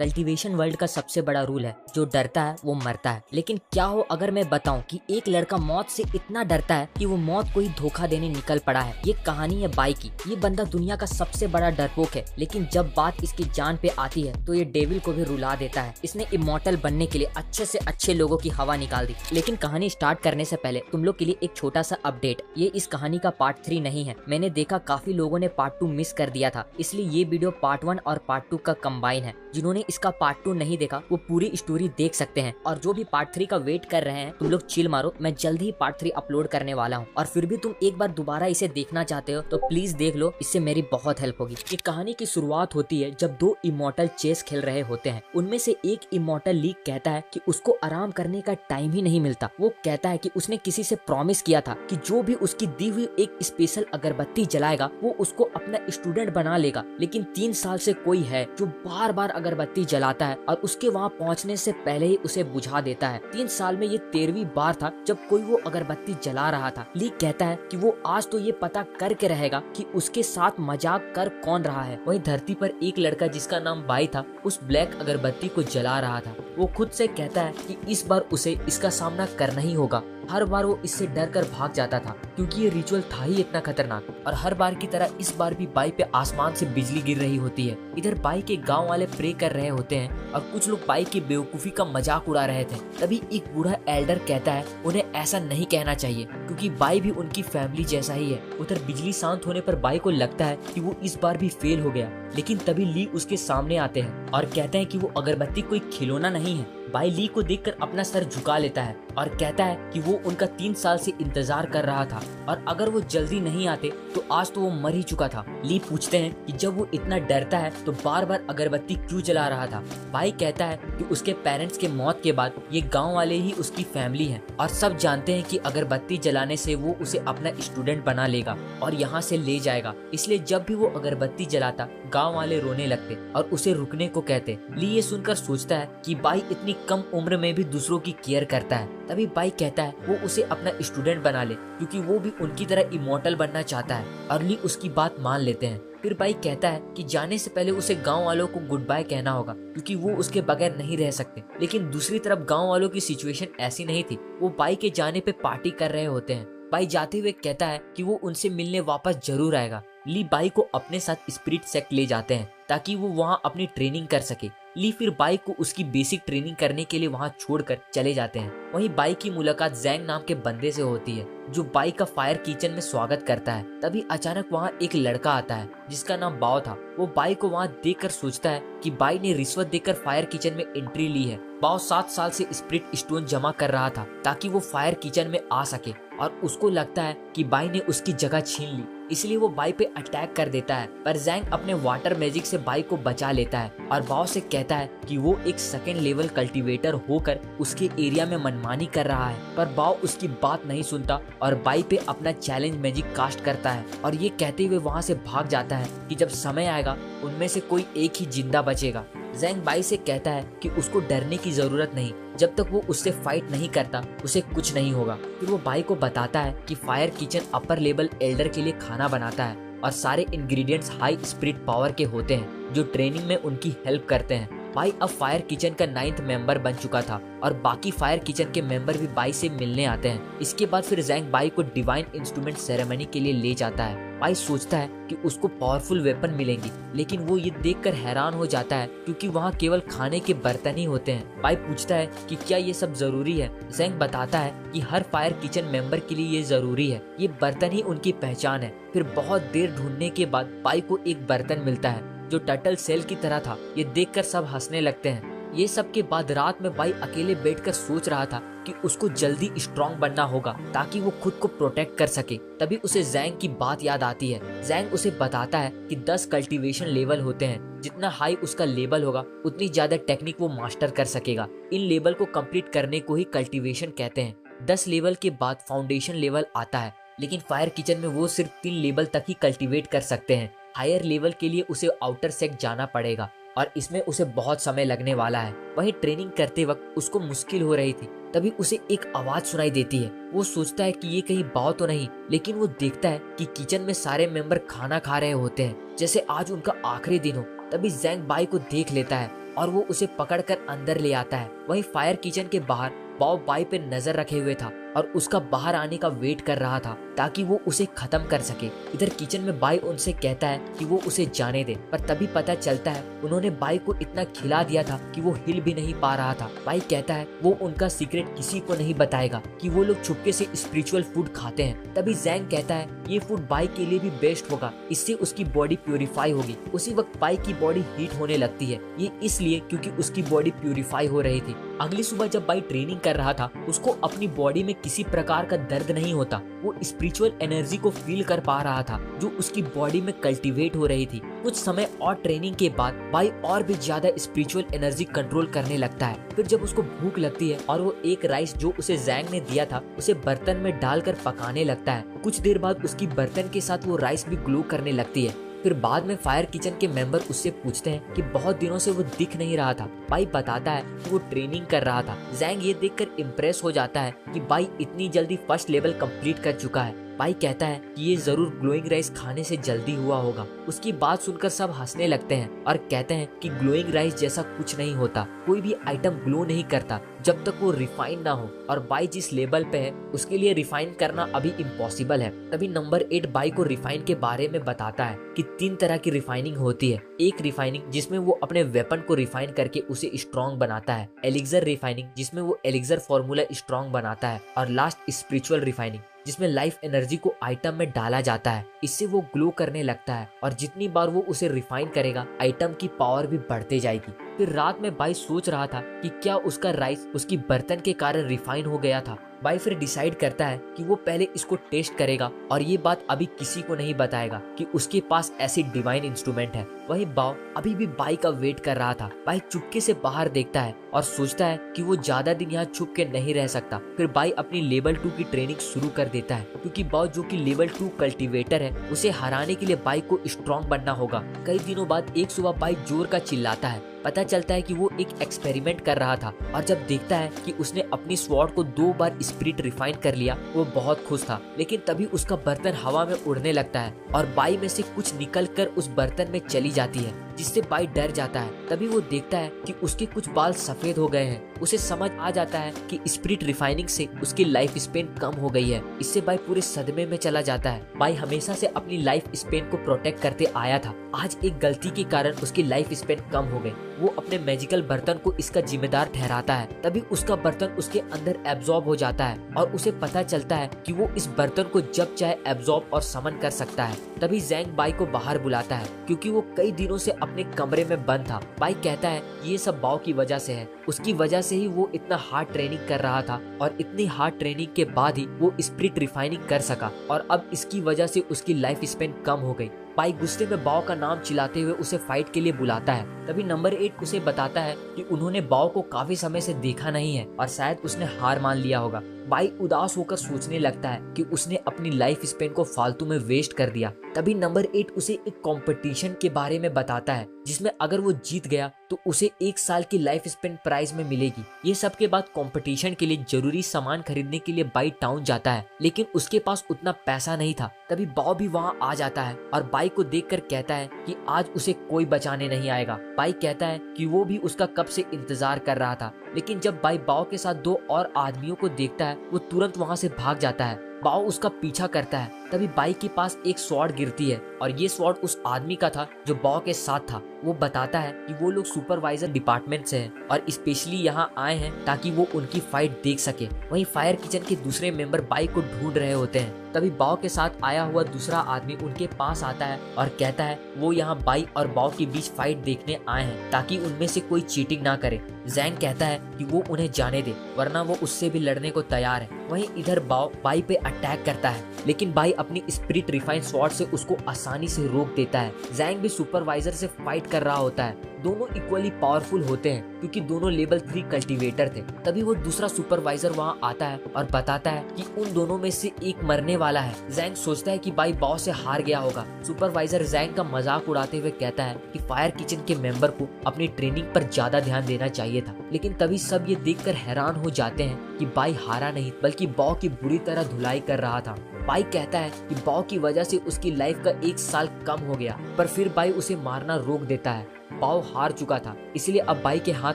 Cultivation world का सबसे बड़ा रूल है, जो डरता है वो मरता है। लेकिन क्या हो अगर मैं बताऊं कि एक लड़का मौत से इतना डरता है कि वो मौत को ही धोखा देने निकल पड़ा है। ये कहानी है बाई की। ये बंदा दुनिया का सबसे बड़ा डरपोक है, लेकिन जब बात इसकी जान पे आती है तो ये डेविल को भी रुला देता है। इसने इमॉर्टल बनने के लिए अच्छे से अच्छे लोगों की हवा निकाल दी। लेकिन कहानी स्टार्ट करने से पहले तुम लोग के लिए एक छोटा सा अपडेट। ये इस कहानी का पार्ट 3 नहीं है। मैंने देखा काफी लोगों ने पार्ट 2 मिस कर दिया था, इसलिए ये वीडियो पार्ट 1 और पार्ट 2 का कंबाइन है। जिन्होंने इसका पार्ट 2 नहीं देखा वो पूरी स्टोरी देख सकते हैं, और जो भी पार्ट 3 का वेट कर रहे हैं तुम लोग चिल मारो, मैं जल्द ही पार्ट 3 अपलोड करने वाला हूँ। और फिर भी तुम एक बार दोबारा इसे देखना चाहते हो तो प्लीज देख लो, इससे मेरी बहुत हेल्प होगी। ये कहानी की शुरुआत होती है जब दो इमॉर्टल चेस खेल रहे होते हैं। उनमें से एक इमॉर्टल लीक कहता है कि उसको आराम करने का टाइम ही नहीं मिलता। वो कहता है कि उसने किसी से प्रॉमिस किया था कि जो भी उसकी दी हुई एक स्पेशल अगरबत्ती जलाएगा वो उसको अपना स्टूडेंट बना लेगा। लेकिन 3 साल से कोई है जो बार बार अगरबत्ती जलाता है और उसके वहाँ पहुँचने से पहले ही उसे बुझा देता है। 3 साल में ये 13वीं बार था जब कोई वो अगरबत्ती जला रहा था। लीक कहता है कि वो आज तो ये पता करके रहेगा कि उसके साथ मजाक कर कौन रहा है। वहीं धरती पर एक लड़का जिसका नाम बाई था उस ब्लैक अगरबत्ती को जला रहा था। वो खुद से कहता है कि इस बार उसे इसका सामना करना ही होगा। हर बार वो इससे डर कर भाग जाता था क्योंकि ये रिचुअल था ही इतना खतरनाक। और हर बार की तरह इस बार भी बाई पे आसमान से बिजली गिर रही होती है। इधर बाई के गांव वाले प्रे कर रहे होते हैं और कुछ लोग बाई की बेवकूफी का मजाक उड़ा रहे थे। तभी एक बूढ़ा एल्डर कहता है उन्हें ऐसा नहीं कहना चाहिए क्योंकि बाई भी उनकी फैमिली जैसा ही है। उधर बिजली शांत होने पर बाई को लगता है कि वो इस बार भी फेल हो गया, लेकिन तभी ली उसके सामने आते हैं और कहते हैं कि वो अगरबत्ती कोई खिलौना नहीं है। बाई ली को देखकर अपना सर झुका लेता है और कहता है कि वो उनका 3 साल से इंतजार कर रहा था और अगर वो जल्दी नहीं आते तो आज तो वो मर ही चुका था। ली पूछते हैं कि जब वो इतना डरता है तो बार बार अगरबत्ती क्यों जला रहा था। बाई कहता है कि उसके पेरेंट्स के मौत के बाद ये गांव वाले ही उसकी फैमिली है और सब जानते हैं कि अगरबत्ती जलाने से वो उसे अपना स्टूडेंट बना लेगा और यहाँ से ले जाएगा। इसलिए जब भी वो अगरबत्ती जलाता गाँव वाले रोने लगते और उसे रुकने को कहते। ली ये सुनकर सोचता है कि बाई इतनी कम उम्र में भी दूसरों की केयर करता है। तभी बाई कहता है वो उसे अपना स्टूडेंट बना ले क्योंकि वो भी उनकी तरह इमॉर्टल बनना चाहता है और ली उसकी बात मान लेते हैं। फिर बाई कहता है कि जाने से पहले उसे गांव वालों को गुड बाय कहना होगा क्योंकि वो उसके बगैर नहीं रह सकते। लेकिन दूसरी तरफ गांव वालों की सिचुएशन ऐसी नहीं थी। वो बाई के जाने पे पार्टी कर रहे होते हैं। बाई जाते हुए कहता है कि वो उनसे मिलने वापस जरूर आएगा। ली बाई को अपने साथ स्पिरिट सेक्ट ले जाते हैं ताकि वो वहाँ अपनी ट्रेनिंग कर सके। ली फिर बाई को उसकी बेसिक ट्रेनिंग करने के लिए वहाँ छोड़कर चले जाते हैं। वहीं बाई की मुलाकात जैंग नाम के बंदे से होती है जो बाई का फायर किचन में स्वागत करता है। तभी अचानक वहाँ एक लड़का आता है जिसका नाम बाओ था। वो बाई को वहाँ देखकर सोचता है कि बाई ने रिश्वत देकर फायर किचन में एंट्री ली है। बाओ 7 साल से स्पिरिट स्टोन जमा कर रहा था ताकि वो फायर किचन में आ सके और उसको लगता है कि बाई ने उसकी जगह छीन ली, इसलिए वो बाई पे अटैक कर देता है। पर जैंग अपने वाटर मैजिक से बाई को बचा लेता है और बाओ से कहता है कि वो एक सेकेंड लेवल कल्टीवेटर होकर उसके एरिया में मनमानी कर रहा है। पर बाओ उसकी बात नहीं सुनता और बाई पे अपना चैलेंज मैजिक कास्ट करता है और ये कहते हुए वहाँ से भाग जाता है कि जब समय आएगा उनमें से कोई एक ही जिंदा बचेगा। जैंग बाई से कहता है कि उसको डरने की जरूरत नहीं, जब तक वो उससे फाइट नहीं करता उसे कुछ नहीं होगा। फिर वो बाई को बताता है कि fire kitchen upper level Elder के लिए खाना बनाता है और सारे इंग्रेडिएंट्स हाई स्पिरिट पावर के होते हैं जो ट्रेनिंग में उनकी हेल्प करते हैं। बाई अब फायर किचन का 9th मेंबर बन चुका था और बाकी फायर किचन के मेंबर भी बाई से मिलने आते हैं। इसके बाद फिर जैंग बाई को डिवाइन इंस्ट्रूमेंट सेरेमनी के लिए ले जाता है। बाई सोचता है कि उसको पावरफुल वेपन मिलेंगी, लेकिन वो ये देखकर हैरान हो जाता है क्योंकि वहाँ केवल खाने के बर्तन ही होते हैं। बाई पूछता है कि क्या ये सब जरूरी है। जैंग बताता है कि हर फायर किचन मेंबर के लिए ये जरूरी है, ये बर्तन ही उनकी पहचान है। फिर बहुत देर ढूंढने के बाद बाई को एक बर्तन मिलता है जो टर्टल सेल की तरह था। ये देखकर सब हंसने लगते हैं। ये सब के बाद रात में बाई अकेले बैठकर सोच रहा था कि उसको जल्दी स्ट्रॉन्ग बनना होगा ताकि वो खुद को प्रोटेक्ट कर सके। तभी उसे जैंग की बात याद आती है। जैंग उसे बताता है कि 10 कल्टीवेशन लेवल होते हैं, जितना हाई उसका लेवल होगा उतनी ज्यादा टेक्निक वो मास्टर कर सकेगा। इन लेवल को कंप्लीट करने को ही कल्टीवेशन कहते हैं। 10 लेवल के बाद फाउंडेशन लेवल आता है, लेकिन फायर किचन में वो सिर्फ 3 लेवल तक ही कल्टीवेट कर सकते हैं। हायर लेवल के लिए उसे आउटर सेक्ट जाना पड़ेगा और इसमें उसे बहुत समय लगने वाला है। वहीं ट्रेनिंग करते वक्त उसको मुश्किल हो रही थी। तभी उसे एक आवाज सुनाई देती है। वो सोचता है कि ये कहीं बाव तो नहीं, लेकिन वो देखता है कि किचन में सारे मेंबर खाना खा रहे होते हैं जैसे आज उनका आखिरी दिन हो। तभी जैंग बाई को देख लेता है और वो उसे पकड़कर अंदर ले आता है। वहीं फायर किचन के बाहर बाओ बाई पे नजर रखे हुए था और उसका बाहर आने का वेट कर रहा था ताकि वो उसे खत्म कर सके। इधर किचन में बाई उनसे कहता है कि वो उसे जाने दे, पर तभी पता चलता है उन्होंने बाई को इतना खिला दिया था कि वो हिल भी नहीं पा रहा था। बाई कहता है वो उनका सीक्रेट किसी को नहीं बताएगा कि वो लोग चुपके से स्पिरिचुअल फूड खाते हैं। तभी जैंग कहता है ये फूड बाई के लिए भी बेस्ट होगा, इससे उसकी बॉडी प्यूरिफाई होगी। उसी वक्त बाई की बॉडी हीट होने लगती है, ये इसलिए क्योंकि उसकी बॉडी प्यूरिफाई हो रही थी। अगली सुबह जब बाई ट्रेनिंग कर रहा था उसको अपनी बॉडी में किसी प्रकार का दर्द नहीं होता। वो स्पिरिचुअल एनर्जी को फील कर पा रहा था जो उसकी बॉडी में कल्टीवेट हो रही थी। कुछ समय और ट्रेनिंग के बाद बाई और भी ज्यादा स्पिरिचुअल एनर्जी कंट्रोल करने लगता है। फिर जब उसको भूख लगती है और वो एक राइस जो उसे जैंग ने दिया था उसे बर्तन में डालकर पकाने लगता है। कुछ देर बाद उसकी बर्तन के साथ वो राइस भी ग्लो करने लगती है। फिर बाद में फायर किचन के मेंबर उससे पूछते हैं कि बहुत दिनों से वो दिख नहीं रहा था। बाई बताता है कि वो ट्रेनिंग कर रहा था। जैंग ये देखकर इम्प्रेस हो जाता है कि बाई इतनी जल्दी फर्स्ट लेवल कंप्लीट कर चुका है। बाई कहता है कि ये जरूर ग्लोइंग राइस खाने से जल्दी हुआ होगा। उसकी बात सुनकर सब हंसने लगते हैं और कहते हैं कि ग्लोइंग राइस जैसा कुछ नहीं होता, कोई भी आइटम ग्लो नहीं करता जब तक वो रिफाइन ना हो, और बाई जिस लेवल पे है उसके लिए रिफाइन करना अभी इम्पॉसिबल है। तभी नंबर 8 बाई को रिफाइन के बारे में बताता है कि 3 तरह की रिफाइनिंग होती है। एक रिफाइनिंग जिसमें वो अपने वेपन को रिफाइन करके उसे स्ट्रॉन्ग बनाता है, एलिक्सर रिफाइनिंग जिसमें वो एलिक्सर फॉर्मूला स्ट्रॉन्ग बनाता है, और लास्ट स्पिरिचुअल रिफाइनिंग जिसमें लाइफ एनर्जी को आइटम में डाला जाता है। इससे वो ग्लो करने लगता है और जितनी बार वो उसे रिफाइन करेगा आइटम की पावर भी बढ़ते जाएगी। फिर रात में बाई सोच रहा था कि क्या उसका राइस उसकी बर्तन के कारण रिफाइन हो गया था। बाई फिर डिसाइड करता है कि वो पहले इसको टेस्ट करेगा और ये बात अभी किसी को नहीं बताएगा कि उसके पास ऐसी डिवाइन इंस्ट्रूमेंट है। वही बाओ अभी भी बाई का वेट कर रहा था। बाई चुपके से बाहर देखता है और सोचता है कि वो ज्यादा दिन यहाँ छुप के नहीं रह सकता। फिर बाई अपनी लेवल 2 की ट्रेनिंग शुरू कर देता है क्योंकि बाओ जो कि लेवल 2 कल्टीवेटर है उसे हराने के लिए बाई को स्ट्रॉन्ग बनना होगा। कई दिनों बाद एक सुबह बाई जोर का चिल्लाता है। पता चलता है कि वो एक एक्सपेरिमेंट कर रहा था और जब देखता है कि उसने अपनी स्वॉर्ड को 2 बार स्पिरिट रिफाइन कर लिया वो बहुत खुश था। लेकिन तभी उसका बर्तन हवा में उड़ने लगता है और बाई में से कुछ निकल कर उस बर्तन में चली जाती है, जिससे बाई डर जाता है। तभी वो देखता है कि उसके कुछ बाल सफेद हो गए हैं। उसे समझ आ जाता है कि स्पिरिट रिफाइनिंग से उसकी लाइफ स्पेन कम हो गई है। इससे बाई पूरे सदमे में चला जाता है। बाई हमेशा से अपनी लाइफ स्पेन को प्रोटेक्ट करते आया था, आज एक गलती के कारण उसकी लाइफ स्पेन कम हो गई। वो अपने मैजिकल बर्तन को इसका जिम्मेदार ठहराता है। तभी उसका बर्तन उसके अंदर एब्जॉर्ब हो जाता है और उसे पता चलता है कि वो इस बर्तन को जब चाहे एब्जॉर्ब और समन कर सकता है। तभी जैंग बाई को बाहर बुलाता है क्योंकि वो कई दिनों से अपने कमरे में बंद था। बाई कहता है ये सब बाओ की वजह से है, उसकी वजह से ही वो इतना हार्ड ट्रेनिंग कर रहा था और इतनी हार्ड ट्रेनिंग के बाद ही वो स्पिरिट रिफाइनिंग कर सका और अब इसकी वजह से उसकी लाइफ स्पेन कम हो गई। बाई गुस्से में बाओ का नाम चिल्लाते हुए उसे फाइट के लिए बुलाता है। तभी नंबर 8 उसे बताता है कि उन्होंने बाओ को काफी समय से देखा नहीं है और शायद उसने हार मान लिया होगा। बाई उदास होकर सोचने लगता है कि उसने अपनी लाइफ स्पेन को फालतू में वेस्ट कर दिया। तभी नंबर 8 उसे एक कंपटीशन के बारे में बताता है जिसमें अगर वो जीत गया तो उसे 1 साल की लाइफ स्पेन प्राइज में मिलेगी। ये सब के बाद कंपटीशन के लिए जरूरी सामान खरीदने के लिए बाई टाउन जाता है, लेकिन उसके पास उतना पैसा नहीं था। तभी बाओ भी वहाँ आ जाता है और बाई को देखकर कहता है कि आज उसे कोई बचाने नहीं आएगा। बाई कहता है कि वो भी उसका कब से इंतजार कर रहा था, लेकिन जब बाई बाओ के साथ 2 और आदमियों को देखता है वो तुरंत वहाँ से भाग जाता है। बाओ उसका पीछा करता है। तभी बाई के पास एक स्वॉर्ड गिरती है और ये स्वॉर्ड उस आदमी का था जो बाओ के साथ था। वो बताता है कि वो लोग सुपरवाइजर डिपार्टमेंट से हैं और स्पेशली यहाँ आए हैं ताकि वो उनकी फाइट देख सके। वहीं फायर किचन के दूसरे मेंबर बाई को ढूंढ रहे होते हैं। तभी बाओ के साथ आया हुआ दूसरा आदमी उनके पास आता है और कहता है वो यहाँ बाई और बाओ के बीच फाइट देखने आए हैं ताकि उनमें से कोई चीटिंग ना करे। जैंग कहता है कि वो उन्हें जाने दे वरना वो उससे भी लड़ने को तैयार है। वहीं इधर बाओ बाई पे अटैक करता है, लेकिन बाई अपनी स्पिरिट रिफाइन स्वॉर्ड से उसको आसानी से रोक देता है। जैंग भी सुपरवाइजर से फाइट कर रहा होता है। दोनों इक्वली पावरफुल होते हैं। क्योंकि दोनों लेवल 3 कल्टीवेटर थे। तभी वो दूसरा सुपरवाइजर वहाँ आता है और बताता है कि उन दोनों में से एक मरने वाला है। जैंग सोचता है कि बाई बाव से हार गया होगा। सुपरवाइजर जैंग का मजाक उड़ाते हुए कहता है कि फायर किचन के मेंबर को अपनी ट्रेनिंग पर ज्यादा ध्यान देना चाहिए था। लेकिन तभी सब ये देखकर हैरान हो जाते हैं कि बाई हारा नहीं बल्कि बाव की बुरी तरह धुलाई कर रहा था। बाई कहता है कि बाव की वजह से उसकी लाइफ का 1 साल कम हो गया, पर फिर बाई उसे मारना रोक देता है। बाव हार चुका था, इसलिए अब बाई के हाथ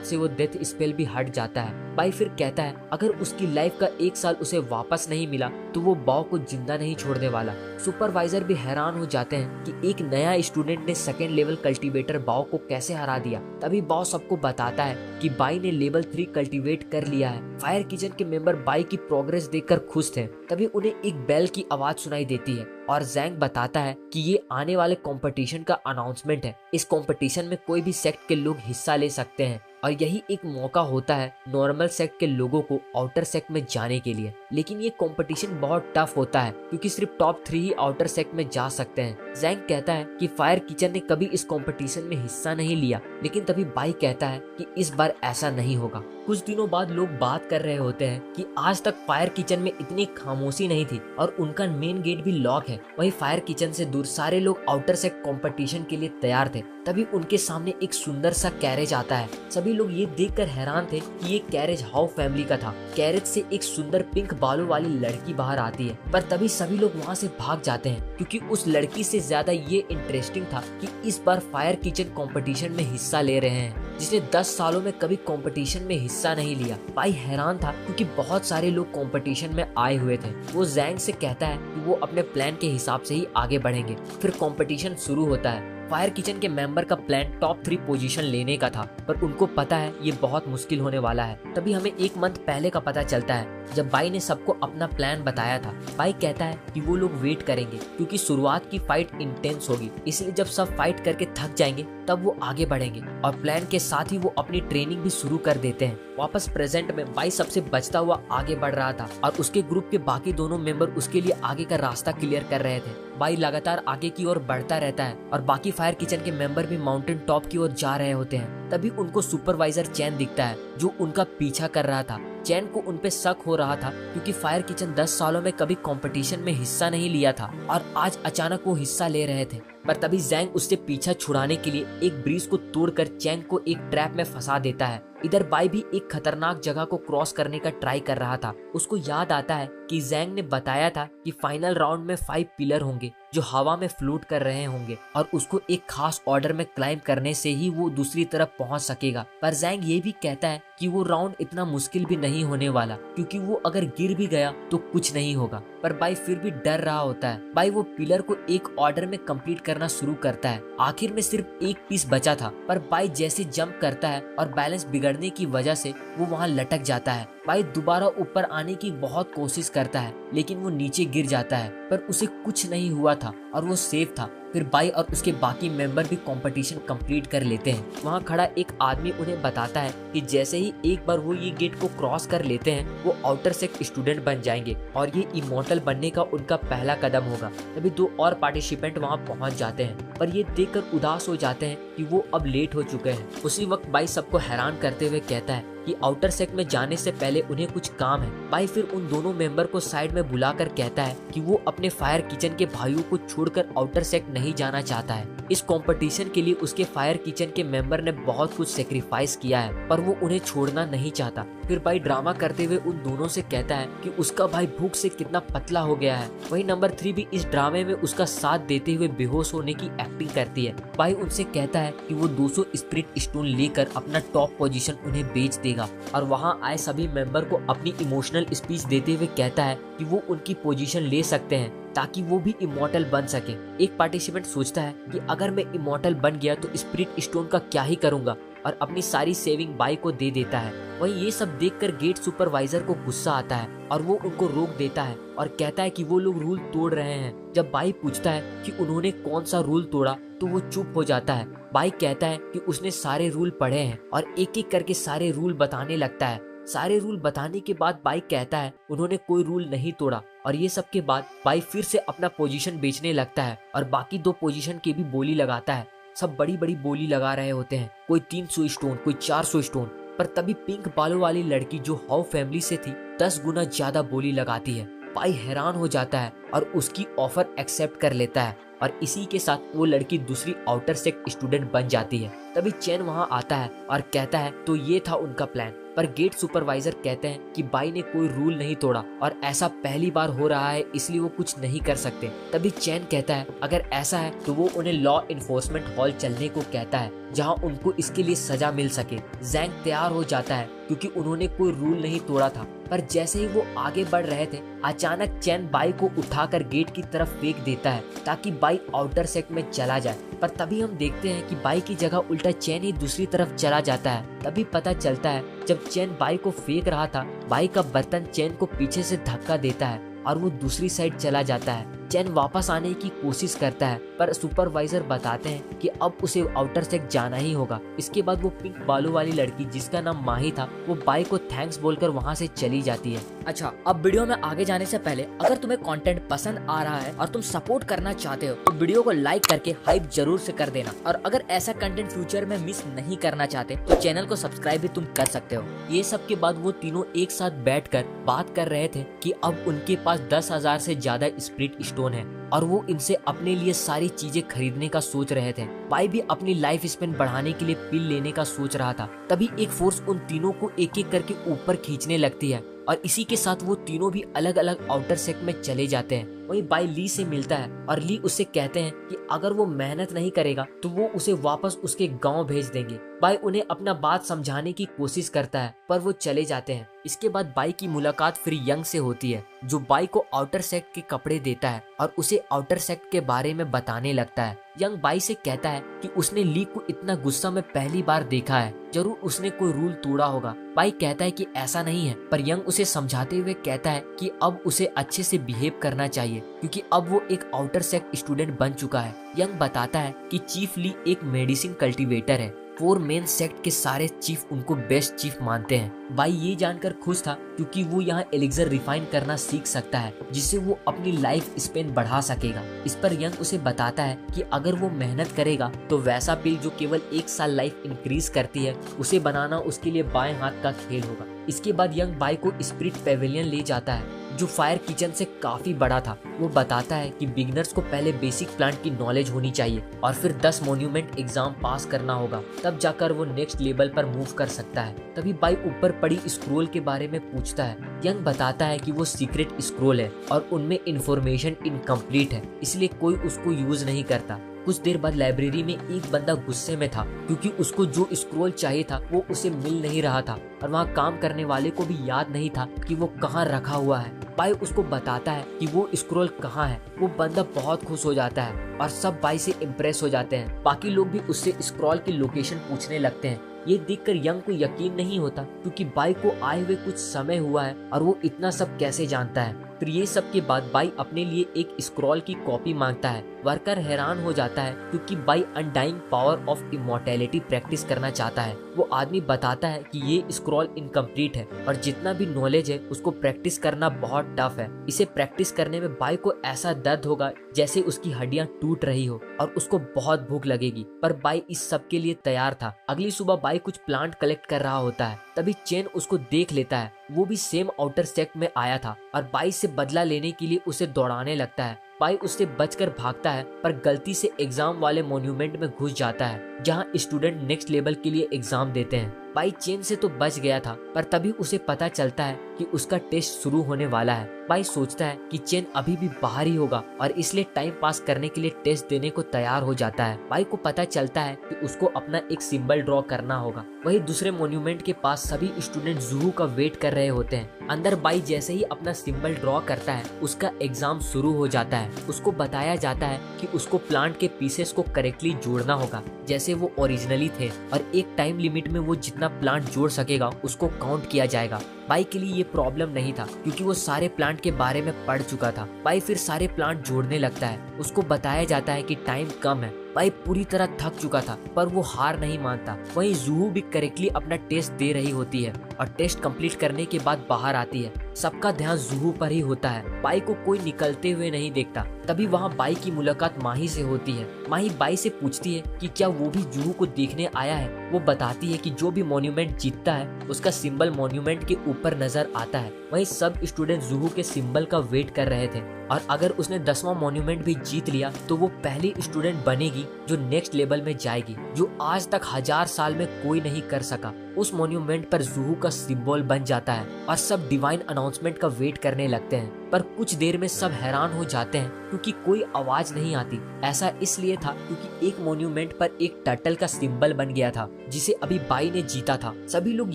से वो डेथ स्पेल भी हट जाता है। बाई फिर कहता है अगर उसकी लाइफ का 1 साल उसे वापस नहीं मिला तो वो बाव को जिंदा नहीं छोड़ने वाला। सुपरवाइजर भी हैरान हो जाते हैं कि एक नया स्टूडेंट ने सेकेंड लेवल कल्टीवेटर बाव को कैसे हरा दिया। तभी बाव सबको बताता है कि बाई ने लेवल 3 कल्टीवेट कर लिया है। फायर किचन के मेंबर बाई की प्रोग्रेस देखकर खुश थे। तभी उन्हें एक बेल की आवाज सुनाई देती है और जैंग बताता है कि ये आने वाले कंपटीशन का अनाउंसमेंट है। इस कंपटीशन में कोई भी सेक्ट के लोग हिस्सा ले सकते हैं और यही एक मौका होता है नॉर्मल सेक्ट के लोगों को आउटर सेक्ट में जाने के लिए। लेकिन ये कंपटीशन बहुत टफ होता है क्योंकि सिर्फ टॉप 3 ही आउटर सेक्ट में जा सकते हैं। जैंग कहता है कि फायर किचन ने कभी इस कंपटीशन में हिस्सा नहीं लिया, लेकिन तभी बाई कहता है कि इस बार ऐसा नहीं होगा। कुछ दिनों बाद लोग बात कर रहे होते हैं कि आज तक फायर किचन में इतनी खामोशी नहीं थी और उनका मेन गेट भी लॉक है। वही फायर किचन से दूर सारे लोग आउटर सेक्ट कंपटीशन के लिए तैयार थे। तभी उनके सामने एक सुंदर सा कैरेज आता है। सभी लोग ये देखकर हैरान थे कि ये कैरेज हाउ फैमिली का था। कैरेज से एक सुंदर पिंक बालों वाली लड़की बाहर आती है, पर तभी सभी लोग वहाँ से भाग जाते हैं क्योंकि उस लड़की से ज्यादा ये इंटरेस्टिंग था कि इस बार फायर किचन कंपटीशन में हिस्सा ले रहे हैं, जिसने 10 सालों में कभी कंपटीशन में हिस्सा नहीं लिया। बाई हैरान था क्योंकि बहुत सारे लोग कंपटीशन में आए हुए थे। वो जैंग से कहता है कि वो अपने प्लान के हिसाब से ही आगे बढ़ेंगे। फिर कंपटीशन शुरू होता है। फायर किचन के मेंबर का प्लान टॉप 3 पोजीशन लेने का था, पर उनको पता है ये बहुत मुश्किल होने वाला है। तभी हमें 1 मंथ पहले का पता चलता है जब बाई ने सबको अपना प्लान बताया था। बाई कहता है कि वो लोग वेट करेंगे क्योंकि शुरुआत की फाइट इंटेंस होगी, इसलिए जब सब फाइट करके थक जाएंगे तब वो आगे बढ़ेंगे। और प्लान के साथ ही वो अपनी ट्रेनिंग भी शुरू कर देते हैं। वापस प्रेजेंट में बाई सबसे बचता हुआ आगे बढ़ रहा था और उसके ग्रुप के बाकी दोनों मेंबर उसके लिए आगे का रास्ता क्लियर कर रहे थे। बाई लगातार आगे की ओर बढ़ता रहता है और बाकी फायर किचन के मेंबर भी माउंटेन टॉप की ओर जा रहे होते हैं। तभी उनको सुपरवाइजर चैन दिखता है जो उनका पीछा कर रहा था। चैन को उनपे शक हो रहा था क्योंकि फायर किचन 10 सालों में कभी कंपटीशन में हिस्सा नहीं लिया था और आज अचानक वो हिस्सा ले रहे थे। पर तभी जैंग उससे पीछा छुड़ाने के लिए एक ब्रिज को तोड़कर चैन को एक ट्रैप में फंसा देता है। इधर बाई भी एक खतरनाक जगह को क्रॉस करने का ट्राई कर रहा था। उसको याद आता है कि जैंग ने बताया था कि फाइनल राउंड में 5 पिलर होंगे जो हवा में फ्लोट कर रहे होंगे और उसको एक खास ऑर्डर में क्लाइंब करने से ही वो दूसरी तरफ पहुंच सकेगा। पर जैंग ये भी कहता है कि वो राउंड इतना मुश्किल भी नहीं होने वाला क्योंकि वो अगर गिर भी गया तो कुछ नहीं होगा। पर बाई फिर भी डर रहा होता है। बाई वो पिलर को एक ऑर्डर में कंप्लीट करना शुरू करता है। आखिर में सिर्फ एक पीस बचा था, पर बाई जैसे जंप करता है और बैलेंस बिगड़ने की वजह से वो वहाँ लटक जाता है। बाई दोबारा ऊपर आने की बहुत कोशिश करता है लेकिन वो नीचे गिर जाता है, पर उसे कुछ नहीं हुआ था और वो सेफ था। फिर बाई और उसके बाकी मेंबर भी कंपटीशन कंप्लीट कर लेते हैं। वहाँ खड़ा एक आदमी उन्हें बताता है कि जैसे ही एक बार वो ये गेट को क्रॉस कर लेते हैं वो आउटर सेक्ट स्टूडेंट बन जाएंगे और ये इमॉर्टल बनने का उनका पहला कदम होगा। तभी 2 और पार्टिसिपेंट वहाँ पहुँच जाते हैं, पर ये देखकर उदास हो जाते हैं कि वो अब लेट हो चुके हैं। उसी वक्त बाई सबको हैरान करते हुए कहता है कि आउटर सेक्ट में जाने से पहले उन्हें कुछ काम है। बाई फिर उन दोनों मेंबर को साइड में बुलाकर कहता है कि वो अपने फायर किचन के भाइयों को छोड़कर आउटर सेक्ट नहीं जाना चाहता है। इस कंपटीशन के लिए उसके फायर किचन के मेंबर ने बहुत कुछ सेक्रीफाइस किया है, पर वो उन्हें छोड़ना नहीं चाहता। फिर बाई ड्रामा करते हुए उन दोनों से कहता है कि उसका भाई भूख से कितना पतला हो गया है। वही नंबर 3 भी इस ड्रामे में उसका साथ देते हुए बेहोश होने की एक्टिंग करती है। बाई उनसे कहता है कि वो 200 स्पिरिट स्टोन लेकर अपना टॉप पोजीशन उन्हें बेच देगा और वहाँ आए सभी मेंबर को अपनी इमोशनल स्पीच देते हुए कहता है कि वो उनकी पोजीशन ले सकते हैं ताकि वो भी इमॉर्टल बन सके। एक पार्टिसिपेंट सोचता है कि अगर मैं इमॉर्टल बन गया तो स्पिरिट स्टोन का क्या ही करूंगा और अपनी सारी सेविंग बाई को दे देता है। वहीं ये सब देखकर गेट सुपरवाइजर को गुस्सा आता है और वो उनको रोक देता है और कहता है कि वो लोग रूल तोड़ रहे हैं। जब बाई पूछता है कि उन्होंने कौन सा रूल तोड़ा तो वो चुप हो जाता है। बाई कहता है कि उसने सारे रूल पढ़े हैं और एक एक करके सारे रूल बताने लगता है। सारे रूल बताने के बाद बाई कहता है उन्होंने कोई रूल नहीं तोड़ा और ये सब के बाद बाई फिर से अपना पोजीशन बेचने लगता है और बाकी 2 पोजीशन की भी बोली लगाता है। सब बड़ी बड़ी बोली लगा रहे होते हैं, कोई 300 स्टोन, कोई 400 स्टोन। पर तभी पिंक बालों वाली लड़की जो हाउ फैमिली से थी 10 गुना ज्यादा बोली लगाती है। बाई हैरान हो जाता है और उसकी ऑफर एक्सेप्ट कर लेता है और इसी के साथ वो लड़की दूसरी आउटर सेक्ट स्टूडेंट बन जाती है। तभी चैन वहाँ आता है और कहता है तो ये था उनका प्लान। पर गेट सुपरवाइजर कहते हैं कि बाई ने कोई रूल नहीं तोड़ा और ऐसा पहली बार हो रहा है, इसलिए वो कुछ नहीं कर सकते। तभी चैन कहता है अगर ऐसा है तो वो उन्हें लॉ इन्फोर्समेंट हॉल चलने को कहता है जहां उनको इसके लिए सजा मिल सके। जैंग तैयार हो जाता है क्योंकि उन्होंने कोई रूल नहीं तोड़ा था। पर जैसे ही वो आगे बढ़ रहे थे अचानक चैन बाई को उठाकर गेट की तरफ फेंक देता है ताकि बाई आउटर सेक्ट में चला जाए। पर तभी हम देखते हैं कि बाई की जगह उल्टा चैन ही दूसरी तरफ चला जाता है। तभी पता चलता है जब चैन बाई को फेंक रहा था, बाई का बर्तन चैन को पीछे से धक्का देता है और वो दूसरी साइड चला जाता है। चैन वापस आने की कोशिश करता है पर सुपरवाइजर बताते हैं कि अब उसे आउटर सेक्ट जाना ही होगा। इसके बाद वो पिंक बालों वाली लड़की जिसका नाम माही था वो बाई को थैंक्स बोलकर वहाँ से चली जाती है। अच्छा, अब वीडियो में आगे जाने से पहले अगर तुम्हें कंटेंट पसंद आ रहा है और तुम सपोर्ट करना चाहते हो तो वीडियो को लाइक करके हाइप जरूर से कर देना। और अगर ऐसा कंटेंट फ्यूचर में मिस नहीं करना चाहते तो चैनल को सब्सक्राइब भी तुम कर सकते हो। ये सब के बाद वो तीनों एक साथ बैठकर बात कर रहे थे कि अब उनके पास 10,000 से ज्यादा स्पिरिट स्टोन है और वो इनसे अपने लिए सारी चीजें खरीदने का सोच रहे थे। बाई भी अपनी लाइफ स्पेन बढ़ाने के लिए पिल लेने का सोच रहा था। तभी एक फोर्स उन तीनों को एक एक करके ऊपर खींचने लगती है और इसी के साथ वो तीनों भी अलग अलग आउटर सेक्ट में चले जाते हैं। वहीं बाई ली से मिलता है और ली उससे कहते हैं कि अगर वो मेहनत नहीं करेगा तो वो उसे वापस उसके गांव भेज देंगे। बाई उन्हें अपना बात समझाने की कोशिश करता है पर वो चले जाते हैं। इसके बाद बाई की मुलाकात फिर यंग से होती है जो बाई को आउटर सेक्ट के कपड़े देता है और उसे आउटर सेक्ट के बारे में बताने लगता है। यंग बाई से कहता है कि उसने ली को इतना गुस्सा में पहली बार देखा है, जरूर उसने कोई रूल तोड़ा होगा। बाई कहता है कि ऐसा नहीं है पर यंग उसे समझाते हुए कहता है कि अब उसे अच्छे से बिहेव करना चाहिए क्योंकि अब वो एक आउटर सेक्ट स्टूडेंट बन चुका है। यंग बताता है कि चीफ ली एक मेडिसिन कल्टीवेटर है। 4 मेन सेक्ट के सारे चीफ उनको बेस्ट चीफ मानते हैं। बाई ये जानकर खुश था क्योंकि वो यहाँ एलिक्सर रिफाइन करना सीख सकता है जिससे वो अपनी लाइफ स्पेन बढ़ा सकेगा। इस पर यंग उसे बताता है कि अगर वो मेहनत करेगा तो वैसा पिल जो केवल 1 साल लाइफ इंक्रीज करती है उसे बनाना उसके लिए बाएं हाथ का खेल होगा। इसके बाद यंग बाई को स्पिरिट पेविलियन ले जाता है जो फायर किचन से काफी बड़ा था। वो बताता है कि बिगनर्स को पहले बेसिक प्लांट की नॉलेज होनी चाहिए और फिर 10 मॉन्यूमेंट एग्जाम पास करना होगा, तब जाकर वो नेक्स्ट लेवल पर मूव कर सकता है। तभी बाई ऊपर पड़ी स्क्रोल के बारे में पूछता है। यंग बताता है कि वो सीक्रेट स्क्रोल है और उनमें इंफॉर्मेशन इनकम्प्लीट है इसलिए कोई उसको यूज नहीं करता। कुछ देर बाद लाइब्रेरी में एक बंदा गुस्से में था क्योंकि उसको जो स्क्रोल चाहिए था वो उसे मिल नहीं रहा था और वहाँ काम करने वाले को भी याद नहीं था कि वो कहाँ रखा हुआ है। बाई उसको बताता है कि वो स्क्रोल कहाँ है। वो बंदा बहुत खुश हो जाता है और सब बाई से इम्प्रेस हो जाते हैं। बाकी लोग भी उससे स्क्रोल की लोकेशन पूछने लगते हैं। ये देखकर यंग को यकीन नहीं होता क्योंकि बाई को आए हुए कुछ समय हुआ है और वो इतना सब कैसे जानता है। फिर ये सब के बाद बाई अपने लिए एक स्क्रॉल की कॉपी मांगता है। वर्कर हैरान हो जाता है क्योंकि by undying power of immortality practice करना चाहता है। वो आदमी बताता है कि ये स्क्रॉल इनकम्प्लीट है और जितना भी नॉलेज है उसको प्रैक्टिस करना बहुत टफ है। इसे प्रैक्टिस करने में बाई को ऐसा दर्द होगा जैसे उसकी हड्डियां टूट रही हो और उसको बहुत भूख लगेगी। पर बाई इस सब के लिए तैयार था। अगली सुबह बाई कुछ प्लांट कलेक्ट कर रहा होता है। तभी चेन उसको देख लेता है। वो भी सेम आउटर सेक्ट में आया था और बाई से बदला लेने के लिए उसे दौड़ाने लगता है। बाई उससे बचकर भागता है पर गलती से एग्जाम वाले मॉन्यूमेंट में घुस जाता है जहां स्टूडेंट नेक्स्ट लेवल के लिए एग्जाम देते हैं। बाई चेन से तो बच गया था पर तभी उसे पता चलता है कि उसका टेस्ट शुरू होने वाला है। बाई सोचता है कि चेन अभी भी बाहर ही होगा और इसलिए टाइम पास करने के लिए टेस्ट देने को तैयार हो जाता है। बाई को पता चलता है कि उसको अपना एक सिंबल ड्रॉ करना होगा। वही दूसरे मॉन्यूमेंट के पास सभी स्टूडेंट जूहू का वेट कर रहे होते हैं। अंदर बाई जैसे ही अपना सिंबल ड्रॉ करता है उसका एग्जाम शुरू हो जाता है। उसको बताया जाता है कि उसको प्लांट के पीसेस को करेक्टली जोड़ना होगा जैसे वो ओरिजिनली थे और एक टाइम लिमिट में वो जितना प्लांट जोड़ सकेगा उसको काउंट किया जाएगा। बाई के लिए ये प्रॉब्लम नहीं था क्योंकि वो सारे प्लांट के बारे में पढ़ चुका था। बाई फिर सारे प्लांट जोड़ने लगता है। उसको बताया जाता है कि टाइम कम है। बाई पूरी तरह थक चुका था पर वो हार नहीं मानता। वहीं जूहू भी करेक्टली अपना टेस्ट दे रही होती है और टेस्ट कंप्लीट करने के बाद बाहर आती है। सबका ध्यान जूहू पर ही होता है। बाई को कोई निकलते हुए नहीं देखता तभी वहाँ बाई की मुलाकात माही से होती है। माही बाई से पूछती है कि क्या वो भी जुहू को देखने आया है। वो बताती है कि जो भी मॉन्यूमेंट जीतता है उसका सिंबल मॉन्यूमेंट के ऊपर नजर आता है। वहीं सब स्टूडेंट जुहू के सिंबल का वेट कर रहे थे और अगर उसने 10वां मॉन्यूमेंट भी जीत लिया तो वो पहली स्टूडेंट बनेगी जो नेक्स्ट लेवल में जाएगी, जो आज तक 1000 साल में कोई नहीं कर सका। उस मॉन्यूमेंट पर जुहू का सिंबल बन जाता है और सब डिवाइन अनाउंसमेंट का वेट करने लगते हैं। पर कुछ देर में सब हैरान हो जाते हैं क्योंकि कोई आवाज नहीं आती। ऐसा इसलिए था क्योंकि एक मॉन्यूमेंट पर एक टर्टल का सिंबल बन गया था जिसे अभी बाई ने जीता था। सभी लोग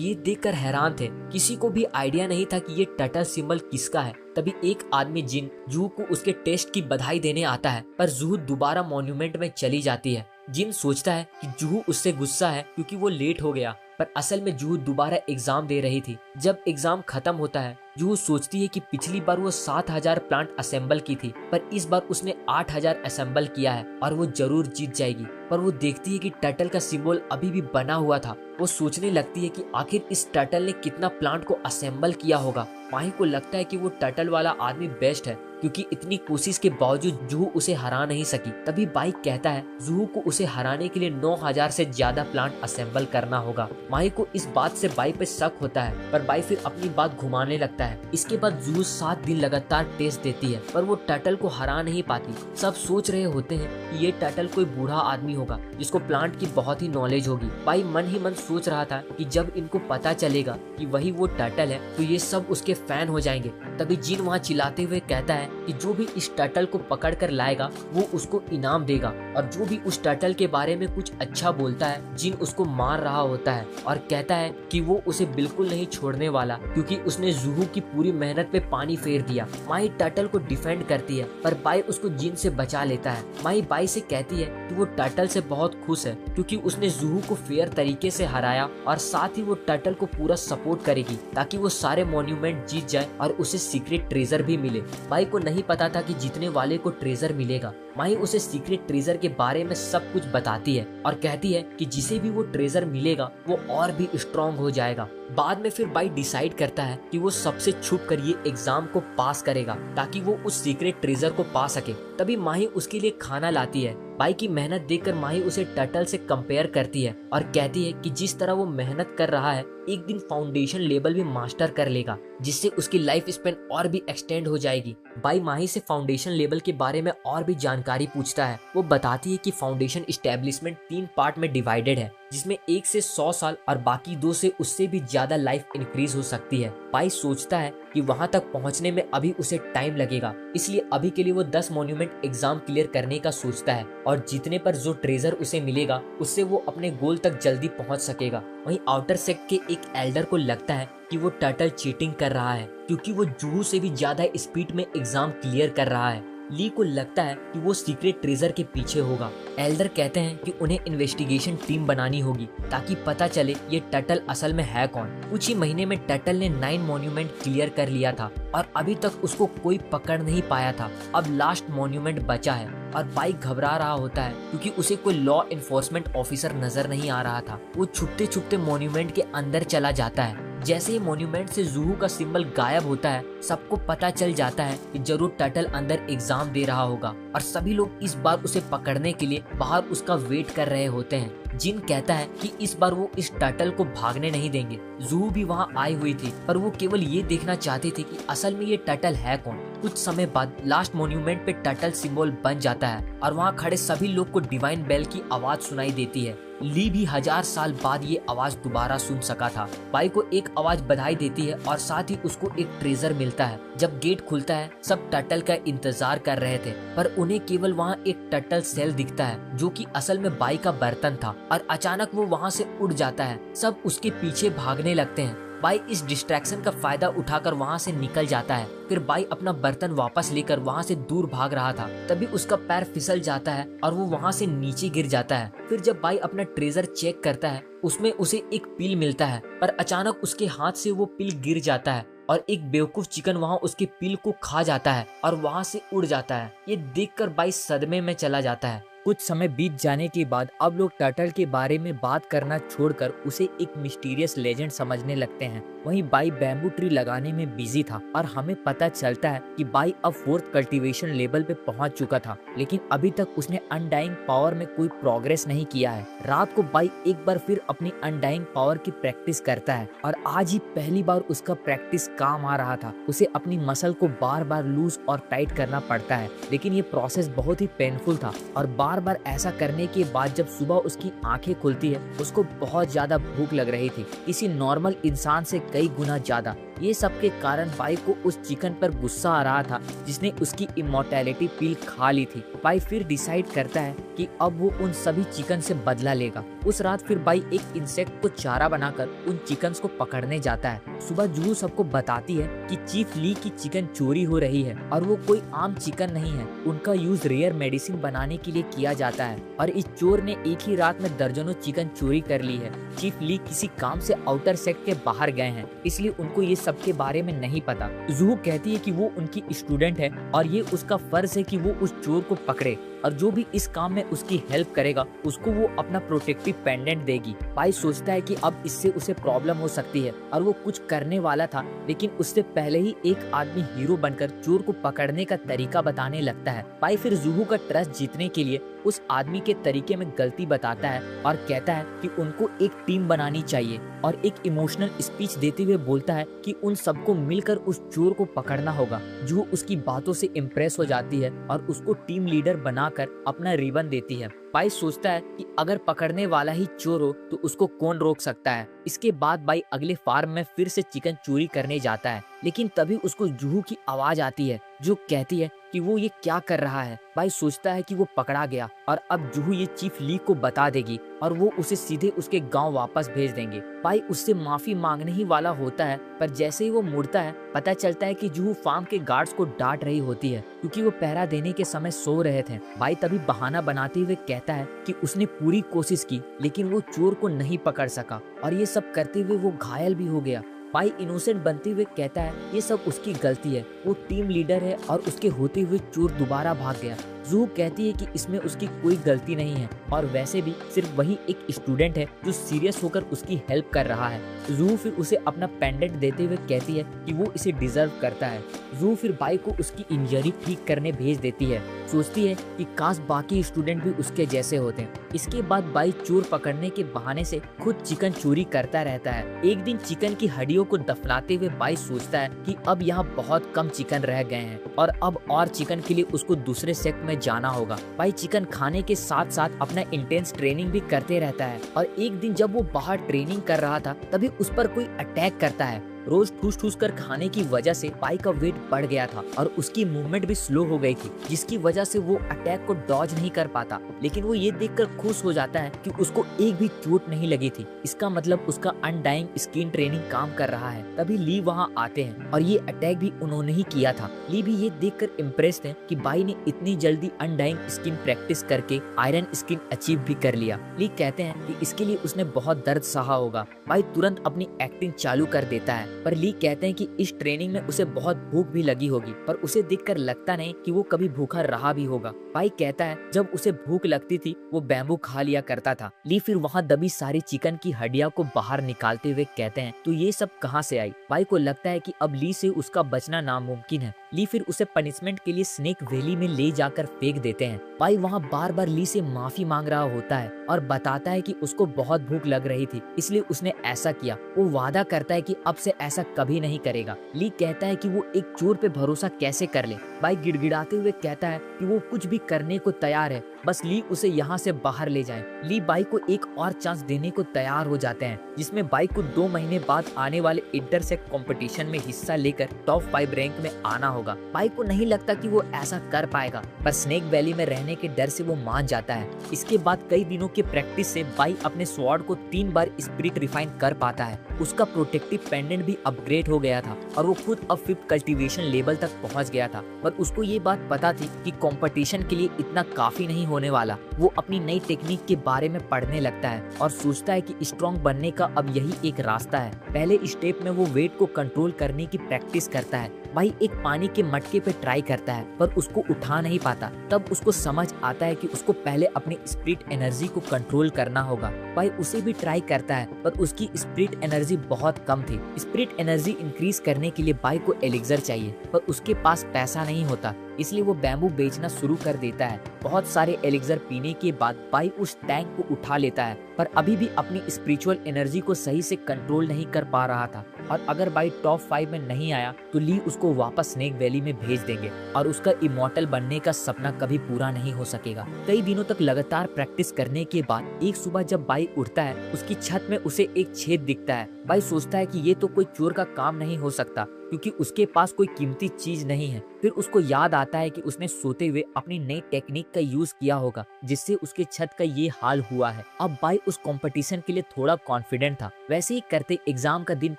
ये देखकर हैरान थे, किसी को भी आइडिया नहीं था कि ये टर्टल सिंबल किसका है। तभी एक आदमी जिन जूहू को उसके टेस्ट की बधाई देने आता है, पर जूहू दोबारा मॉन्यूमेंट में चली जाती है। जिन सोचता है कि जूहू उससे गुस्सा है क्योंकि वो लेट हो गया, पर असल में जूहू दोबारा एग्जाम दे रही थी। जब एग्जाम खत्म होता है, जूहू सोचती है कि पिछली बार वो 7000 प्लांट असेंबल की थी, पर इस बार उसने 8000 असेंबल किया है और वो जरूर जीत जाएगी। पर वो देखती है कि टर्टल का सिंबल अभी भी बना हुआ था। वो सोचने लगती है कि आखिर इस टर्टल ने कितना प्लांट को असेंबल किया होगा। माही को लगता है कि वो टर्टल वाला आदमी बेस्ट है क्योंकि इतनी कोशिश के बावजूद जूहू उसे हरा नहीं सकी। तभी बाई कहता है जूहू को उसे हराने के लिए 9000 से ज्यादा प्लांट असेंबल करना होगा। माही को इस बात से बाई पे शक होता है, पर बाई फिर अपनी बात घुमाने लगता है। इसके बाद जूहू 7 दिन लगातार टेस्ट देती है, पर वो टर्टल को हरा नहीं पाती। सब सोच रहे होते हैं कि ये टर्टल कोई बूढ़ा आदमी होगा जिसको प्लांट की बहुत ही नॉलेज होगी। बाई मन ही मन सोच रहा था कि जब इनको पता चलेगा कि वही वो टर्टल है तो ये सब उसके फैन हो जाएंगे। तभी जिन वहाँ चिल्लाते हुए कहता है कि जो भी इस टर्टल को पकड़ कर लाएगा वो उसको इनाम देगा, और जो भी उस टर्टल के बारे में कुछ अच्छा बोलता है जिन उसको मार रहा होता है और कहता है कि वो उसे बिल्कुल नहीं छोड़ने वाला क्योंकि उसने जूहू की पूरी मेहनत पे पानी फेर दिया। माही टर्टल को डिफेंड करती है, पर बाई उसको जिन से बचा लेता है। माही बाई से कहती है कि वो टर्टल से बहुत खुश है क्योंकि उसने जूहू को फेयर तरीके से हराया और साथ ही वो टर्टल को पूरा सपोर्ट करेगी ताकि वो सारे मॉन्यूमेंट जीत जाए और उसे सीक्रेट ट्रेजर भी मिले। बाई को नहीं पता था कि जीतने वाले को ट्रेजर मिलेगा। माही उसे सीक्रेट ट्रेजर के बारे में सब कुछ बताती है और कहती है कि जिसे भी वो ट्रेजर मिलेगा वो और भी स्ट्रॉन्ग हो जाएगा। बाद में फिर बाई डिसाइड करता है कि वो सबसे छुप कर ये एग्जाम को पास करेगा ताकि वो उस सीक्रेट ट्रेजर को पा सके। तभी माही उसके लिए खाना लाती है। बाई की मेहनत देखकर माही उसे टर्टल से कंपेयर करती है और कहती है कि जिस तरह वो मेहनत कर रहा है एक दिन फाउंडेशन लेवल भी मास्टर कर लेगा जिससे उसकी लाइफ स्पेन और भी एक्सटेंड हो जाएगी। बाई माही से फाउंडेशन लेवल के बारे में और भी जानकारी पूछता है। वो बताती है कि फाउंडेशन इस्टेब्लिशमेंट 3 पार्ट में डिवाइडेड है जिसमें 1 से 100 साल और बाकी 2 से उससे भी ज्यादा लाइफ इंक्रीज हो सकती है। बाई सोचता है कि वहां तक पहुंचने में अभी उसे टाइम लगेगा, इसलिए अभी के लिए वो 10 मॉन्यूमेंट एग्जाम क्लियर करने का सोचता है और जीतने पर जो ट्रेजर उसे मिलेगा उससे वो अपने गोल तक जल्दी पहुंच सकेगा। वहीं आउटर सेक्ट के एक एल्डर को लगता है कि वो टर्टल चीटिंग कर रहा है क्योंकि वो जूहू से भी ज्यादा स्पीड में एग्जाम क्लियर कर रहा है। ली को लगता है कि वो सीक्रेट ट्रेजर के पीछे होगा। एल्डर कहते हैं कि उन्हें इन्वेस्टिगेशन टीम बनानी होगी ताकि पता चले ये टर्टल असल में है कौन। कुछ ही महीने में टर्टल ने 9 मॉन्यूमेंट क्लियर कर लिया था और अभी तक उसको कोई पकड़ नहीं पाया था। अब लास्ट मॉन्यूमेंट बचा है और बाई घबरा रहा होता है क्योंकि उसे कोई लॉ एनफोर्समेंट ऑफिसर नजर नहीं आ रहा था। वो छुपते छुपते मॉन्यूमेंट के अंदर चला जाता है। जैसे ही मॉन्यूमेंट से जूहू का सिंबल गायब होता है सबको पता चल जाता है कि जरूर टर्टल अंदर एग्जाम दे रहा होगा और सभी लोग इस बार उसे पकड़ने के लिए बाहर उसका वेट कर रहे होते हैं। जिन कहता है कि इस बार वो इस टर्टल को भागने नहीं देंगे। जूहू भी वहाँ आई हुई थी पर वो केवल ये देखना चाहती थी कि असल में ये टर्टल है कौन। कुछ समय बाद लास्ट मॉन्यूमेंट पे टर्टल सिंबल बन जाता है और वहाँ खड़े सभी लोग को डिवाइन बेल की आवाज सुनाई देती है। ली भी 1000 साल बाद ये आवाज दोबारा सुन सका था। बाई को एक आवाज बधाई देती है और साथ ही उसको एक ट्रेजर मिलता है। जब गेट खुलता है सब टर्टल का इंतजार कर रहे थे पर उन्हें केवल वहाँ एक टर्टल सेल दिखता है जो कि असल में बाई का बर्तन था और अचानक वो वहाँ से उड़ जाता है। सब उसके पीछे भागने लगते हैं। बाई इस डिस्ट्रैक्शन का फायदा उठाकर वहाँ से निकल जाता है। फिर बाई अपना बर्तन वापस लेकर वहाँ से दूर भाग रहा था, तभी उसका पैर फिसल जाता है और वो वहाँ से नीचे गिर जाता है। फिर जब बाई अपना ट्रेजर चेक करता है उसमें उसे एक पिल मिलता है, पर अचानक उसके हाथ से वो पिल गिर जाता है और एक बेवकूफ चिकन वहाँ उसके पिल को खा जाता है और वहाँ से उड़ जाता है। ये देखकर बाई सदमे में चला जाता है। कुछ समय बीत जाने के बाद अब लोग टर्टल के बारे में बात करना छोड़कर उसे एक मिस्टीरियस लेजेंड समझने लगते हैं। वहीं बाई बैम्बू ट्री लगाने में बिजी था और हमें पता चलता है कि बाई अब 4th कल्टीवेशन लेवल पे पहुंच चुका था, लेकिन अभी तक उसने अनडाइंग पावर में कोई प्रोग्रेस नहीं किया है। रात को बाई एक बार फिर अपनी अनडाइंग पावर की प्रैक्टिस करता है और आज ही पहली बार उसका प्रैक्टिस काम आ रहा था। उसे अपनी मसल को बार बार लूज और टाइट करना पड़ता है, लेकिन ये प्रोसेस बहुत ही पेनफुल था और बार बार ऐसा करने के बाद जब सुबह उसकी आंखें खुलती है उसको बहुत ज्यादा भूख लग रही थी, किसी नॉर्मल इंसान से कई गुना ज्यादा। ये सब के कारण बाई को उस चिकन पर गुस्सा आ रहा था जिसने उसकी इमोर्टैलिटी पिल खा ली थी। बाई फिर डिसाइड करता है कि अब वो उन सभी चिकन से बदला लेगा। उस रात फिर बाई एक इंसेक्ट को चारा बनाकर उन चिकन्स को पकड़ने जाता है। सुबह जूहू सबको बताती है कि चीफ ली की चिकन चोरी हो रही है और वो कोई आम चिकन नहीं है, उनका यूज रेयर मेडिसिन बनाने के लिए किया जाता है और इस चोर ने एक ही रात में दर्जनों चिकन चोरी कर ली है। चीफ ली किसी काम से आउटर सेक्ट के बाहर गए हैं, इसलिए उनको ये सब के बारे में नहीं पता। जूहू कहती है कि वो उनकी स्टूडेंट है और ये उसका फर्ज है कि वो उस चोर को पकड़े और जो भी इस काम में उसकी हेल्प करेगा उसको वो अपना प्रोटेक्टिव पेंडेंट देगी। बाई सोचता है कि अब इससे उसे प्रॉब्लम हो सकती है और वो कुछ करने वाला था, लेकिन उससे पहले ही एक आदमी हीरो बनकर चोर को पकड़ने का तरीका बताने लगता है। बाई फिर जूहू का ट्रस्ट जीतने के लिए उस आदमी के तरीके में गलती बताता है और कहता है कि उनको एक टीम बनानी चाहिए और एक इमोशनल स्पीच देते हुए बोलता है कि उन सबको मिलकर उस चोर को पकड़ना होगा। जूहू उसकी बातों से इम्प्रेस हो जाती है और उसको टीम लीडर बनाकर अपना रिबन देती है। बाई सोचता है कि अगर पकड़ने वाला ही चोर हो तो उसको कौन रोक सकता है। इसके बाद बाई अगले फार्म में फिर से चिकन चोरी करने जाता है, लेकिन तभी उसको जूहू की आवाज आती है जो कहती है कि वो ये क्या कर रहा है। बाई सोचता है कि वो पकड़ा गया और अब जूहू ये चीफ ली को बता देगी और वो उसे सीधे उसके गांव वापस भेज देंगे। बाई उससे माफी मांगने ही वाला होता है, पर जैसे ही वो मुड़ता है पता चलता है कि जूहू फार्म के गार्ड्स को डांट रही होती है क्योंकि वो पहरा देने के समय सो रहे थे। बाई तभी बहाना बनाते हुए कहता है कि उसने पूरी कोशिश की लेकिन वो चोर को नहीं पकड़ सका और ये सब करते हुए वो घायल भी हो गया। बाई इनोसेंट बनते हुए कहता है ये सब उसकी गलती है, वो टीम लीडर है और उसके होते हुए चोर दोबारा भाग गया। जूहू कहती है कि इसमें उसकी कोई गलती नहीं है और वैसे भी सिर्फ वही एक स्टूडेंट है जो सीरियस होकर उसकी हेल्प कर रहा है। जूहू फिर उसे अपना पेंडेंट देते हुए कहती है कि वो इसे डिजर्व करता है। जूहू फिर बाई को उसकी इंजरी ठीक करने भेज देती है, सोचती है कि काश बाकी स्टूडेंट भी उसके जैसे होते। इसके बाद बाई चोर पकड़ने के बहाने से खुद चिकन चोरी करता रहता है। एक दिन चिकन की हड्डियों को दफनाते हुए बाई सोचता है कि अब यहाँ बहुत कम चिकन रह गए हैं और अब और चिकन के लिए उसको दूसरे सेक्ट में जाना होगा। बाई चिकन खाने के साथ साथ अपना इंटेंस ट्रेनिंग भी करते रहता है और एक दिन जब वो बाहर ट्रेनिंग कर रहा था तभी उस पर कोई अटैक करता है। रोज ठूस ठूस कर खाने की वजह से बाई का वेट बढ़ गया था और उसकी मूवमेंट भी स्लो हो गई थी, जिसकी वजह से वो अटैक को डॉज नहीं कर पाता। लेकिन वो ये देखकर खुश हो जाता है कि उसको एक भी चोट नहीं लगी थी, इसका मतलब उसका अनडाइंग स्किन ट्रेनिंग काम कर रहा है। तभी ली वहाँ आते हैं और ये अटैक भी उन्होंने ही किया था। ली भी ये देखकर इम्प्रेस थे कि बाई ने इतनी जल्दी अनडाइंग स्किन प्रैक्टिस करके आयरन स्किन अचीव भी कर लिया। ली कहते हैं कि इसके लिए उसने बहुत दर्द सहा होगा। बाई तुरंत अपनी एक्टिंग चालू कर देता है, पर ली कहते हैं कि इस ट्रेनिंग में उसे बहुत भूख भी लगी होगी, पर उसे देखकर लगता नहीं कि वो कभी भूखा रहा भी होगा। बाई कहता है जब उसे भूख लगती थी वो बैम्बू खा लिया करता था। ली फिर वहाँ दबी सारी चिकन की हड्डियां को बाहर निकालते हुए कहते हैं तो ये सब कहाँ से आई। बाई को लगता है कि अब ली से उसका बचना नामुमकिन है। ली फिर उसे पनिशमेंट के लिए स्नेक वैली में ले जाकर फेंक देते हैं। बाई वहाँ बार बार ली से माफी मांग रहा होता है और बताता है कि उसको बहुत भूख लग रही थी इसलिए उसने ऐसा किया। वो वादा करता है कि अब से ऐसा कभी नहीं करेगा। ली कहता है कि वो एक चोर पे भरोसा कैसे कर ले। बाई गिड़गिड़ाते हुए कहता है कि वो कुछ भी करने को तैयार है, बस ली उसे यहाँ से बाहर ले जाए। ली बाई को एक और चांस देने को तैयार हो जाते हैं, जिसमें बाई को 2 महीने बाद आने वाले इंटरसेक्ट कंपटीशन में हिस्सा लेकर टॉप 5 रैंक में आना होगा। बाई को नहीं लगता कि वो ऐसा कर पाएगा, पर स्नेक वैली में रहने के डर से वो मान जाता है। इसके बाद कई दिनों के प्रैक्टिस से बाई अपने स्वॉर्ड को 3 बार स्पिरिट रिफाइन कर पाता है। उसका प्रोटेक्टिव पेंडेंट भी अपग्रेड हो गया था और वो खुद अब 5th कल्टीवेशन लेवल तक पहुंच गया था। पर उसको ये बात पता थी कि कंपटीशन के लिए इतना काफी नहीं होने वाला। वो अपनी नई टेक्निक के बारे में पढ़ने लगता है और सोचता है कि स्ट्रॉन्ग बनने का अब यही एक रास्ता है। पहले स्टेप में वो वेट को कंट्रोल करने की प्रैक्टिस करता है, भाई एक पानी के मटके पे ट्राई करता है पर उसको उठा नहीं पाता। तब उसको समझ आता है कि उसको पहले अपनी स्पिरिट एनर्जी को कंट्रोल करना होगा। भाई उसे भी ट्राई करता है पर उसकी स्पिरिट एनर्जी बहुत कम थी। स्पिरिट एनर्जी इंक्रीज करने के लिए बाई को एलिक्सर चाहिए पर उसके पास पैसा नहीं होता, इसलिए वो बैम्बू बेचना शुरू कर देता है। बहुत सारे एलिक्सर पीने के बाद बाई उस टैंक को उठा लेता है पर अभी भी अपनी स्पिरिचुअल एनर्जी को सही से कंट्रोल नहीं कर पा रहा था। और अगर बाई टॉप 5 में नहीं आया तो ली उसको वापस स्नेक वैली में भेज देंगे और उसका इमॉर्टल बनने का सपना कभी पूरा नहीं हो सकेगा। कई दिनों तक लगातार प्रैक्टिस करने के बाद एक सुबह जब बाई उठता है उसकी छत में उसे एक छेद दिखता है। बाई सोचता है कि ये तो कोई चोर का काम नहीं हो सकता क्योंकि उसके पास कोई कीमती चीज नहीं है। फिर उसको याद आता है कि उसने सोते हुए अपनी नई टेक्निक का यूज किया होगा जिससे उसके छत का ये हाल हुआ है। अब बाई उस कंपटीशन के लिए थोड़ा कॉन्फिडेंट था। वैसे ही करते एग्जाम का दिन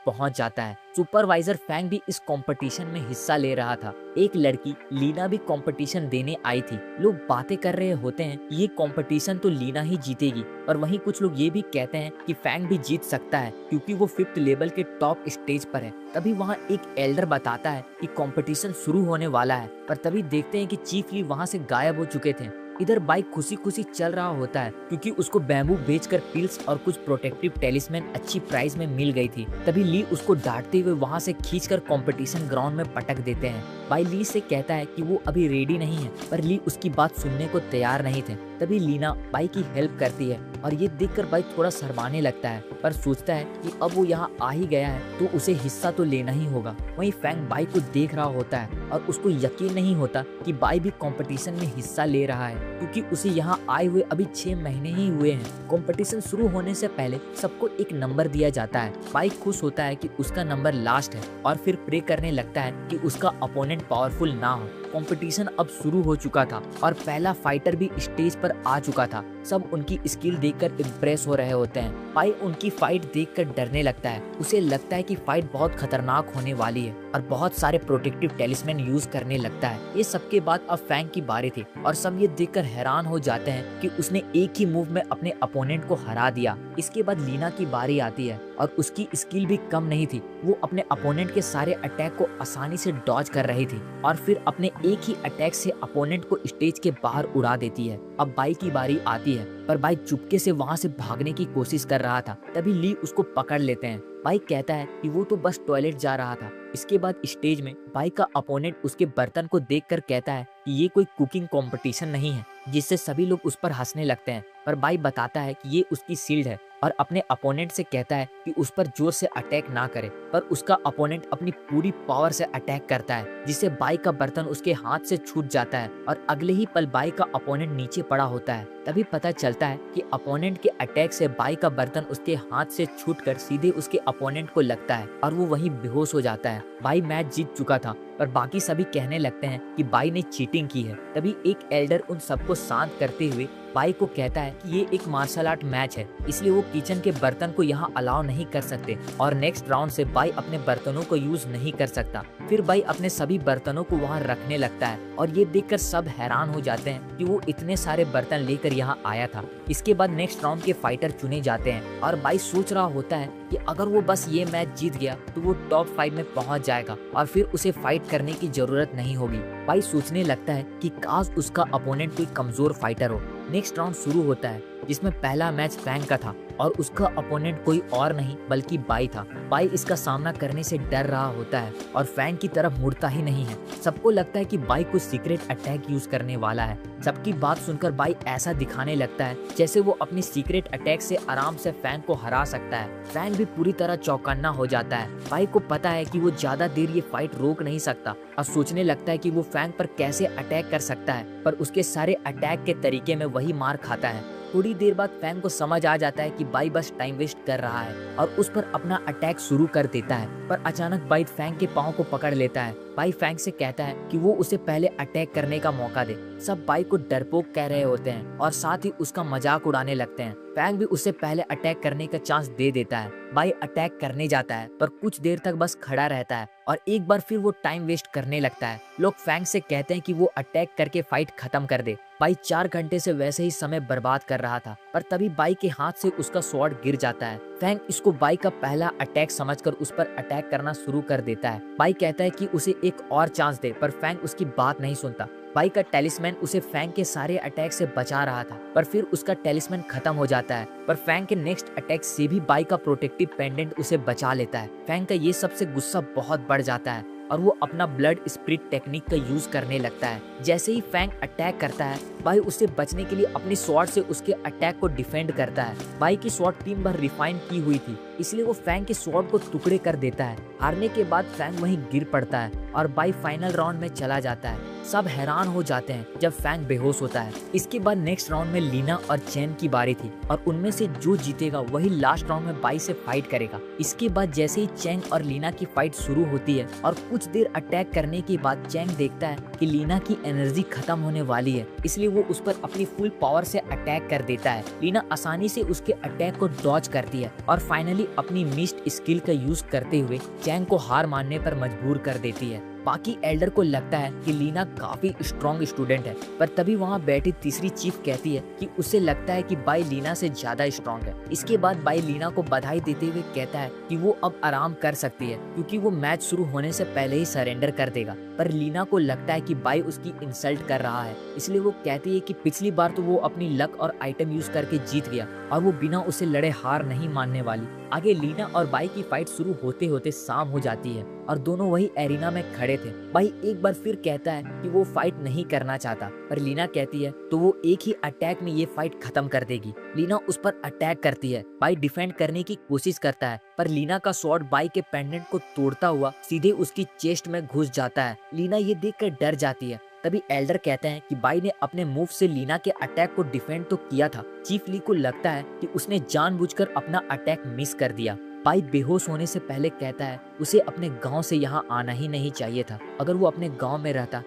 पहुंच जाता है। सुपरवाइजर फैंग भी इस कंपटीशन में हिस्सा ले रहा था। एक लड़की लीना भी कंपटीशन देने आई थी। लोग बातें कर रहे होते हैं कि ये कंपटीशन तो लीना ही जीतेगी, और वहीं कुछ लोग ये भी कहते हैं कि फैंग भी जीत सकता है क्योंकि वो 5th लेवल के टॉप स्टेज पर है। तभी वहाँ एक एल्डर बताता है कि कंपटीशन शुरू होने वाला है, पर तभी देखते हैं कि चीफ ली वहाँ से गायब हो चुके थे। इधर बाइक खुशी खुशी चल रहा होता है क्योंकि उसको बैम्बू बेचकर पिल्स और कुछ प्रोटेक्टिव टेलिस्मैन अच्छी प्राइस में मिल गई थी। तभी ली उसको डांटते हुए वहां से खींचकर कंपटीशन ग्राउंड में पटक देते हैं। बाई ली से कहता है कि वो अभी रेडी नहीं है, पर ली उसकी बात सुनने को तैयार नहीं थे। तभी लीना बाई की हेल्प करती है और ये देखकर बाई थोड़ा शर्माने लगता है, पर सोचता है कि अब वो यहाँ आ ही गया है तो उसे हिस्सा तो लेना ही होगा। वहीं फैंग बाई को देख रहा होता है और उसको यकीन नहीं होता कि बाई भी कंपटीशन में हिस्सा ले रहा है क्योंकि उसे यहाँ आए हुए अभी 6 महीने ही हुए हैं। कंपटीशन शुरू होने से पहले सबको एक नंबर दिया जाता है। बाई खुश होता है कि उसका नंबर लास्ट है और फिर प्रे करने लगता है कि उसका अपोनेंट पावरफुल ना हो। कंपटीशन अब शुरू हो चुका था और पहला फाइटर भी स्टेज पर आ चुका था। सब उनकी स्किल देखकर इम्प्रेस हो रहे होते हैं। बाई उनकी फाइट देखकर डरने लगता है। उसे लगता है कि फाइट बहुत खतरनाक होने वाली है और बहुत सारे प्रोटेक्टिव टेलिस्मैन यूज करने लगता है। ये सबके बाद अब फैंग की बारी थी और सब ये देखकर हैरान हो जाते हैं कि उसने एक ही मूव में अपने अपोनेंट को हरा दिया। इसके बाद लीना की बारी आती है और उसकी स्किल भी कम नहीं थी। वो अपने अपोनेंट के सारे अटैक को आसानी से डॉज कर रही थी और फिर अपने एक ही अटैक से अपोनेंट को स्टेज के बाहर उड़ा देती है। अब बाई की बारी आती है, पर बाई चुपके से वहाँ से भागने की कोशिश कर रहा था। तभी ली उसको पकड़ लेते हैं। बाई कहता है कि वो तो बस टॉयलेट जा रहा था। इसके बाद स्टेज में बाई का अपोनेंट उसके बर्तन को देखकर कहता है कि ये कोई कुकिंग कंपटीशन नहीं है, जिससे सभी लोग उस पर हंसने लगते हैं। पर बाई बताता है कि ये उसकी शील्ड है और अपने अपोनेंट से कहता है कि उस पर जोर से अटैक ना करे, पर उसका अपोनेंट अपनी पूरी पावर से अटैक करता है जिससे बाई का बर्तन उसके हाथ से छूट जाता है और अगले ही पल बाई का अपोनेंट नीचे पड़ा होता है। तभी पता चलता है कि अपोनेंट के अटैक से बाई का बर्तन उसके हाथ से छूटकर सीधे उसके अपोनेंट को लगता है और वो वहीं बेहोश हो जाता है। बाई मैच जीत चुका था, पर बाकी सभी कहने लगते हैं कि बाई ने चीटिंग की है। तभी एक एल्डर उन सबको शांत करते हुए बाई को कहता है कि ये एक मार्शल आर्ट मैच है, इसलिए वो किचन के बर्तन को यहाँ अलाउ नहीं कर सकते और नेक्स्ट राउंड से बाई अपने बर्तनों को यूज नहीं कर सकता। फिर बाई अपने सभी बर्तनों को वहाँ रखने लगता है और ये देखकर सब हैरान हो जाते हैं कि वो इतने सारे बर्तन लेकर यहाँ आया था। इसके बाद नेक्स्ट राउंड के फाइटर चुने जाते हैं और बाई सोच रहा होता है कि अगर वो बस ये मैच जीत गया तो वो टॉप 5 में पहुंच जाएगा और फिर उसे फाइट करने की जरूरत नहीं होगी। बाई सोचने लगता है कि काश उसका अपोनेंट कोई कमजोर फाइटर हो। नेक्स्ट राउंड शुरू होता है जिसमें पहला मैच फैंग का था और उसका अपोनेंट कोई और नहीं बल्कि बाई था। बाई इसका सामना करने से डर रहा होता है और फैंग की तरफ मुड़ता ही नहीं है। सबको लगता है कि बाई कुछ सीक्रेट अटैक यूज करने वाला है। सबकी बात सुनकर बाई ऐसा दिखाने लगता है जैसे वो अपनी सीक्रेट अटैक से आराम से फैंग को हरा सकता है। फैंग भी पूरी तरह चौकन्ना हो जाता है। बाई को पता है कि वो ज्यादा देर ये फाइट रोक नहीं सकता और सोचने लगता है कि वो फैंग पर कैसे अटैक कर सकता है, पर उसके सारे अटैक के तरीके में वही मार खाता है। थोड़ी देर बाद फैंग को समझ आ जाता है कि बाई बस टाइम वेस्ट कर रहा है और उस पर अपना अटैक शुरू कर देता है, पर अचानक बाई फैंग के पाँव को पकड़ लेता है। बाई फैंग से कहता है कि वो उसे पहले अटैक करने का मौका दे। सब बाई को डरपोक कह रहे होते हैं और साथ ही उसका मजाक उड़ाने लगते हैं। फैंग भी उसे पहले अटैक करने का चांस दे देता है। बाई अटैक करने जाता है पर कुछ देर तक बस खड़ा रहता है और एक बार फिर वो टाइम वेस्ट करने लगता है। लोग फैंग से कहते हैं कि वो अटैक करके फाइट खत्म कर दे। बाई 4 घंटे से वैसे ही समय बर्बाद कर रहा था, पर तभी बाई के हाथ से उसका स्वॉर्ड गिर जाता है। फैंग इसको बाई का पहला अटैक समझकर उस पर अटैक करना शुरू कर देता है। बाई कहता है कि उसे एक और चांस दे, पर फैंग उसकी बात नहीं सुनता। बाई का टेलिस्मैन उसे फैंग के सारे अटैक से बचा रहा था, पर फिर उसका टेलिस्मैन खत्म हो जाता है। पर फैंग के नेक्स्ट अटैक से भी बाई का प्रोटेक्टिव पेंडेंट उसे बचा लेता है। फैंग का ये सबसे गुस्सा बहुत बढ़ जाता है और वो अपना ब्लड स्प्रिट टेक्निक का यूज करने लगता है। जैसे ही फैंग अटैक करता है, बाई उससे बचने के लिए अपनी स्वॉर्ड से उसके अटैक को डिफेंड करता है। बाई की स्वॉर्ड 3 बार रिफाइन की हुई थी, इसलिए वो फैंग के स्वॉर्ड को टुकड़े कर देता है। हारने के बाद फैंग वहीं गिर पड़ता है और बाई फाइनल राउंड में चला जाता है। सब हैरान हो जाते हैं जब फैंग बेहोश होता है। इसके बाद नेक्स्ट राउंड में लीना और चैन की बारी थी और उनमें से जो जीतेगा वही लास्ट राउंड में बाई से फाइट करेगा। इसके बाद जैसे ही चैंग और लीना की फाइट शुरू होती है और कुछ देर अटैक करने के बाद चैंग देखता है कि लीना की एनर्जी खत्म होने वाली है, इसलिए वो उस पर अपनी फुल पावर से अटैक कर देता है। लीना आसानी से उसके अटैक को डॉज करती है और फाइनली अपनी मिस्ट स्किल का यूज करते हुए चैंग को हार मानने पर मजबूर कर देती है। बाकी एल्डर को लगता है कि लीना काफी स्ट्रॉन्ग स्टूडेंट है, पर तभी वहाँ बैठी तीसरी चीफ कहती है कि उसे लगता है कि बाई लीना से ज्यादा स्ट्रॉन्ग है। इसके बाद बाई लीना को बधाई देते हुए कहता है कि वो अब आराम कर सकती है क्योंकि वो मैच शुरू होने से पहले ही सरेंडर कर देगा। पर लीना को लगता है कि बाई उसकी इंसल्ट कर रहा है, इसलिए वो कहती है कि पिछली बार तो वो अपनी लक और आइटम यूज करके जीत गया और वो बिना उसे लड़े हार नहीं मानने वाली। आगे लीना और बाई की फाइट शुरू होते होते शाम हो जाती है और दोनों वही एरिना में खड़े थे। बाई एक बार फिर कहता है कि वो फाइट नहीं करना चाहता, पर लीना कहती है तो वो एक ही अटैक में ये फाइट खत्म कर देगी। लीना उस पर अटैक करती है। बाई डिफेंड करने की कोशिश करता है, पर लीना का स्वॉर्ड बाई के पेंडेंट को तोड़ता हुआ सीधे उसकी चेस्ट में घुस जाता है। लीना ये देखकर डर जाती है। तभी एल्डर कहते हैं कि बाई ने अपने मूव से लीना के अटैक को डिफेंड तो किया था। चीफ ली को लगता है कि उसने जानबूझकर अपना अटैक मिस कर दिया। बाई बेहोश होने से पहले कहता है उसे अपने गांव से यहाँ आना ही नहीं चाहिए था। अगर वो अपने गांव में रहता।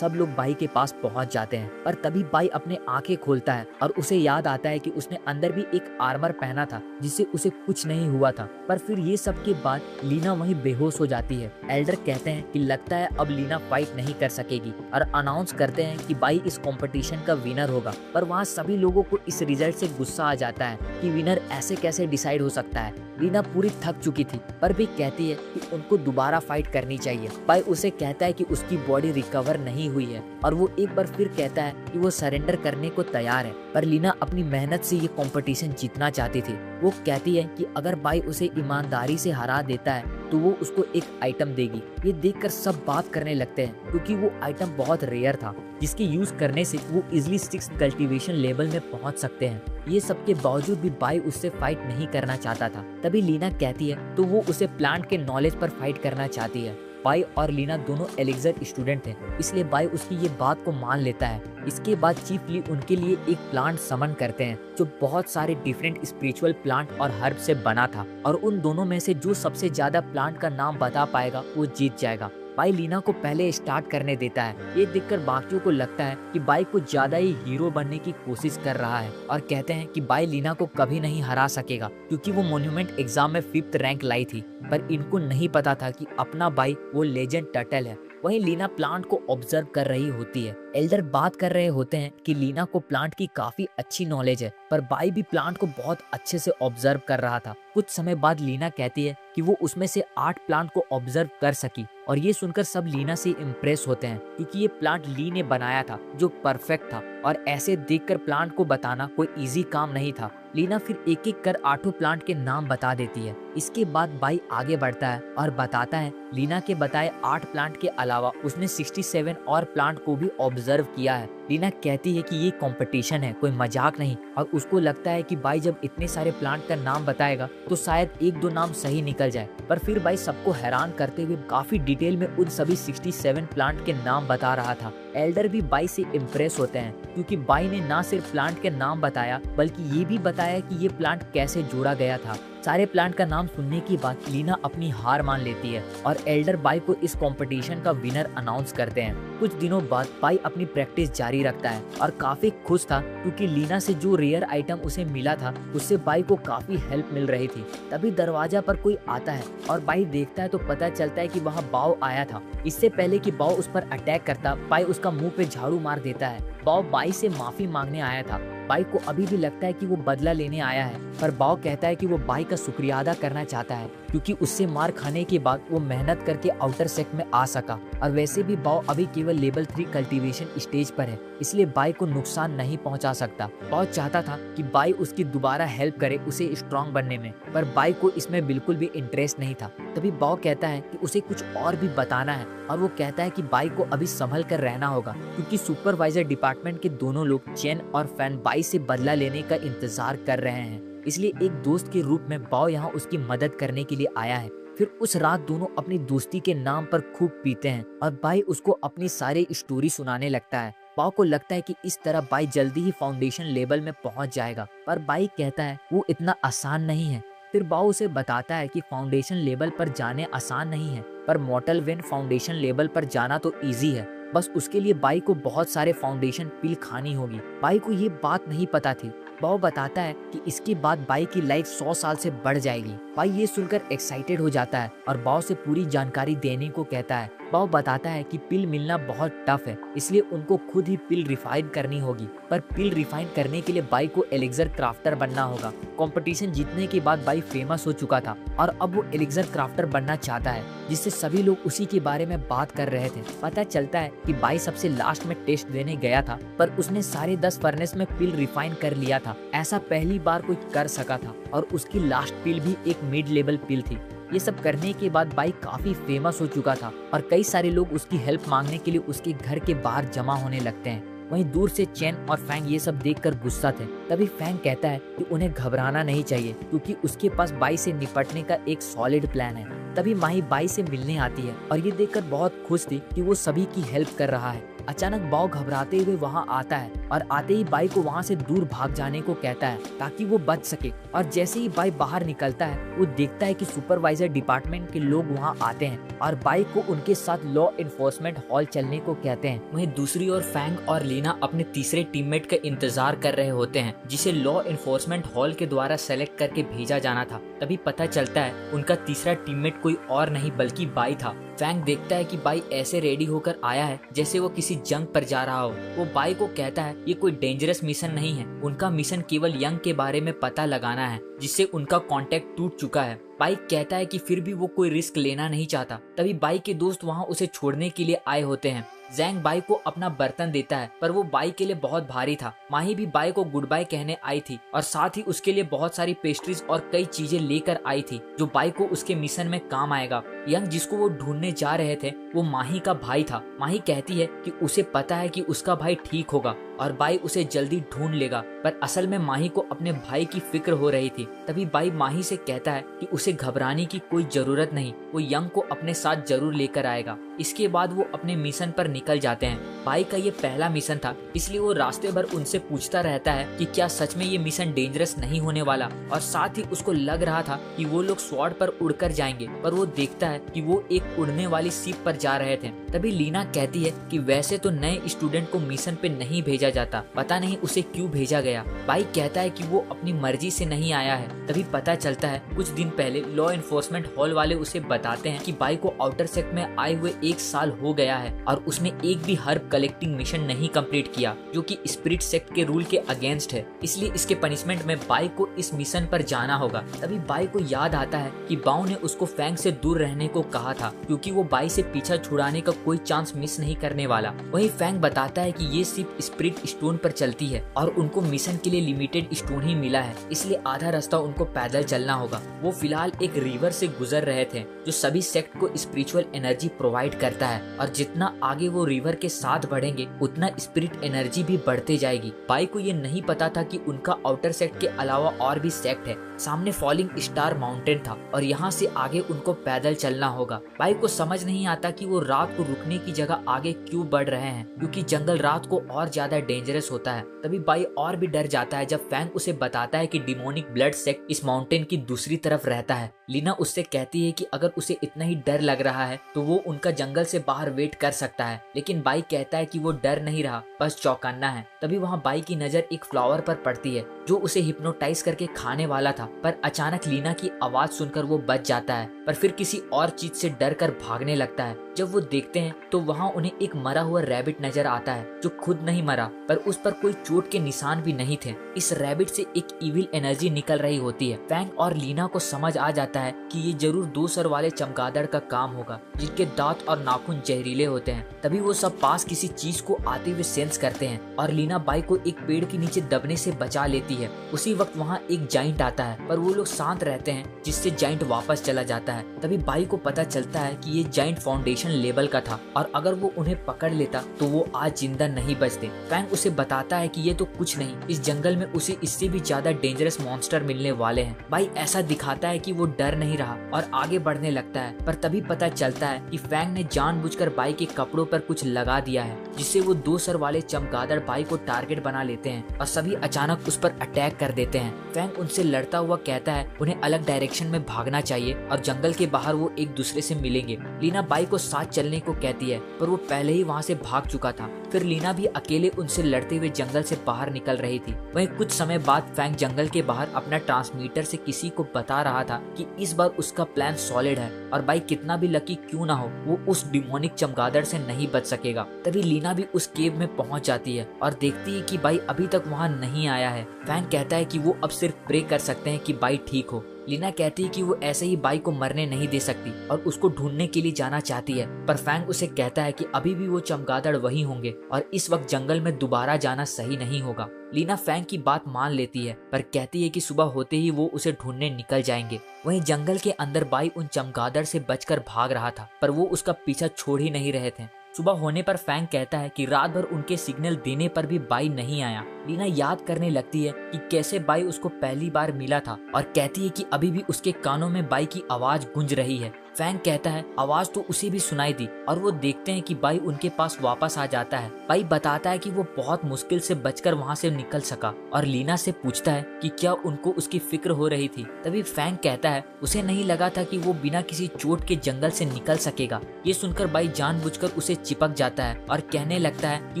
सब लोग बाई के पास पहुंच जाते हैं, पर तभी बाई अपने आंखें खोलता है और उसे याद आता है कि उसने अंदर भी एक आर्मर पहना था जिससे उसे कुछ नहीं हुआ था। पर फिर ये सब के बाद लीना वहीं बेहोश हो जाती है। एल्डर कहते हैं कि लगता है अब लीना फाइट नहीं कर सकेगी और अनाउंस करते हैं कि बाई इस कंपटीशन का विनर होगा। पर वहाँ सभी लोगों को इस रिजल्ट से गुस्सा आ जाता है कि विनर ऐसे कैसे डिसाइड हो सकता है। लीना पूरी थक चुकी थी, पर भी कहती है कि उनको दोबारा फाइट करनी चाहिए। बाई उसे कहता है कि उसकी बॉडी रिकवर नहीं हुई है और वो एक बार फिर कहता है कि वो सरेंडर करने को तैयार है। पर लीना अपनी मेहनत से ये कंपटीशन जीतना चाहती थी। वो कहती है कि अगर बाई उसे ईमानदारी से हरा देता है तो वो उसको एक आइटम देगी। ये देखकर सब बात करने लगते हैं क्योंकि वो आइटम बहुत रेयर था जिसके यूज करने से वो इजिली 6 कल्टीवेशन लेवल में पहुंच सकते हैं। ये सब के बावजूद भी बाई उससे फाइट नहीं करना चाहता था। तभी लीना कहती है तो वो उसे प्लांट के नॉलेज पर फाइट करना चाहती है। बाई और लीना दोनों एलिक्सर स्टूडेंट थे, इसलिए बाई उसकी ये बात को मान लेता है। इसके बाद चीफ ली उनके लिए एक प्लांट समन करते हैं जो बहुत सारे डिफरेंट स्पिरिचुअल प्लांट और हर्ब से बना था और उन दोनों में से जो सबसे ज्यादा प्लांट का नाम बता पाएगा वो जीत जाएगा। बाई लीना को पहले स्टार्ट करने देता है। ये देखकर बाकियों को लगता है कि बाई कुछ ज्यादा ही हीरो बनने की कोशिश कर रहा है और कहते हैं कि बाई लीना को कभी नहीं हरा सकेगा क्योंकि वो मॉन्यूमेंट एग्जाम में 5th रैंक लाई थी। पर इनको नहीं पता था कि अपना बाई वो लेजेंड टर्टल है। वहीं लीना प्लांट को ऑब्जर्व कर रही होती है। एल्डर बात कर रहे होते हैं कि लीना को प्लांट की काफी अच्छी नॉलेज है, पर बाई भी प्लांट को बहुत अच्छे से ऑब्जर्व कर रहा था। कुछ समय बाद लीना कहती है कि वो उसमें से 8 प्लांट को ऑब्जर्व कर सकी और ये सुनकर सब लीना से इम्प्रेस होते हैं क्योंकि ये प्लांट ली ने बनाया था जो परफेक्ट था और ऐसे देखकर प्लांट को बताना कोई इजी काम नहीं था। लीना फिर एक एक कर 8 प्लांट के नाम बता देती है। इसके बाद बाई आगे बढ़ता है और बताता है लीना के बताए 8 प्लांट के अलावा उसने 67 और प्लांट को भी ऑब्जर्व किया है। लीना कहती है कि ये कंपटीशन है, कोई मजाक नहीं, और उसको लगता है कि बाई जब इतने सारे प्लांट का नाम बताएगा तो शायद 1-2 नाम सही निकल जाए। पर फिर बाई सबको हैरान करते हुए काफी डिटेल में उन सभी 67 प्लांट के नाम बता रहा था। एल्डर भी बाई से इम्प्रेस होते हैं क्योंकि बाई ने ना सिर्फ प्लांट के नाम बताया बल्कि ये भी बताया कि ये प्लांट कैसे जोड़ा गया था। सारे प्लांट का नाम सुनने के बाद लीना अपनी हार मान लेती है और एल्डर बाई को इस कंपटीशन का विनर अनाउंस करते हैं। कुछ दिनों बाद बाई अपनी प्रैक्टिस जारी रखता है और काफी खुश था क्योंकि लीना से जो रेयर आइटम उसे मिला था उससे बाई को काफी हेल्प मिल रही थी। तभी दरवाजा पर कोई आता है और बाई देखता है तो पता चलता है कि वहाँ बाओ आया था। इससे पहले कि बाओ उस पर अटैक करता, बाई उसका मुंह पे झाड़ू मार देता है। बाओ बाई से माफी मांगने आया था। बाई को अभी भी लगता है कि वो बदला लेने आया है, पर बाओ कहता है कि वो बाई का शुक्रिया अदा करना चाहता है क्योंकि उससे मार खाने के बाद वो मेहनत करके आउटर सेक्ट में आ सका। और वैसे भी बाओ अभी केवल लेवल 3 कल्टीवेशन स्टेज पर है, इसलिए बाई को नुकसान नहीं पहुंचा सकता। बाओ चाहता था कि बाई उसकी दोबारा हेल्प करे उसे स्ट्रांग बनने में, पर बाई को इसमें बिल्कुल भी इंटरेस्ट नहीं था। तभी बाओ कहता है कि उसे कुछ और भी बताना है और वो कहता है कि बाई को अभी संभल कर रहना होगा क्योंकि सुपरवाइजर डिपार्टमेंट के दोनों लोग चेन और फैन बाई से बदला लेने का इंतजार कर रहे हैं। इसलिए एक दोस्त के रूप में बाओ यहाँ उसकी मदद करने के लिए आया है। फिर उस रात दोनों अपनी दोस्ती के नाम पर खूब पीते हैं और बाई उसको अपनी सारी स्टोरी सुनाने लगता है। बाओ को लगता है कि इस तरह बाई जल्दी ही फाउंडेशन लेवल में पहुंच जाएगा, पर बाई कहता है वो इतना आसान नहीं है। फिर बाओ उसे बताता है कि फाउंडेशन लेवल पर जाने आसान नहीं है, पर मॉर्टल वेन फाउंडेशन लेवल पर जाना तो इजी है। बस उसके लिए बाई को बहुत सारे फाउंडेशन पिल खानी होगी। बाई को ये बात नहीं पता थी। बाओ बताता है कि इसके बाद बाई की लाइफ 100 साल से बढ़ जाएगी। बाई ये सुनकर एक्साइटेड हो जाता है और बाओ से पूरी जानकारी देने को कहता है। बाओ बताता है कि पिल मिलना बहुत टफ है, इसलिए उनको खुद ही पिल रिफाइन करनी होगी, पर पिल रिफाइन करने के लिए बाई को एलिक्सर क्राफ्टर बनना होगा। कंपटीशन जीतने के बाद बाई फेमस हो चुका था और अब वो एलिक्सर क्राफ्टर बनना चाहता है, जिससे सभी लोग उसी के बारे में बात कर रहे थे। पता चलता है कि बाई सबसे लास्ट में टेस्ट देने गया था, पर उसने सारे 10 फर्नेस में पिल रिफाइन कर लिया था। ऐसा पहली बार कोई कर सका था और उसकी लास्ट पिल भी एक मिड लेवल पिल थी। ये सब करने के बाद बाई काफी फेमस हो चुका था और कई सारे लोग उसकी हेल्प मांगने के लिए उसके घर के बाहर जमा होने लगते हैं। वहीं दूर से चेन और फैंग ये सब देखकर गुस्सा थे। तभी फैंग कहता है कि उन्हें घबराना नहीं चाहिए क्योंकि उसके पास बाई से निपटने का एक सॉलिड प्लान है। तभी माही बाई से मिलने आती है और ये देखकर बहुत खुश थी कि वो सभी की हेल्प कर रहा है। अचानक बाओ घबराते हुए वहाँ आता है और आते ही बाई को वहाँ से दूर भाग जाने को कहता है ताकि वो बच सके। और जैसे ही बाई बाहर निकलता है वो देखता है कि सुपरवाइजर डिपार्टमेंट के लोग वहाँ आते हैं और बाई को उनके साथ लॉ एनफोर्समेंट हॉल चलने को कहते हैं। वहीं दूसरी ओर फैंग और लीना अपने तीसरे टीममेट का इंतजार कर रहे होते हैं जिसे लॉ एनफोर्समेंट हॉल के द्वारा सेलेक्ट करके भेजा जाना था। तभी पता चलता है उनका तीसरा टीममेट कोई और नहीं बल्कि बाई था। फैंग देखता है कि बाई ऐसे रेडी होकर आया है जैसे वो किसी जंग पर जा रहा हो। वो बाई को कहता है ये कोई डेंजरस मिशन नहीं है, उनका मिशन केवल यंग के बारे में पता लगाना है जिससे उनका कांटेक्ट टूट चुका है। बाई कहता है कि फिर भी वो कोई रिस्क लेना नहीं चाहता। तभी बाई के दोस्त वहाँ उसे छोड़ने के लिए आए होते हैं। जैंग बाई को अपना बर्तन देता है पर वो बाई के लिए बहुत भारी था। माही भी बाई को गुड बाय कहने आई थी और साथ ही उसके लिए बहुत सारी पेस्ट्रीज और कई चीजें लेकर आई थी जो बाई को उसके मिशन में काम आएगा। यंग जिसको वो ढूंढने जा रहे थे वो माही का भाई था। माही कहती है कि उसे पता है कि उसका भाई ठीक होगा और बाई उसे जल्दी ढूंढ लेगा, पर असल में माही को अपने भाई की फिक्र हो रही थी। तभी बाई माही से कहता है कि उसे घबराने की कोई जरूरत नहीं, वो यंग को अपने साथ जरूर लेकर आएगा। इसके बाद वो अपने मिशन पर निकल जाते हैं। बाई का ये पहला मिशन था, इसलिए वो रास्ते भर उनसे पूछता रहता है कि क्या सच में ये मिशन डेंजरस नहीं होने वाला, और साथ ही उसको लग रहा था कि वो लोग स्वॉर्ड पर उड़कर जाएंगे, पर वो देखता है कि वो एक उड़ने वाली शिप पर जा रहे थे। तभी लीना कहती है कि वैसे तो नए स्टूडेंट को मिशन पे नहीं भेजा जाता, पता नहीं उसे क्यों भेजा गया। बाई कहता है कि वो अपनी मर्जी से नहीं आया है। तभी पता चलता है कुछ दिन पहले लॉ एनफोर्समेंट हॉल वाले उसे बताते हैं कि बाई को आउटर सेक्ट में आए हुए 1 साल हो गया है और उसने एक भी हर्ब कलेक्टिंग मिशन नहीं कंप्लीट किया, जो कि स्पिरिट सेक्ट के रूल के अगेंस्ट है। इसलिए इसके पनिशमेंट में बाई को इस मिशन पर जाना होगा। तभी बाई को याद आता है कि बाओ ने उसको फैंग से दूर रहने को कहा था क्योंकि वो बाई से पीछा छुड़ाने का कोई चांस मिस नहीं करने वाला। वहीं फैंग बताता है कि ये सिर्फ स्पिरिट स्टोन पर चलती है और उनको मिशन के लिए लिमिटेड स्टोन ही मिला है, इसलिए आधा रास्ता उनको पैदल चलना होगा। वो फिलहाल एक रिवर से गुजर रहे थे जो सभी सेक्ट को स्पिरिचुअल एनर्जी प्रोवाइड करता है, और जितना आगे वो रिवर के साथ बढ़ेंगे उतना स्पिरिट एनर्जी भी बढ़ते जाएगी। बाई को ये नहीं पता था कि उनका आउटर सेक्ट के अलावा और भी सेक्ट है। सामने फॉलिंग स्टार माउंटेन था और यहाँ से आगे उनको पैदल चलना चलना होगा। बाई को समझ नहीं आता कि वो रात को रुकने की जगह आगे क्यों बढ़ रहे हैं, क्योंकि जंगल रात को और ज्यादा डेंजरस होता है। तभी बाई और भी डर जाता है जब फैंग उसे बताता है कि डिमोनिक ब्लड सेक्ट इस माउंटेन की दूसरी तरफ रहता है। लीना उससे कहती है कि अगर उसे इतना ही डर लग रहा है तो वो उनका जंगल से बाहर वेट कर सकता है, लेकिन बाई कहता है कि वो डर नहीं रहा, बस चौंकाना है। तभी वहाँ बाई की नजर एक फ्लावर पर पड़ती है जो उसे हिप्नोटाइज करके खाने वाला था, पर अचानक लीना की आवाज सुनकर वो बच जाता है, पर फिर किसी और चीज से डर कर भागने लगता है। जब वो देखते हैं तो वहाँ उन्हें एक मरा हुआ रैबिट नजर आता है जो खुद नहीं मरा, पर उस पर कोई चोट के निशान भी नहीं थे। इस रैबिट से एक इविल एनर्जी निकल रही होती है। फैंग और लीना को समझ आ जाता है कि ये जरूर 2 सर वाले चमगादड़ का काम होगा जिनके दांत और नाखून जहरीले होते हैं। तभी वो सब पास किसी चीज को आते हुए सेंस करते हैं और लीना बाई को एक पेड़ के नीचे दबने से बचा लेती है। उसी वक्त वहाँ एक जाइंट आता है, पर वो लोग शांत रहते हैं जिससे जाइंट वापस चला जाता है। तभी बाई को पता चलता है कि ये जाइंट फाउंडेशन लेवल का था और अगर वो उन्हें पकड़ लेता तो वो आज जिंदा नहीं बचते। फैंग उसे बताता है कि ये तो कुछ नहीं, इस जंगल में उसे इससे भी ज्यादा डेंजरस मॉन्स्टर मिलने वाले हैं। बाई ऐसा दिखाता है कि वो डर नहीं रहा और आगे बढ़ने लगता है, पर तभी पता चलता है कि फैंग ने जानबूझकर बाई के कपड़ों पर कुछ लगा दिया है जिससे वो 2 सर वाले चमगादड़ बाई को टारगेट बना लेते हैं और सभी अचानक उस पर अटैक कर देते हैं। फैंग उनसे लड़ता हुआ कहता है उन्हें अलग डायरेक्शन में भागना चाहिए और जंगल के बाहर वो एक दूसरे से मिलेंगे। लीना बाई को साथ चलने को कहती है, पर वो पहले ही वहाँ से भाग चुका था। फिर लीना भी अकेले उनसे लड़ते हुए जंगल से बाहर निकल रही थी। वहीं कुछ समय बाद फैंग जंगल के बाहर अपना ट्रांसमीटर से किसी को बता रहा था कि इस बार उसका प्लान सॉलिड है और बाई कितना भी लकी क्यों ना हो वो उस डिमोनिक चमगादड़ से नहीं बच सकेगा। तभी लीना भी उस केव में पहुंच जाती है और देखती है कि बाई अभी तक वहां नहीं आया है। फैंग कहता है कि वो अब सिर्फ प्रे कर सकते हैं कि बाई ठीक हो। लीना कहती है कि वो ऐसे ही बाई को मरने नहीं दे सकती और उसको ढूंढने के लिए जाना चाहती है, पर फैंग उसे कहता है कि अभी भी वो चमगादड़ वही होंगे और इस वक्त जंगल में दोबारा जाना सही नहीं होगा। लीना फैंग की बात मान लेती है, पर कहती है कि सुबह होते ही वो उसे ढूंढने निकल जाएंगे। वहीं जंगल के अंदर बाई उन चमगादड़ से बचकर भाग रहा था, पर वो उसका पीछा छोड़ ही नहीं रहे थे। सुबह होने पर फैंग कहता है कि रात भर उनके सिग्नल देने पर भी बाई नहीं आया। लीना याद करने लगती है कि कैसे बाई उसको पहली बार मिला था और कहती है कि अभी भी उसके कानों में बाई की आवाज गूंज रही है। फैंग कहता है आवाज तो उसे भी सुनाई दी और वो देखते हैं कि बाई उनके पास वापस आ जाता है। बाई बताता है कि वो बहुत मुश्किल से बचकर वहाँ से निकल सका और लीना से पूछता है कि क्या उनको उसकी फिक्र हो रही थी। तभी फैंग कहता है उसे नहीं लगा था कि वो बिना किसी चोट के जंगल से निकल सकेगा। ये सुनकर बाई जानबूझकर उसे चिपक जाता है और कहने लगता है कि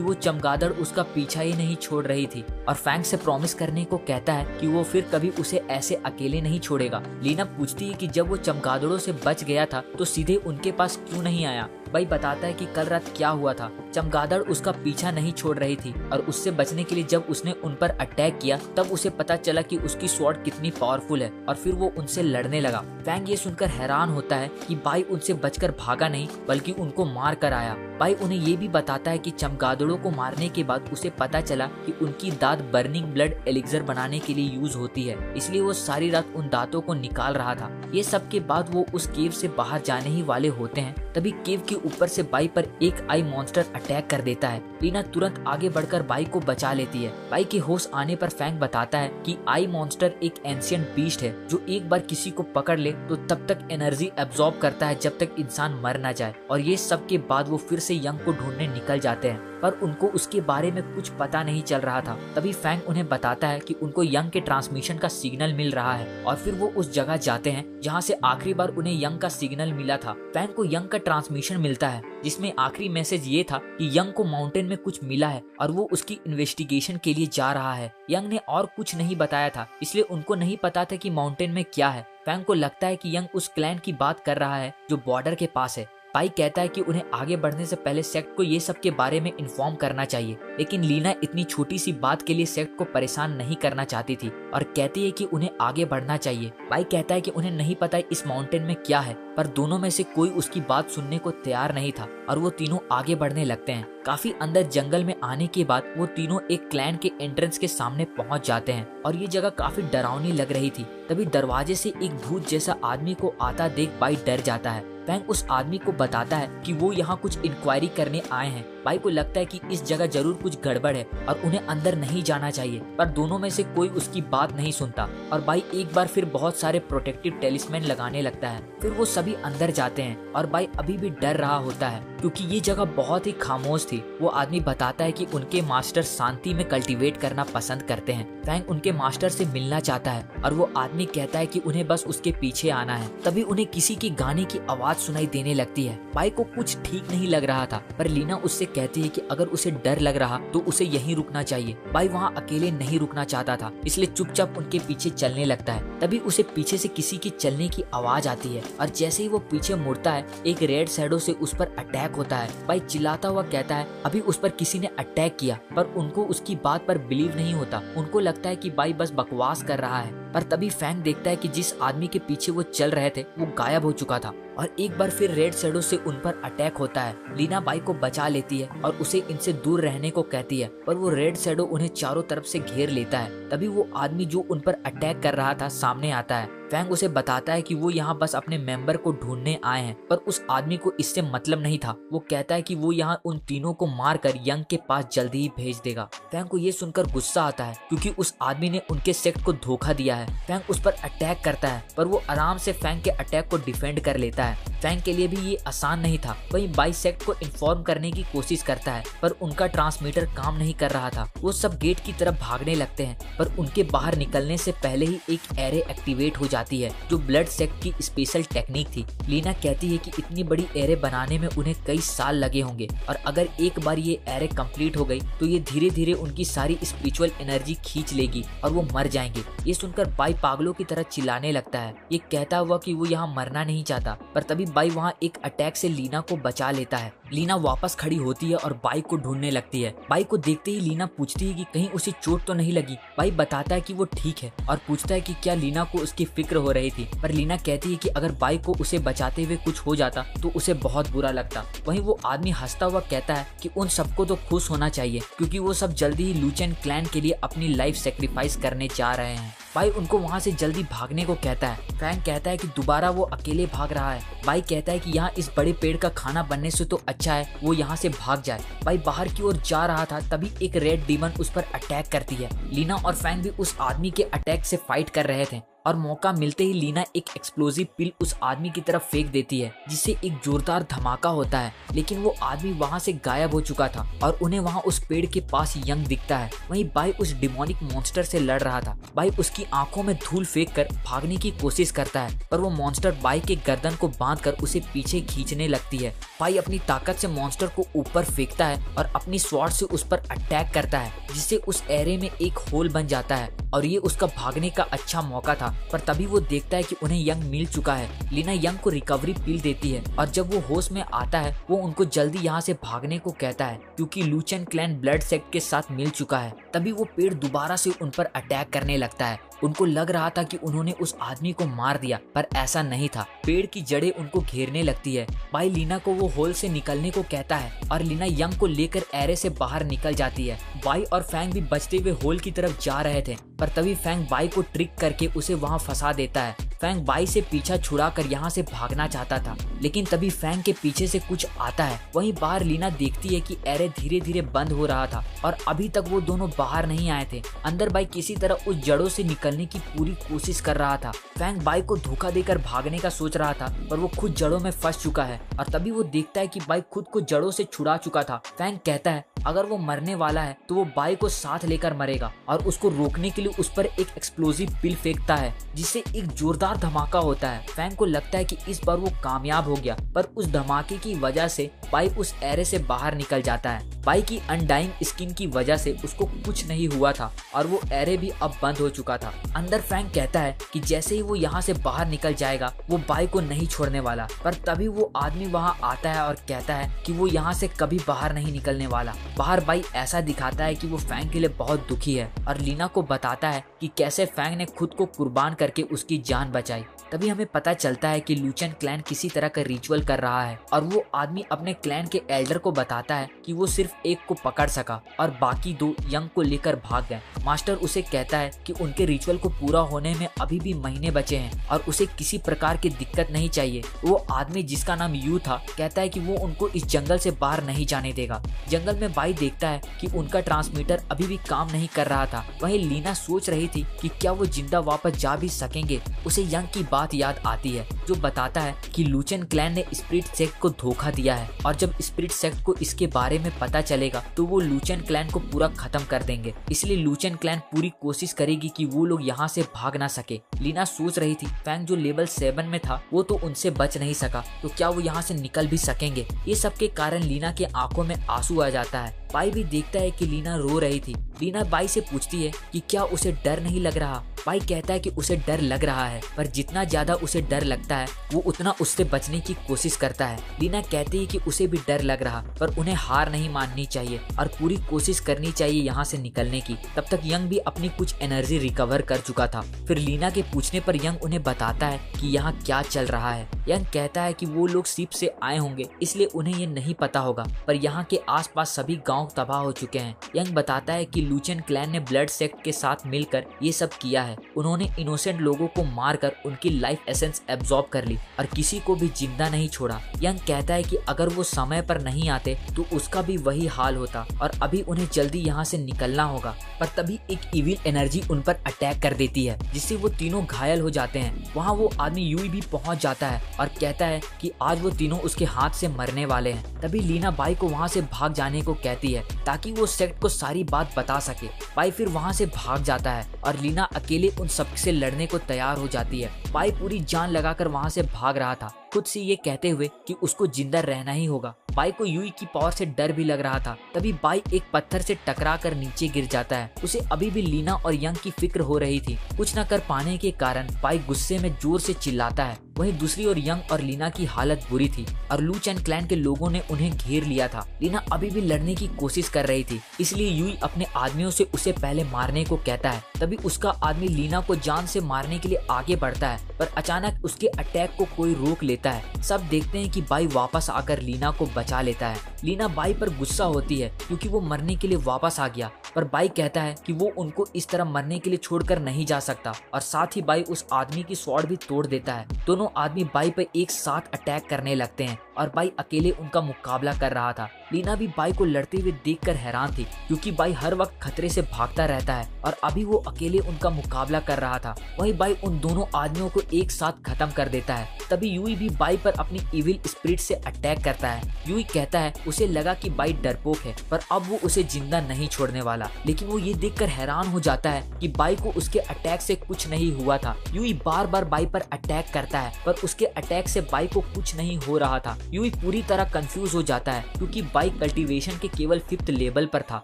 वो चमगादड़ उसका पीछा ही नहीं छोड़ रही थी और फैंग से प्रॉमिस करने को कहता है कि वो फिर कभी उसे ऐसे अकेले नहीं छोड़ेगा। लीना पूछती है कि जब वो चमगादड़ों से बच गया था तो सीधे उनके पास क्यों नहीं आया। बाई बताता है कि कल रात क्या हुआ था। चमगादड़ उसका पीछा नहीं छोड़ रही थी और उससे बचने के लिए जब उसने उन पर अटैक किया तब उसे पता चला कि उसकी स्वॉर्ड कितनी पावरफुल है और फिर वो उनसे लड़ने लगा। फैंग ये सुनकर हैरान होता है कि बाई उनसे बचकर भागा नहीं बल्कि उनको मार कर आया। बाई उन्हें ये भी बताता है कि चमगादड़ों को मारने के बाद उसे पता चला कि उनकी दांत बर्निंग ब्लड एलिक्सर बनाने के लिए यूज होती है, इसलिए वो सारी रात उन दांतों को निकाल रहा था। ये सब के बाद वो उस केव से बाहर जाने ही वाले होते हैं, तभी केव के ऊपर से बाई पर एक आई मॉन्स्टर अटैक कर देता है। लीना तुरंत आगे बढ़कर बाई को बचा लेती है। बाई के होश आने पर फैंग बताता है कि आई मॉन्स्टर एक एंशिएंट बीस्ट है जो एक बार किसी को पकड़ ले तो तब तक एनर्जी एब्जॉर्ब करता है जब तक इंसान मर ना जाए। और ये सब के बाद वो फिर से यंग को ढूंढने निकल जाते हैं, पर उनको उसके बारे में कुछ पता नहीं चल रहा था। तभी फैंग उन्हें बताता है कि उनको यंग के ट्रांसमिशन का सिग्नल मिल रहा है और फिर वो उस जगह जाते हैं जहाँ से आखिरी बार उन्हें यंग का सिग्नल मिला था। फैंग को यंग का ट्रांसमिशन मिलता है जिसमें आखिरी मैसेज ये था कि यंग को माउंटेन में कुछ मिला है और वो उसकी इन्वेस्टिगेशन के लिए जा रहा है। यंग ने और कुछ नहीं बताया था, इसलिए उनको नहीं पता था कि माउंटेन में क्या है। फैंग को लगता है कि यंग उस क्लैन की बात कर रहा है जो बॉर्डर के पास है। बाई कहता है कि उन्हें आगे बढ़ने से पहले सेक्ट को ये सब के बारे में इन्फॉर्म करना चाहिए, लेकिन लीना इतनी छोटी सी बात के लिए सेक्ट को परेशान नहीं करना चाहती थी और कहती है कि उन्हें आगे बढ़ना चाहिए। बाई कहता है कि उन्हें नहीं पता इस माउंटेन में क्या है, पर दोनों में से कोई उसकी बात सुनने को तैयार नहीं था और वो तीनों आगे बढ़ने लगते हैं। काफी अंदर जंगल में आने के बाद वो तीनों एक क्लैन के एंट्रेंस के सामने पहुंच जाते हैं और ये जगह काफी डरावनी लग रही थी। तभी दरवाजे से एक भूत जैसा आदमी को आता देख बाई डर जाता है। फैंग उस आदमी को बताता है कि वो यहाँ कुछ इंक्वायरी करने आए हैं। बाई को लगता है कि इस जगह जरूर कुछ गड़बड़ है और उन्हें अंदर नहीं जाना चाहिए, पर दोनों में से कोई उसकी बात नहीं सुनता और बाई एक बार फिर बहुत सारे प्रोटेक्टिव टेलिस्मैन लगाने लगता है। फिर वो सभी तभी अंदर जाते हैं और बाई अभी भी डर रहा होता है क्योंकि ये जगह बहुत ही खामोश थी। वो आदमी बताता है कि उनके मास्टर शांति में कल्टीवेट करना पसंद करते हैं। फैंग उनके मास्टर से मिलना चाहता है और वो आदमी कहता है कि उन्हें बस उसके पीछे आना है। तभी उन्हें किसी के गाने की आवाज सुनाई देने लगती है। बाई को कुछ ठीक नहीं लग रहा था, पर लीना उससे कहती है कि अगर उसे डर लग रहा तो उसे यहीं रुकना चाहिए। बाई वहाँ अकेले नहीं रुकना चाहता था, इसलिए चुपचाप उनके पीछे चलने लगता है। तभी उसे पीछे से किसी की चलने की आवाज आती है और जैसे ही वो पीछे मुड़ता है एक रेड शैडो से उस पर अटैक होता है। बाई चिल्लाता हुआ कहता है अभी उस पर किसी ने अटैक किया, पर उनको उसकी बात पर बिलीव नहीं होता। उनको लगता है कि बाई बस बकवास कर रहा है। पर तभी फैंग देखता है कि जिस आदमी के पीछे वो चल रहे थे वो गायब हो चुका था और एक बार फिर रेड शैडो से उन पर अटैक होता है। लीना बाई को बचा लेती है और उसे इनसे दूर रहने को कहती है, पर वो रेड शैडो उन्हें चारों तरफ से घेर लेता है। तभी वो आदमी जो उन पर अटैक कर रहा था सामने आता है। फैंग उसे बताता है कि वो यहाँ बस अपने मेंबर को ढूंढने आए हैं, पर उस आदमी को इससे मतलब नहीं था। वो कहता है कि वो यहाँ उन तीनों को मारकर यंग के पास जल्दी ही भेज देगा। फैंग को ये सुनकर गुस्सा आता है क्योंकि उस आदमी ने उनके सेक्ट को धोखा दिया है। फैंग उस पर अटैक करता है, पर वो आराम से फैंग के अटैक को डिफेंड कर लेता है। फैंग के लिए भी ये आसान नहीं था। वहीं बाई सेक्ट को इन्फॉर्म करने की कोशिश करता है, पर उनका ट्रांसमीटर काम नहीं कर रहा था। वो सब गेट की तरफ भागने लगते हैं, पर उनके बाहर निकलने से पहले ही एक एरे एक्टिवेट हो जाती है जो ब्लड सेक्ट की स्पेशल टेक्निक थी। लीना कहती है कि इतनी बड़ी एरे बनाने में उन्हें कई साल लगे होंगे और अगर एक बार ये एरे कंप्लीट हो गई तो ये धीरे धीरे उनकी सारी स्पिरिचुअल एनर्जी खींच लेगी और वो मर जाएंगे। ये सुनकर बाई पागलों की तरह चिल्लाने लगता है, ये कहता हुआ कि वो यहाँ मरना नहीं चाहता। पर तभी बाई वहाँ एक अटैक से लीना को बचा लेता है। लीना वापस खड़ी होती है और बाई को ढूंढने लगती है। बाई को देखते ही लीना पूछती है कि कहीं उसे चोट तो नहीं लगी। बाई बताता है कि वो ठीक है और पूछता है कि क्या लीना को उसकी फिक्र हो रही थी, पर लीना कहती है कि अगर बाई को उसे बचाते हुए कुछ हो जाता तो उसे बहुत बुरा लगता। वहीं वो आदमी हंसता हुआ कहता है कि उन सबको तो खुश होना चाहिए क्योंकि वो सब जल्दी ही लुचेन क्लैन के लिए अपनी लाइफ सेक्रीफाइस करने जा रहे हैं। बाई उनको वहाँ से जल्दी भागने को कहता है। फैंग कहता है कि दोबारा वो अकेले भाग रहा है। बाई कहता है कि यहाँ इस बड़े पेड़ का खाना बनने से तो अच्छा है वो यहाँ से भाग जाए। बाई बाहर की ओर जा रहा था, तभी एक रेड डीमन उस पर अटैक करती है। लीना और फैंग भी उस आदमी के अटैक से फाइट कर रहे थे और मौका मिलते ही लीना एक एक्सप्लोजिव पिल उस आदमी की तरफ फेंक देती है जिससे एक जोरदार धमाका होता है, लेकिन वो आदमी वहाँ से गायब हो चुका था और उन्हें वहाँ उस पेड़ के पास यंग दिखता है। वहीं बाई उस डिमोनिक मॉन्स्टर से लड़ रहा था। बाई उसकी आंखों में धूल फेंक कर भागने की कोशिश करता है, पर वो मॉन्स्टर बाई के गर्दन को बांधकर उसे पीछे खींचने लगती है। बाई अपनी ताकत से मॉन्स्टर को ऊपर फेंकता है और अपनी स्वॉर्ड से उस पर अटैक करता है जिससे उस एरे में एक होल बन जाता है और ये उसका भागने का अच्छा मौका था। पर तभी वो देखता है कि उन्हें यंग मिल चुका है। लीना यंग को रिकवरी पिल देती है और जब वो होश में आता है वो उनको जल्दी यहाँ से भागने को कहता है क्योंकि लुचेन क्लैन ब्लड सेक्ट के साथ मिल चुका है। तभी वो पेड़ दोबारा से उन पर अटैक करने लगता है। उनको लग रहा था कि उन्होंने उस आदमी को मार दिया, पर ऐसा नहीं था। पेड़ की जड़ें उनको घेरने लगती है। बाई लीना को वो होल से निकलने को कहता है और लीना यंग को लेकर एरे से बाहर निकल जाती है। बाई और फैंग भी बचते हुए होल की तरफ जा रहे थे, पर तभी फैंग बाई को ट्रिक करके उसे वहाँ फंसा देता है। फैंग बाई से पीछा छुड़ाकर यहाँ से भागना चाहता था, लेकिन तभी फैंग के पीछे से कुछ आता है। वहीं बाहर लीना देखती है कि एरे धीरे धीरे बंद हो रहा था और अभी तक वो दोनों बाहर नहीं आए थे। अंदर बाई किसी तरह उस जड़ों से निकलने की पूरी कोशिश कर रहा था। फैंग बाई को धोखा देकर भागने का सोच रहा था, पर वो खुद जड़ों में फंस चुका है और तभी वो देखता है कि बाई खुद को जड़ों से छुड़ा चुका था। फैंग कहता है अगर वो मरने वाला है तो वो बाई को साथ लेकर मरेगा और उसको रोकने के लिए उस पर एक एक्सप्लोजिव पिल फेंकता है जिससे एक जोरदार धमाका होता है। फैंग को लगता है कि इस बार वो कामयाब हो गया, पर उस धमाके की वजह से बाई उस एरे से बाहर निकल जाता है। बाई की अनडाइंग स्किन की वजह से उसको कुछ नहीं हुआ था और वो एरे भी अब बंद हो चुका था। अंदर फैंग कहता है कि जैसे ही वो यहाँ से बाहर निकल जाएगा वो बाई को नहीं छोड़ने वाला, पर तभी वो आदमी वहाँ आता है और कहता है कि वो यहाँ से कभी बाहर नहीं निकलने वाला। बाहर बाई ऐसा दिखाता है कि वो फैंग के लिए बहुत दुखी है और लीना को बताता है कि कैसे फैंग ने खुद को कुर्बान करके उसकी जान बचाई। तभी हमें पता चलता है कि लुचेन क्लैन किसी तरह का रिचुअल कर रहा है और वो आदमी अपने क्लैन के एल्डर को बताता है कि वो सिर्फ एक को पकड़ सका और बाकी दो यंग को लेकर भाग गए। मास्टर उसे कहता है कि उनके रिचुअल को पूरा होने में अभी भी महीने बचे हैं और उसे किसी प्रकार की दिक्कत नहीं चाहिए। वो आदमी जिसका नाम यू था कहता है कि वो उनको इस जंगल से बाहर नहीं जाने देगा। जंगल में बाई देखता है कि उनका ट्रांसमीटर अभी भी काम नहीं कर रहा था। वहीं लीना सोच रही थी कि क्या वो जिंदा वापस जा भी सकेंगे। उसे यंग की बात याद आती है जो बताता है कि लूचेन क्लैन ने स्पिरिट सेक्ट को धोखा दिया है और जब स्पिरिट सेक्ट को इसके बारे में पता चलेगा तो वो लूचेन क्लैन को पूरा खत्म कर देंगे। इसलिए लूचेन क्लैन पूरी कोशिश करेगी कि वो लोग यहाँ से भाग ना सके। लीना सोच रही थी फैंग जो लेवल 7 में था वो तो उनसे बच नहीं सका, तो क्या वो यहाँ से निकल भी सकेंगे। ये सब के कारण लीना के आंखों में आंसू आ जाता है। बाई भी देखता है कि लीना रो रही थी। लीना बाई से पूछती है कि क्या उसे डर नहीं लग रहा। बाई कहता है कि उसे डर लग रहा है, पर जितना ज्यादा उसे डर लगता है वो उतना उससे बचने की कोशिश करता है। लीना कहती है कि उसे भी डर लग रहा, पर उन्हें हार नहीं माननी चाहिए और पूरी कोशिश करनी चाहिए यहाँ से निकलने की। तब तक यंग भी अपनी कुछ एनर्जी रिकवर कर चुका था। फिर लीना के पूछने पर यंग उन्हें बताता है कि यहाँ क्या चल रहा है। यंग कहता है कि वो लोग शिप से आए होंगे इसलिए उन्हें ये नहीं पता होगा, पर यहाँ के आसपास सभी गांव तबाह हो चुके हैं। यंग बताता है कि लूचेन क्लैन ने ब्लड सेक्ट के साथ मिलकर ये सब किया है। उन्होंने इनोसेंट लोगों को मारकर उनकी लाइफ एसेंस एब्जॉर्ब कर ली और किसी को भी जिंदा नहीं छोड़ा। यंग कहता है कि अगर वो समय पर नहीं आते तो उसका भी वही हाल होता और अभी उन्हें जल्दी यहाँ से निकलना होगा। पर तभी एक इविल एनर्जी उन पर अटैक कर देती है जिससे वो तीनों घायल हो जाते हैं। वहाँ वो आदमी यूई भी पहुँच जाता है और कहता है कि आज वो तीनों उसके हाथ से मरने वाले हैं। तभी लीना बाई को वहाँ से भाग जाने को कहती है ताकि वो सेक्ट को सारी बात बता सके। बाई फिर वहाँ से भाग जाता है और लीना अकेले उन सबसे लड़ने को तैयार हो जाती है। बाई पूरी जान लगाकर वहाँ से भाग रहा था, खुद से ये कहते हुए कि उसको जिंदा रहना ही होगा। बाई को यूई की पावर से डर भी लग रहा था। तभी बाई एक पत्थर से टकरा कर नीचे गिर जाता है। उसे अभी भी लीना और यंग की फिक्र हो रही थी। कुछ न कर पाने के कारण बाई गुस्से में जोर से चिल्लाता है। वहीं दूसरी ओर यंग और लीना की हालत बुरी थी और लूचेन क्लैन के लोगों ने उन्हें घेर लिया था। लीना अभी भी लड़ने की कोशिश कर रही थी, इसलिए यूई अपने आदमियों से उसे पहले मारने को कहता है। तभी उसका आदमी लीना को जान से मारने के लिए आगे बढ़ता है, पर अचानक उसके अटैक को कोई रोक लेता है। सब देखते हैं कि बाई वापस आकर लीना को बचा लेता है। लीना बाई पर गुस्सा होती है क्योंकि वो मरने के लिए वापस आ गया, पर बाई कहता है कि वो उनको इस तरह मरने के लिए छोड़कर नहीं जा सकता और साथ ही बाई उस आदमी की स्वॉर्ड भी तोड़ देता है। दोनों आदमी बाई पर एक साथ अटैक करने लगते हैं और बाई अकेले उनका मुकाबला कर रहा था। लीना भी बाई को लड़ते हुए देखकर हैरान थी क्योंकि बाई हर वक्त खतरे से भागता रहता है और अभी वो अकेले उनका मुकाबला कर रहा था। वहीं बाई उन दोनों आदमियों को एक साथ खत्म कर देता है। तभी यूई भी बाई पर अपनी इविल स्पिरिट से अटैक करता है। यूई कहता है उसे लगा कि बाई डरपोक है, पर अब वो उसे जिंदा नहीं छोड़ने वाला। लेकिन वो ये देखकर हैरान हो जाता है कि बाई को उसके अटैक से कुछ नहीं हुआ था। यूई बार बार बाई पर अटैक करता है, पर उसके अटैक से बाई को कुछ नहीं हो रहा था। यूई पूरी तरह कंफ्यूज हो जाता है क्योंकि बाई कल्टीवेशन के केवल 5th लेवल पर था,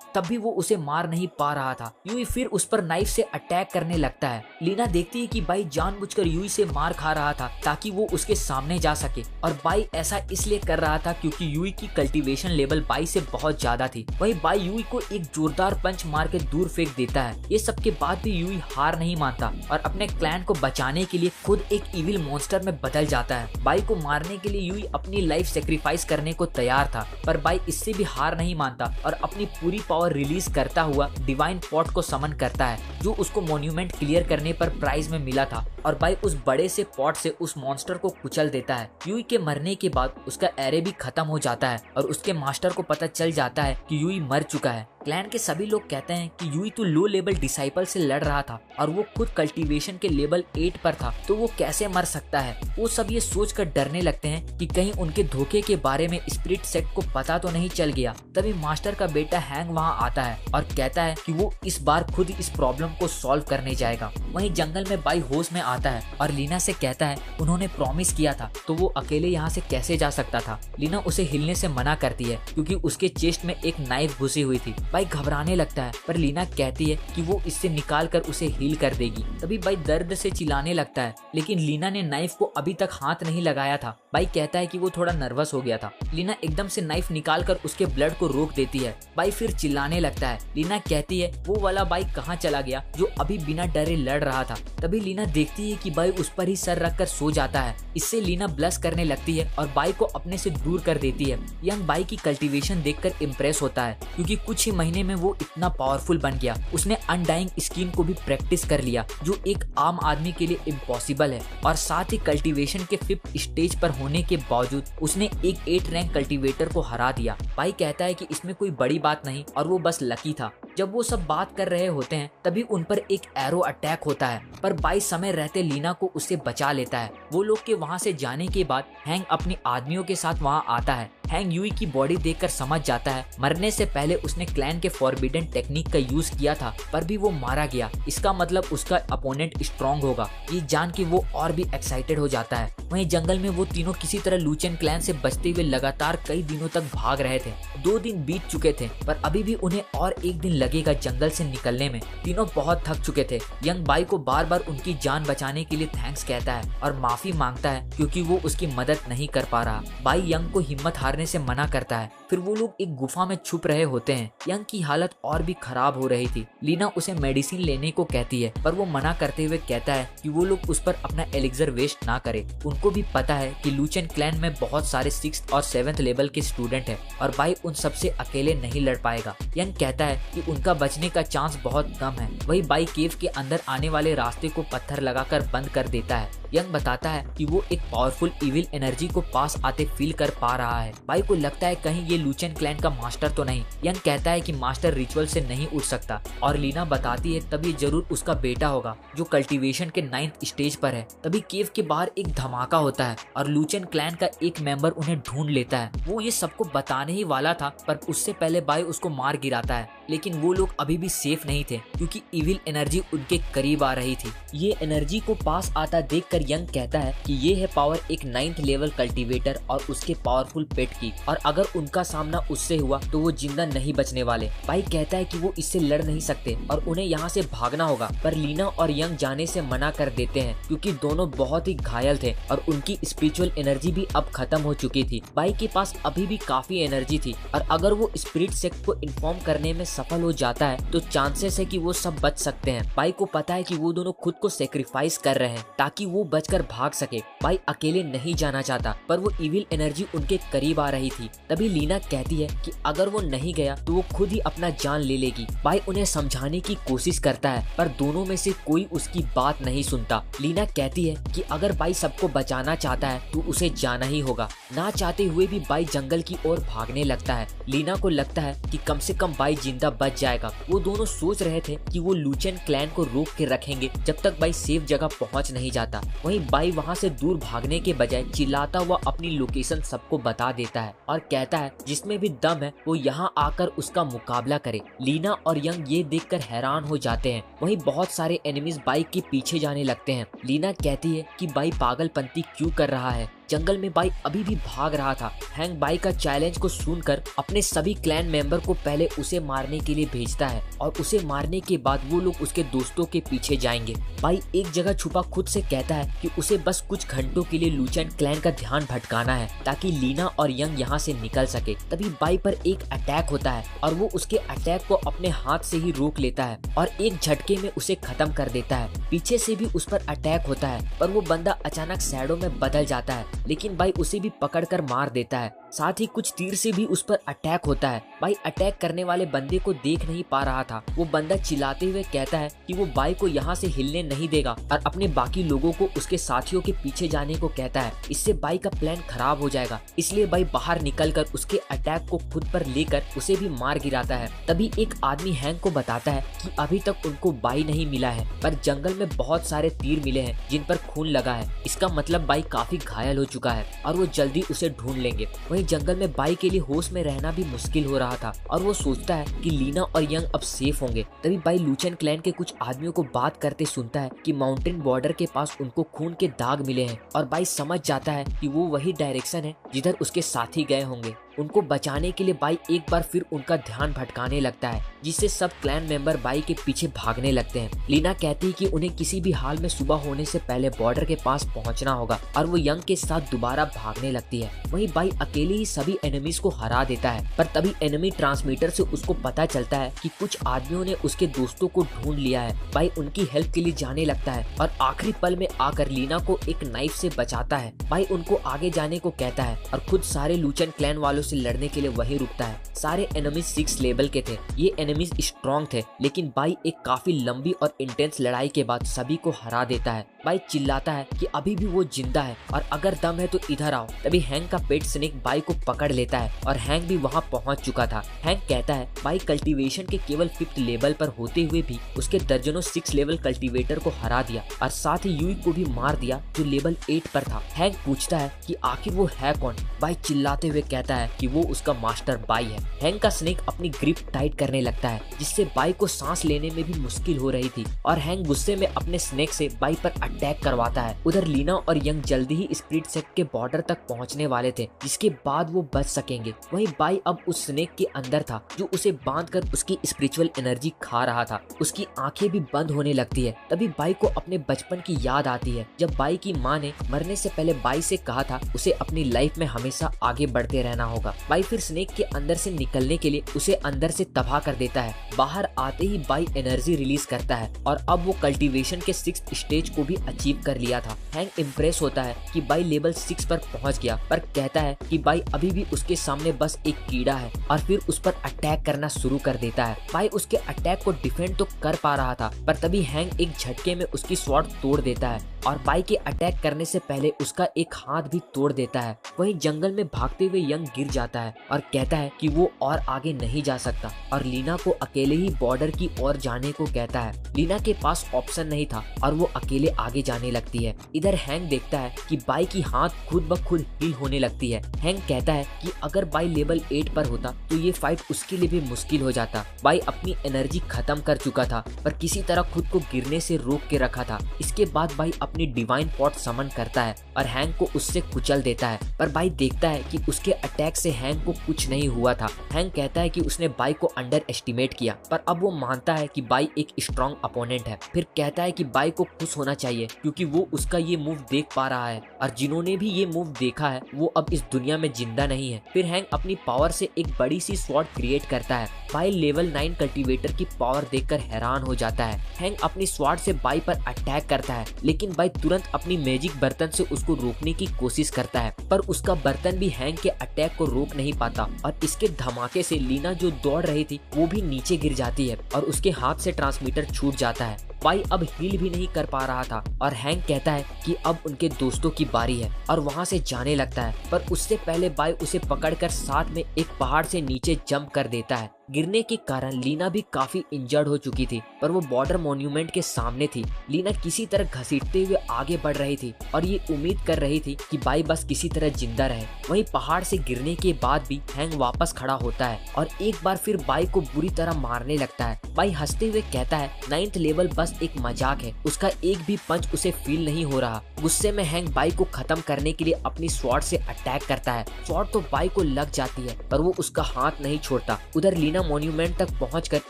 तब भी वो उसे मार नहीं पा रहा था। यूई फिर उस पर नाइफ से अटैक करने लगता है। लीना देखती है कि बाई जानबूझकर यूई से मार खा रहा था ताकि वो उसके सामने जा सके, और बाई ऐसा इसलिए कर रहा था क्योंकि यूई की कल्टीवेशन लेवल बाई से बहुत ज्यादा थी। वहीं बाई यूई को एक जोरदार पंच मार के दूर फेंक देता है। ये सब के बाद भी यूई हार नहीं मानता और अपने क्लैन को बचाने के लिए खुद एक इविल मॉन्स्टर में बदल जाता है। बाई को मारने के लिए यूई अपनी लाइफ सेक्रीफाइस करने को तैयार था, पर बाई इससे भी हार नहीं मानता और अपनी पूरी पावर रिलीज करता हुआ डिवाइन पॉट को समन करता है जो उसको मॉन्यूमेंट क्लियर करने पर प्राइज में मिला था, और बाई उस बड़े से पॉट से उस मॉन्स्टर को कुचल देता है। यूई के मरने के बाद उसका एरे भी खत्म हो जाता है और उसके मास्टर को पता चल जाता है कि यूई मर चुका है। क्लैन के सभी लोग कहते हैं कि यूई तो लो लेवल डिसाइपल से लड़ रहा था और वो खुद कल्टीवेशन के लेवल 8 पर था, तो वो कैसे मर सकता है। वो सब ये सोचकर डरने लगते हैं कि कहीं उनके धोखे के बारे में स्पिरिट सेक्ट को पता तो नहीं चल गया। तभी मास्टर का बेटा हैंग वहाँ आता है और कहता है कि वो इस बार खुद इस प्रॉब्लम को सॉल्व करने जाएगा। वहीं जंगल में बाई होश में आता है और लीना से कहता है उन्होंने प्रॉमिस किया था, तो वो अकेले यहाँ से कैसे जा सकता था। लीना उसे हिलने से मना करती है क्योंकि उसके चेस्ट में एक नाइफ घुसी हुई थी। बाई घबराने लगता है, पर लीना कहती है कि वो इससे निकाल कर उसे हील कर देगी। तभी बाई दर्द से चिल्लाने लगता है, लेकिन लीना ने नाइफ को अभी तक हाथ नहीं लगाया था। बाई कहता है कि वो थोड़ा नर्वस हो गया था। लीना एकदम से नाइफ निकाल कर उसके ब्लड को रोक देती है। बाई फिर चिल्लाने लगता है। लीना कहती है वो वाला बाई कहाँ चला गया जो अभी बिना डरे लड़ रहा था। तभी लीना देखती है कि बाई उस पर ही सर रखकर सो जाता है। इससे लीना ब्लश करने लगती है और बाई को अपने से दूर कर देती है। यंग बाई की कल्टीवेशन देखकर इम्प्रेस होता है क्योंकि कुछ ही महीने में वो इतना पावरफुल बन गया। उसने अनडाइंग स्कीम को भी प्रैक्टिस कर लिया जो एक आम आदमी के लिए इम्पॉसिबल है, और साथ ही कल्टीवेशन के 5th स्टेज पर होने के बावजूद उसने एक 8 रैंक कल्टीवेटर को हरा दिया। भाई कहता है कि इसमें कोई बड़ी बात नहीं और वो बस लकी था। जब वो सब बात कर रहे होते हैं तभी उन पर एक एरो अटैक होता है, पर 22 समय रहते लीना को उससे बचा लेता है। वो लोग के वहाँ से जाने के बाद हैंग अपने आदमियों के साथ वहाँ आता है। हैंग यूई की बॉडी देखकर समझ जाता है मरने से पहले उसने क्लैन के फॉरबिडन टेक्निक का यूज किया था, पर भी वो मारा गया। इसका मतलब उसका अपोनेंट स्ट्रॉन्ग होगा। ये जान के वो और भी एक्साइटेड हो जाता है। वहीं जंगल में वो तीनों किसी तरह लूचेन क्लैन से बचते हुए लगातार कई दिनों तक भाग रहे थे। 2 दिन बीत चुके थे पर अभी भी उन्हें और 1 दिन लगेगा जंगल से निकलने में। तीनों बहुत थक चुके थे। यंग बाई को बार बार उनकी जान बचाने के लिए थैंक्स कहता है और माफी मांगता है क्योंकि वो उसकी मदद नहीं कर पा रहा। बाई यंग को हिम्मत हारने से मना करता है। फिर वो लोग एक गुफा में छुप रहे होते हैं। यंग की हालत और भी खराब हो रही थी। लीना उसे मेडिसिन लेने को कहती है पर वो मना करते हुए कहता है कि वो लोग उस पर अपना एलिक्सर वेस्ट ना करे। उनको भी पता है कि लूचेन क्लैन में बहुत सारे 6th और 7th लेवल के स्टूडेंट हैं और बाई उन सबसे अकेले नहीं लड़ पाएगा। यंग कहता है कि उनका बचने का चांस बहुत कम है। वही बाई केव के अंदर आने वाले रास्ते को पत्थर लगाकर बंद कर देता है। यंग बताता है कि वो एक पावरफुल इविल एनर्जी को पास आते फील कर पा रहा है। बाई को लगता है कहीं ये लूचेन क्लैन का मास्टर तो नहीं। यंग कहता है कि मास्टर रिचुअल से नहीं उठ सकता और लीना बताती है तब ये जरूर उसका बेटा होगा जो कल्टीवेशन के 9th स्टेज पर है। तभी केव के बाहर एक धमाका होता है और लूचेन क्लैन का एक मेंबर उन्हें ढूंढ लेता है। वो ये सबको बताने ही वाला था पर उससे पहले बाई उसको मार गिराता है, लेकिन वो लोग अभी भी सेफ नहीं थे क्योंकि इविल एनर्जी उनके करीब आ रही थी। ये एनर्जी को पास आता देखकर यंग कहता है कि ये है पावर एक 9th लेवल कल्टीवेटर और उसके पावरफुल पेट की, और अगर उनका सामना उससे हुआ तो वो जिंदा नहीं बचने वाले। बाई कहता है कि वो इससे लड़ नहीं सकते और उन्हें यहाँ से भागना होगा, पर लीना और यंग जाने से मना कर देते हैं क्योंकि दोनों बहुत ही घायल थे और उनकी स्पिरिचुअल एनर्जी भी अब खत्म हो चुकी थी। बाई के पास अभी भी काफी एनर्जी थी और अगर वो स्पिरिट सेक्ट को इन्फॉर्म करने में सफल हो जाता है तो चांसेस है कि वो सब बच सकते हैं। बाई को पता है कि वो दोनों खुद को सेक्रीफाइस कर रहे हैं ताकि वो बचकर भाग सके। बाई अकेले नहीं जाना चाहता पर वो इविल एनर्जी उनके करीब आ रही थी। तभी लीना कहती है कि अगर वो नहीं गया तो वो खुद ही अपना जान ले लेगी। बाई उन्हें समझाने की कोशिश करता है पर दोनों में से कोई उसकी बात नहीं सुनता। लीना कहती है कि अगर बाई सबको बचाना चाहता है तो उसे जाना ही होगा। ना चाहते हुए भी बाई जंगल की ओर भागने लगता है। लीना को लगता है कि कम से कम बाई जिंदा बच जाएगा। वो दोनों सोच रहे थे कि वो लूचेन क्लैन को रोक के रखेंगे जब तक बाई सेफ जगह पहुंच नहीं जाता। वहीं बाई वहां से दूर भागने के बजाय चिल्लाता हुआ अपनी लोकेशन सबको बता देता है और कहता है जिसमें भी दम है वो यहाँ आकर उसका मुकाबला करे। लीना और यंग ये देखकर हैरान हो जाते हैं। वहीं बहुत सारे एनिमीज बाई के पीछे जाने लगते हैं। लीना कहती है कि बाई पागलपंती क्यों कर रहा है। जंगल में बाई अभी भी भाग रहा था। हैंग बाई का चैलेंज को सुनकर अपने सभी क्लैन मेंबर को पहले उसे मारने के लिए भेजता है और उसे मारने के बाद वो लोग उसके दोस्तों के पीछे जाएंगे। बाई एक जगह छुपा खुद से कहता है कि उसे बस कुछ घंटों के लिए लूचेन क्लैन का ध्यान भटकाना है ताकि लीना और यंग यहाँ से निकल सके। तभी बाई पर एक अटैक होता है और वो उसके अटैक को अपने हाथ से ही रोक लेता है और एक झटके में उसे खत्म कर देता है। पीछे से भी उस पर अटैक होता है पर वो बंदा अचानक शैडो में बदल जाता है, लेकिन बाई उसे भी पकड़कर मार देता है। साथ ही कुछ तीर से भी उस पर अटैक होता है। बाई अटैक करने वाले बंदे को देख नहीं पा रहा था। वो बंदा चिल्लाते हुए कहता है कि वो बाई को यहाँ से हिलने नहीं देगा और अपने बाकी लोगों को उसके साथियों के पीछे जाने को कहता है। इससे बाई का प्लान खराब हो जाएगा, इसलिए बाई बाहर निकलकर उसके अटैक को खुद पर लेकर उसे भी मार गिराता है। तभी एक आदमी हैंग को बताता है कि अभी तक उनको बाई नहीं मिला है पर जंगल में बहुत सारे तीर मिले हैं जिन पर खून लगा है। इसका मतलब बाई काफी घायल हो चुका है और वो जल्दी उसे ढूंढ लेंगे। वहीं जंगल में बाई के लिए होश में रहना भी मुश्किल हो रहा था और वो सोचता है कि लीना और यंग अब सेफ होंगे। तभी बाई लूचेन क्लैन के कुछ आदमियों को बात करते सुनता है कि माउंटेन बॉर्डर के पास उनको खून के दाग मिले हैं और बाई समझ जाता है कि वो वही डायरेक्शन है जिधर उसके साथी गए होंगे। उनको बचाने के लिए बाई एक बार फिर उनका ध्यान भटकाने लगता है जिससे सब क्लैन मेंबर बाई के पीछे भागने लगते हैं। लीना कहती है कि उन्हें किसी भी हाल में सुबह होने से पहले बॉर्डर के पास पहुंचना होगा और वो यंग के साथ दोबारा भागने लगती है। वहीं बाई अकेले ही सभी एनिमीज को हरा देता है पर तभी एनिमी ट्रांसमीटर से उसको पता चलता है कि कुछ आदमियों ने उसके दोस्तों को ढूंढ लिया है। बाई उनकी हेल्प के लिए जाने लगता है और आखिरी पल में आकर लीना को एक नाइफ से बचाता है। बाई उनको आगे जाने को कहता है और खुद सारे लूचेन क्लैन वालों से लड़ने के लिए वहीं रुकता है। सारे एनिमीज 6 लेवल के थे। ये एनिमीज स्ट्रॉन्ग थे, लेकिन बाई एक काफी लंबी और इंटेंस लड़ाई के बाद सभी को हरा देता है। बाई चिल्लाता है कि अभी भी वो जिंदा है और अगर दम है तो इधर आओ। तभी हैंक का पेट स्नेक बाई को पकड़ लेता है और हैंक भी वहाँ पहुँच चुका था। हैंक कहता है बाई कल्टीवेशन के केवल 5th लेवल पर होते हुए भी उसके दर्जनों 6 लेवल कल्टीवेटर को हरा दिया और साथ ही यूई को भी मार दिया जो लेवल 8 पर था। हैंक पूछता है कि आखिर वो है कौन। बाई चिल्लाते हुए कहता है कि वो उसका मास्टर बाई है। हैंक का स्नेक अपनी ग्रिप टाइट करने लगता है, जिससे बाई को सांस लेने में भी मुश्किल हो रही थी और हैंक गुस्से में अपने स्नेक से बाई पर अटैक करवाता है। उधर लीना और यंग जल्दी ही स्प्लिट सेक्ट के बॉर्डर तक पहुंचने वाले थे, जिसके बाद वो बच सकेंगे। वहीं बाई अब उस स्नेक के अंदर था जो उसे बांधकर उसकी स्पिरिचुअल एनर्जी खा रहा था। उसकी आंखें भी बंद होने लगती है। तभी बाई को अपने बचपन की याद आती है, जब बाई की माँ ने मरने से पहले बाई से कहा था उसे अपनी लाइफ में हमेशा आगे बढ़ते रहना होगा। बाई फिर स्नेक के अंदर से निकलने के लिए उसे अंदर से तबाह कर देता है। बाहर आते ही बाई एनर्जी रिलीज करता है और अब वो कल्टीवेशन के 6th स्टेज को भी अचीव कर लिया था। हैंक इम्प्रेस होता है कि बाई लेवल 6 पर पहुंच गया, पर कहता है कि बाई अभी भी उसके सामने बस एक कीड़ा है और फिर उस पर अटैक करना शुरू कर देता है। बाई उसके अटैक को डिफेंड तो कर पा रहा था, पर तभी हैंक एक झटके में उसकी स्वॉर्ड तोड़ देता है और बाई के अटैक करने से पहले उसका एक हाथ भी तोड़ देता है। वहीं जंगल में भागते हुए यंग गिर जाता है और कहता है कि वो और आगे नहीं जा सकता और लीना को अकेले ही बॉर्डर की ओर जाने को कहता है। लीना के पास ऑप्शन नहीं था और वो अकेले आगे जाने लगती है। इधर हैंक देखता है कि बाई की हाथ खुद ब खुद हील होने लगती है। हैंक कहता है कि अगर बाई लेवल 8 पर होता तो ये फाइट उसके लिए भी मुश्किल हो जाता। बाई अपनी एनर्जी खत्म कर चुका था, पर किसी तरह खुद को गिरने से रोक के रखा था। इसके बाद बाई अपनी डिवाइन पॉट समन करता है और हैंक को उससे कुचल देता है, पर बाई देखता है कि उसके अटैक से हैंक को कुछ नहीं हुआ था। हैंक कहता है कि उसने बाई को अंडर एस्टिमेट किया, पर अब वो मानता है कि बाई एक स्ट्रॉन्ग अपोनेंट है। फिर कहता है कि बाई को खुश होना चाहिए क्योंकि वो उसका ये मूव देख पा रहा है और जिन्होंने भी ये मूव देखा है वो अब इस दुनिया में जिंदा नहीं है। फिर हैंक अपनी पावर से एक बड़ी सी स्वॉर्ड क्रिएट करता है। बाई लेवल 9 कल्टीवेटर की पावर देखकर हैरान हो जाता है। हैंक अपनी स्वॉर्ड से बाई पर अटैक करता है, लेकिन बाई तुरंत अपनी मैजिक बर्तन से उसको रोकने की कोशिश करता है, पर उसका बर्तन भी हैंक के अटैक को रोक नहीं पाता और इसके धमाके से लीना जो दौड़ रही थी वो भी नीचे गिर जाती है और उसके हाथ से ट्रांसमीटर छूट जाता है। बाई अब हील भी नहीं कर पा रहा था और हैंक कहता है कि अब उनके दोस्तों की बारी है और वहाँ से जाने लगता है, पर उससे पहले बाई उसे पकड़कर साथ में एक पहाड़ से नीचे जंप कर देता है। गिरने के कारण लीना भी काफी इंजर्ड हो चुकी थी, पर वो बॉर्डर मॉन्यूमेंट के सामने थी। लीना किसी तरह घसीटते हुए आगे बढ़ रही थी और ये उम्मीद कर रही थी कि बाई बस किसी तरह जिंदा रहे। वहीं पहाड़ से गिरने के बाद भी हैंक वापस खड़ा होता है और एक बार फिर बाई को बुरी तरह मारने लगता है। बाई हंसते हुए कहता है 9th लेवल बस एक मजाक है, उसका एक भी पंच उसे फील नहीं हो रहा। गुस्से में हैंक बाई को खत्म करने के लिए अपनी स्वॉर्ड से अटैक करता है। स्वॉर्ड तो बाई को लग जाती है, पर वो उसका हाथ नहीं छोड़ता। उधर लीना मॉन्यूमेंट तक पहुंचकर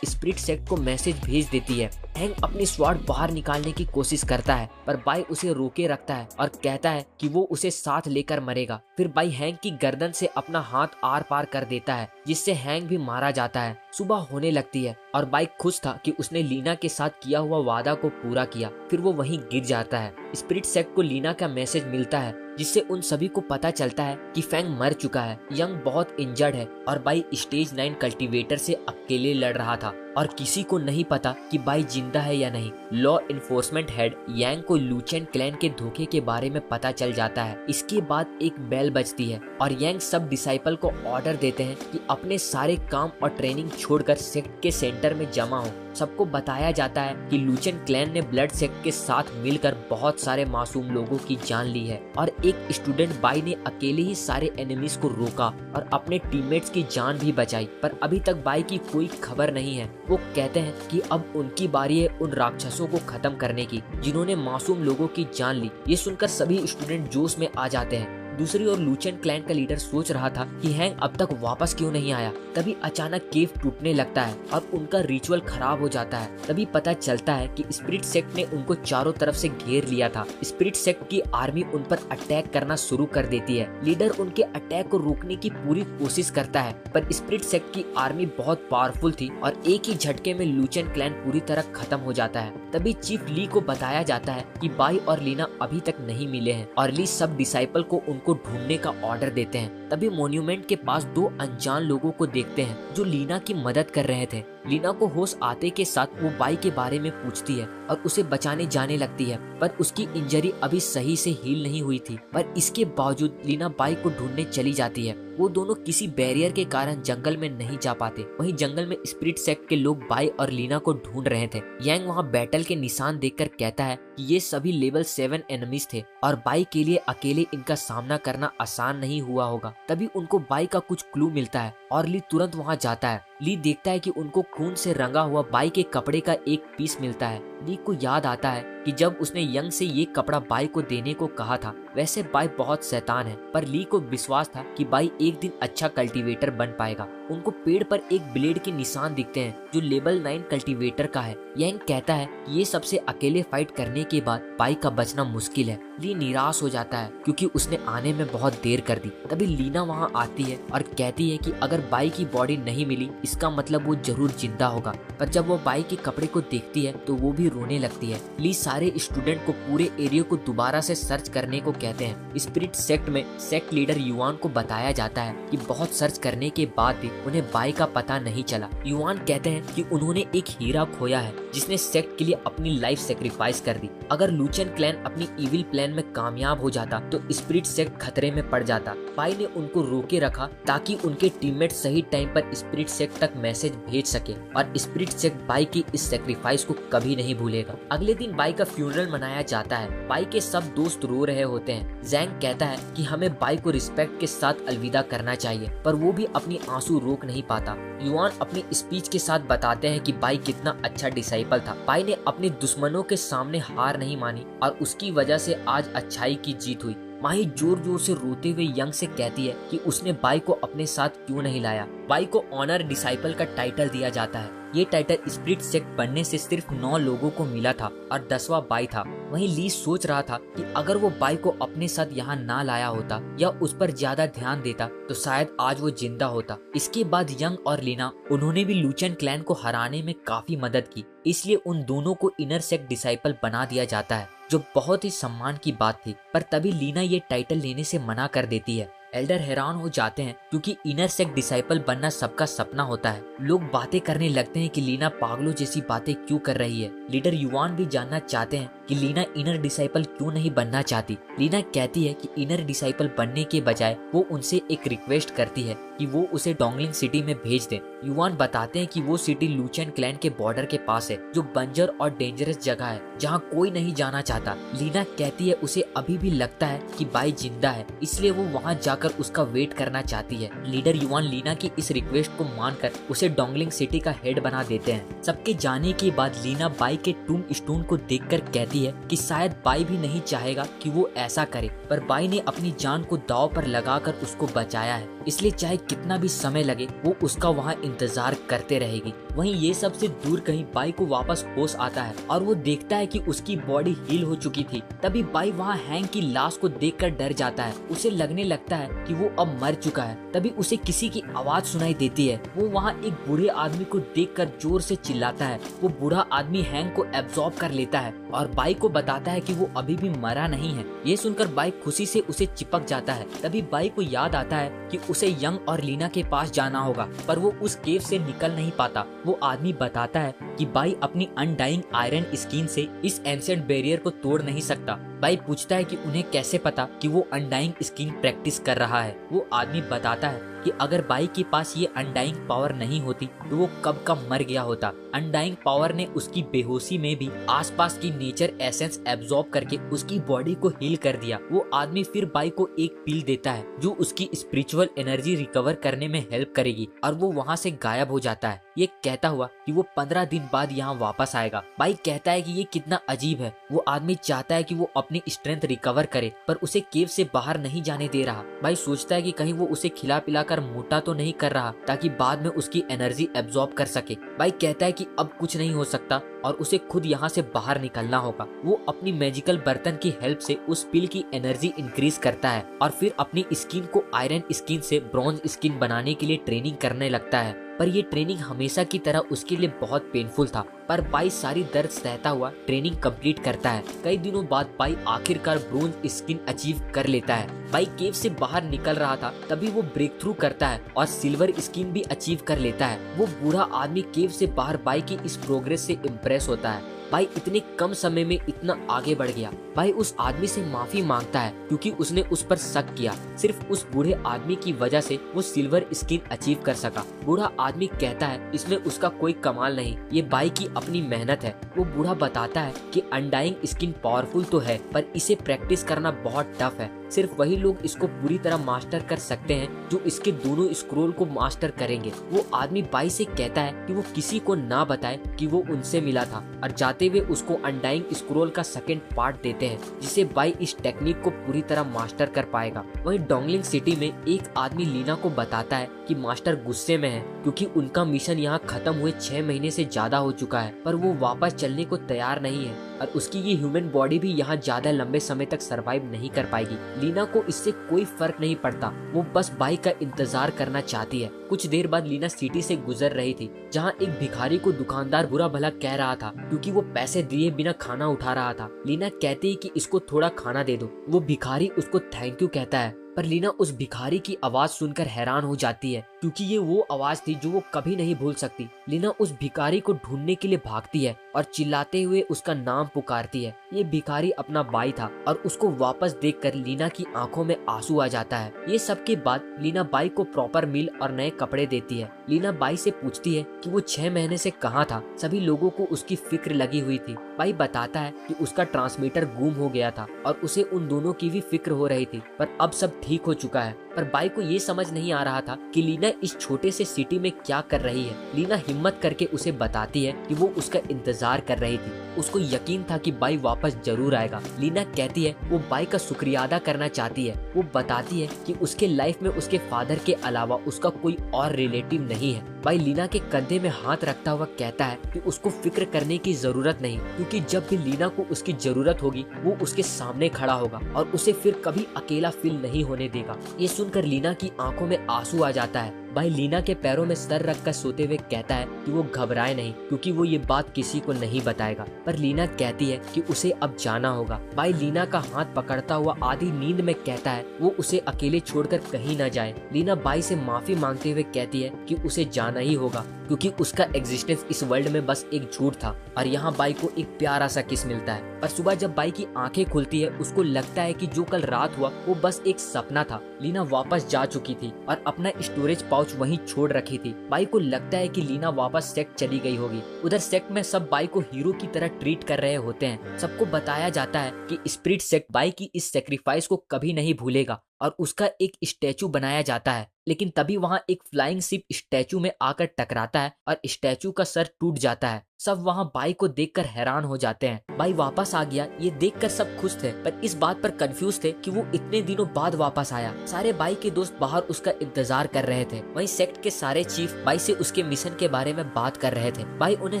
स्प्लिट सेक्ट को मैसेज भेज देती है। हैंक अपनी स्वॉर्ड बाहर निकालने की कोशिश करता है, पर बाई उसे रोके रखता है और कहता है कि वो उसे साथ लेकर मरेगा। फिर बाई हैंक की गर्दन से अपना हाथ आर पार कर देता है, जिससे हैंक भी मारा जाता है। सुबह होने लगती है और बाई खुश था कि उसने लीना के साथ किया हुआ वादा को पूरा किया। फिर वो वहीं गिर जाता है। स्प्लिट सेक्ट को लीना का मैसेज मिलता है, जिससे उन सभी को पता चलता है कि फैंग मर चुका है। यंग बहुत इंजर्ड है और बाई स्टेज 9 कल्टीवेटर से अकेले लड़ रहा था और किसी को नहीं पता कि बाई जिंदा है या नहीं। लॉ इन्फोर्समेंट हेड यांग को लूचेन क्लैन के धोखे के बारे में पता चल जाता है। इसके बाद एक बेल बजती है और यांग सब डिसाइपल को ऑर्डर देते हैं कि अपने सारे काम और ट्रेनिंग छोड़कर सेक्ट के सेंटर में जमा हो। सबको बताया जाता है कि लूचेन क्लैन ने ब्लड सेक्ट के साथ मिलकर बहुत सारे मासूम लोगों की जान ली है और एक स्टूडेंट बाई ने अकेले ही सारे एनिमीज को रोका और अपने टीममेट्स की जान भी बचाई, पर अभी तक बाई की कोई खबर नहीं है। वो कहते हैं कि अब उनकी बारी है उन राक्षसों को खत्म करने की जिन्होंने मासूम लोगों की जान ली। ये सुनकर सभी स्टूडेंट जोश में आ जाते हैं। दूसरी ओर लूचेन क्लैन का लीडर सोच रहा था कि हैंग अब तक वापस क्यों नहीं आया। तभी अचानक केव टूटने लगता है और उनका रिचुअल खराब हो जाता है। तभी पता चलता है कि स्पिरिट सेक्ट ने उनको चारों तरफ से घेर लिया था। स्पिरिट सेक्ट की आर्मी उन पर अटैक करना शुरू कर देती है। लीडर उनके अटैक को रोकने की पूरी कोशिश करता है, पर स्पिरिट सेक्ट की आर्मी बहुत पावरफुल थी और एक ही झटके में लूचेन क्लैन पूरी तरह खत्म हो जाता है। तभी चीफ ली को बताया जाता है कि बाई और लीना अभी तक नहीं मिले हैं और ली सब डिसाइपल को उनको उनको ढूंढने का ऑर्डर देते हैं। तभी मॉन्यूमेंट के पास दो अनजान लोगों को देखते हैं जो लीना की मदद कर रहे थे। लीना को होश आते के साथ वो बाई के बारे में पूछती है और उसे बचाने जाने लगती है, पर उसकी इंजरी अभी सही से हील नहीं हुई थी। पर इसके बावजूद लीना बाई को ढूंढने चली जाती है। वो दोनों किसी बैरियर के कारण जंगल में नहीं जा पाते। वहीं जंगल में स्पिरिट सेक्ट के लोग बाई और लीना को ढूंढ रहे थे। यांग वहाँ बैटल के निशान देखकर कहता है कि ये सभी लेवल 7 एनिमीज थे और बाई के लिए अकेले इनका सामना करना आसान नहीं हुआ होगा। तभी उनको बाई का कुछ क्लू मिलता है और ली तुरंत वहाँ जाता है। ली देखता है कि उनको खून से रंगा हुआ बाई के कपड़े का एक पीस मिलता है। ली को याद आता है कि जब उसने यंग से ये कपड़ा बाई को देने को कहा था। वैसे बाई बहुत शैतान है, पर ली को विश्वास था कि बाई एक दिन अच्छा कल्टीवेटर बन पाएगा। उनको पेड़ पर एक ब्लेड के निशान दिखते हैं जो लेवल 9 कल्टीवेटर का है। यंग कहता है कि ये सबसे अकेले फाइट करने के बाद बाई का बचना मुश्किल है। ली निराश हो जाता है क्योंकि उसने आने में बहुत देर कर दी। तभी लीना वहाँ आती है और कहती है कि अगर बाई की बॉडी नहीं मिली इसका मतलब वो जरूर जिंदा होगा। पर जब वो बाई के कपड़े को देखती है तो वो भी रोने लगती है। ली सारे स्टूडेंट को पूरे एरिया को दोबारा से सर्च करने को कहते हैं। स्पिरिट सेक्ट में सेक्ट लीडर युआन को बताया जाता है कि बहुत सर्च करने के बाद भी उन्हें बाई का पता नहीं चला। युआन कहते हैं कि उन्होंने एक हीरा खोया है जिसने सेक्ट के लिए अपनी लाइफ सेक्रीफाइस कर दी। अगर लूचन क्लैन अपनी इविल प्लान में कामयाब हो जाता तो स्पिरिट सेक्ट खतरे में पड़ जाता। बाई ने उनको रोके रखा ताकि उनके टीममेट सही टाइम पर स्पिरिट सेक्ट तक मैसेज भेज सके और स्पिरिट सेक्ट बाई की इस सेक्रीफाइस को कभी नहीं भूलेगा। अगले दिन बाई का फ्यूनरल मनाया जाता है। बाई के सब दोस्त रो रहे होते हैं। जैंग कहता है कि हमें बाई को रिस्पेक्ट के साथ अलविदा करना चाहिए, पर वो भी अपनी आंसू रोक नहीं पाता। युआन अपनी स्पीच के साथ बताते हैं कि बाई कितना अच्छा डिसाइपल था। बाई ने अपने दुश्मनों के सामने हार नहीं मानी और उसकी वजह से आज अच्छाई की जीत हुई। माही जोर जोर से रोते हुए यंग से कहती है कि उसने बाई को अपने साथ क्यों नहीं लाया। बाई को ऑनर डिसाइपल का टाइटल दिया जाता है। ये टाइटल स्पिरिट सेक्ट बनने से सिर्फ 9 लोगों को मिला था और 10वां बाई था। वहीं ली सोच रहा था कि अगर वो बाई को अपने साथ यहाँ ना लाया होता या उस पर ज्यादा ध्यान देता तो शायद आज वो जिंदा होता। इसके बाद यंग और लीना उन्होंने भी लूचन क्लैन को हराने में काफी मदद की, इसलिए उन दोनों को इनर सेक्ट डिसाइपल बना दिया जाता है, जो बहुत ही सम्मान की बात थी। पर तभी लीना ये टाइटल लेने से मना कर देती है। एल्डर हैरान हो जाते हैं क्योंकि इनर सेक्ट डिसाइपल बनना सबका सपना होता है। लोग बातें करने लगते हैं कि लीना पागलों जैसी बातें क्यों कर रही है। लीडर युआन भी जानना चाहते हैं कि लीना इनर डिसाइपल क्यों नहीं बनना चाहती। लीना कहती है कि इनर डिसाइपल बनने के बजाय वो उनसे एक रिक्वेस्ट करती है कि वो उसे डोंगलिंग सिटी में भेज दें। युआन बताते हैं कि वो सिटी लूचन क्लैन के बॉर्डर के पास है, जो बंजर और डेंजरस जगह है जहाँ कोई नहीं जाना चाहता। लीना कहती है उसे अभी भी लगता है कि बाई जिंदा है, इसलिए वो वहाँ जाकर उसका वेट करना चाहती है। लीडर युआन लीना की इस रिक्वेस्ट को मानकर उसे डोंगलिंग सिटी का हेड बना देते हैं। सबके जाने के बाद लीना बाई के टूम स्टोन को देखकर कहती है कि शायद बाई भी नहीं चाहेगा कि वो ऐसा करे, पर बाई ने अपनी जान को दांव पर लगाकर उसको बचाया है, इसलिए चाहे कितना भी समय लगे वो उसका वहाँ इंतजार करते रहेगी। वहीं ये सब से दूर कहीं बाई को वापस होश आता है और वो देखता है कि उसकी बॉडी हील हो चुकी थी। तभी बाई वहाँ हैंग की लाश को देखकर डर जाता है। उसे लगने लगता है कि वो अब मर चुका है। तभी उसे किसी की आवाज सुनाई देती है। वो वहाँ एक बूढ़े आदमी को देखकर जोर से चिल्लाता है। वो बूढ़ा आदमी हैंग को एब्जॉर्ब कर लेता है और बाई को बताता है कि वो अभी भी मरा नहीं है। ये सुनकर बाई खुशी से उसे चिपक जाता है। तभी बाई को याद आता है कि उसे यंग और लीना के पास जाना होगा, पर वो उस केव से निकल नहीं पाता। वो आदमी बताता है कि बाई अपनी अनडाइंग आयरन स्किन से इस एंशिएंट बैरियर को तोड़ नहीं सकता। बाई पूछता है कि उन्हें कैसे पता कि वो अनडाइंग स्किन प्रैक्टिस कर रहा है। वो आदमी बताता है कि अगर बाई के पास ये अनडाइंग पावर नहीं होती तो वो कब का मर गया होता। अनडाइंग पावर ने उसकी बेहोशी में भी आसपास की नेचर एसेंस एब्जॉर्ब करके उसकी बॉडी को हील कर दिया। वो आदमी फिर बाई को एक पील देता है जो उसकी स्पिरिचुअल एनर्जी रिकवर करने में हेल्प करेगी और वो वहाँ से गायब हो जाता है, ये कहता हुआ कि वो 15 दिन बाद यहाँ वापस आएगा। बाई कहता है कि ये कितना अजीब है। वो आदमी चाहता है कि वो अपनी स्ट्रेंथ रिकवर करे, पर उसे केव से बाहर नहीं जाने दे रहा। बाई सोचता है कि कहीं वो उसे खिला पिलाकर मोटा तो नहीं कर रहा ताकि बाद में उसकी एनर्जी एब्जॉर्ब कर सके। बाई कहता है कि अब कुछ नहीं हो सकता और उसे खुद यहाँ से बाहर निकलना होगा। वो अपनी मैजिकल बर्तन की हेल्प से उस पिल की एनर्जी इंक्रीज करता है और फिर अपनी स्किन को आयरन स्किन से ब्रॉन्ज स्किन बनाने के लिए ट्रेनिंग करने लगता है। पर ये ट्रेनिंग हमेशा की तरह उसके लिए बहुत पेनफुल था। पर बाई सारी दर्द सहता हुआ ट्रेनिंग कंप्लीट करता है। कई दिनों बाद बाई आखिरकार ब्रोंज स्किन अचीव कर लेता है। बाई केव से बाहर निकल रहा था, तभी वो ब्रेक थ्रू करता है और सिल्वर स्किन भी अचीव कर लेता है। वो बूढ़ा आदमी केव से बाहर बाई की इस प्रोग्रेस से इम्प्रेस होता है। भाई इतने कम समय में इतना आगे बढ़ गया। भाई उस आदमी से माफी मांगता है क्योंकि उसने उस पर शक किया। सिर्फ उस बूढ़े आदमी की वजह से वो सिल्वर स्किन अचीव कर सका। बूढ़ा आदमी कहता है इसमें उसका कोई कमाल नहीं, ये भाई की अपनी मेहनत है। वो बूढ़ा बताता है कि अनडाइंग स्किन पावरफुल तो है, पर इसे प्रैक्टिस करना बहुत टफ है। सिर्फ वही लोग इसको पूरी तरह मास्टर कर सकते हैं जो इसके दोनों स्क्रोल को मास्टर करेंगे। वो आदमी बाई से कहता है कि वो किसी को ना बताए कि वो उनसे मिला था और जाते हुए उसको अनडाइंग स्क्रोल का सेकंड पार्ट देते हैं, जिसे बाई इस टेक्निक को पूरी तरह मास्टर कर पाएगा। वहीं डोंगलिंग सिटी में एक आदमी लीना को बताता है कि मास्टर गुस्से में है क्योंकि उनका मिशन यहाँ खत्म हुए 6 महीने से ज्यादा हो चुका है, पर वो वापस चलने को तैयार नहीं है और उसकी ये ह्यूमन बॉडी भी यहाँ ज्यादा लंबे समय तक सरवाइव नहीं कर पाएगी। लीना को इससे कोई फर्क नहीं पड़ता, वो बस बाई का इंतजार करना चाहती है। कुछ देर बाद लीना सिटी से गुजर रही थी, जहाँ एक भिखारी को दुकानदार बुरा भला कह रहा था क्योंकि वो पैसे दिए बिना खाना उठा रहा था। लीना कहती है कि इसको थोड़ा खाना दे दो। वो भिखारी उसको थैंक यू कहता है, पर लीना उस भिखारी की आवाज सुनकर हैरान हो जाती है क्योंकि ये वो आवाज थी जो वो कभी नहीं भूल सकती। लीना उस भिखारी को ढूंढने के लिए भागती है और चिल्लाते हुए उसका नाम पुकारती है। ये भिखारी अपना भाई था और उसको वापस देखकर लीना की आंखों में आंसू आ जाता है। ये सब के बाद लीना बाई को प्रॉपर मील और नए कपड़े देती है। लीना बाई से पूछती है कि वो 6 महीने से कहाँ था। सभी लोगों को उसकी फिक्र लगी हुई थी। बाई बताता है कि उसका ट्रांसमीटर गुम हो गया था और उसे उन दोनों की भी फिक्र हो रही थी, पर अब सब ठीक हो चुका है। पर बाई को ये समझ नहीं आ रहा था कि लीना इस छोटे से सिटी में क्या कर रही है। लीना हिम्मत करके उसे बताती है कि वो उसका इंतजार कर रही थी। उसको यकीन था कि बाई वापस जरूर आएगा। लीना कहती है वो बाई का शुक्रिया अदा करना चाहती है। वो बताती है कि उसके लाइफ में उसके फादर के अलावा उसका कोई और रिलेटिव नहीं है। बाई लीना के कंधे में हाथ रखता हुआ कहता है कि उसको फिक्र करने की जरूरत नहीं, क्योंकि जब भी लीना को उसकी जरूरत होगी वो उसके सामने खड़ा होगा और उसे फिर कभी अकेला फील नहीं होने देगा। ये सुनकर लीना की आंखों में आंसू आ जाता है। भाई लीना के पैरों में सर रखकर सोते हुए कहता है कि वो घबराए नहीं क्योंकि वो ये बात किसी को नहीं बताएगा। पर लीना कहती है कि उसे अब जाना होगा। भाई लीना का हाथ पकड़ता हुआ आधी नींद में कहता है वो उसे अकेले छोड़कर कहीं न जाए। लीना बाई से माफी मांगते हुए कहती है कि उसे जाना ही होगा क्योंकि उसका एग्जिस्टेंस इस वर्ल्ड में बस एक झूठ था और यहाँ बाई को एक प्यारा सा किस मिलता है। पर सुबह जब बाई की आंखें खुलती है उसको लगता है कि जो कल रात हुआ वो बस एक सपना था। लीना वापस जा चुकी थी और अपना स्टोरेज पाउच वहीं छोड़ रखी थी। बाई को लगता है कि लीना वापस सेक्ट चली गई होगी। उधर सेक्ट में सब बाई को हीरो की तरह ट्रीट कर रहे होते हैं। सबको बताया जाता है कि स्पिरिट सेक्ट बाई की इस सेक्रीफाइस को कभी नहीं भूलेगा और उसका एक स्टैचू बनाया जाता है। लेकिन तभी वहाँ एक फ्लाइंग शिप स्टैचू में आकर टकराता है और स्टैचू का सर टूट जाता है। सब वहाँ बाई को देखकर हैरान हो जाते हैं। बाई वापस आ गया ये देखकर सब खुश थे, पर इस बात पर कंफ्यूज थे कि वो इतने दिनों बाद वापस आया। सारे बाई के दोस्त बाहर उसका इंतजार कर रहे थे। वहीं सेक्ट के सारे चीफ बाई से उसके मिशन के बारे में बात कर रहे थे। बाई उन्हें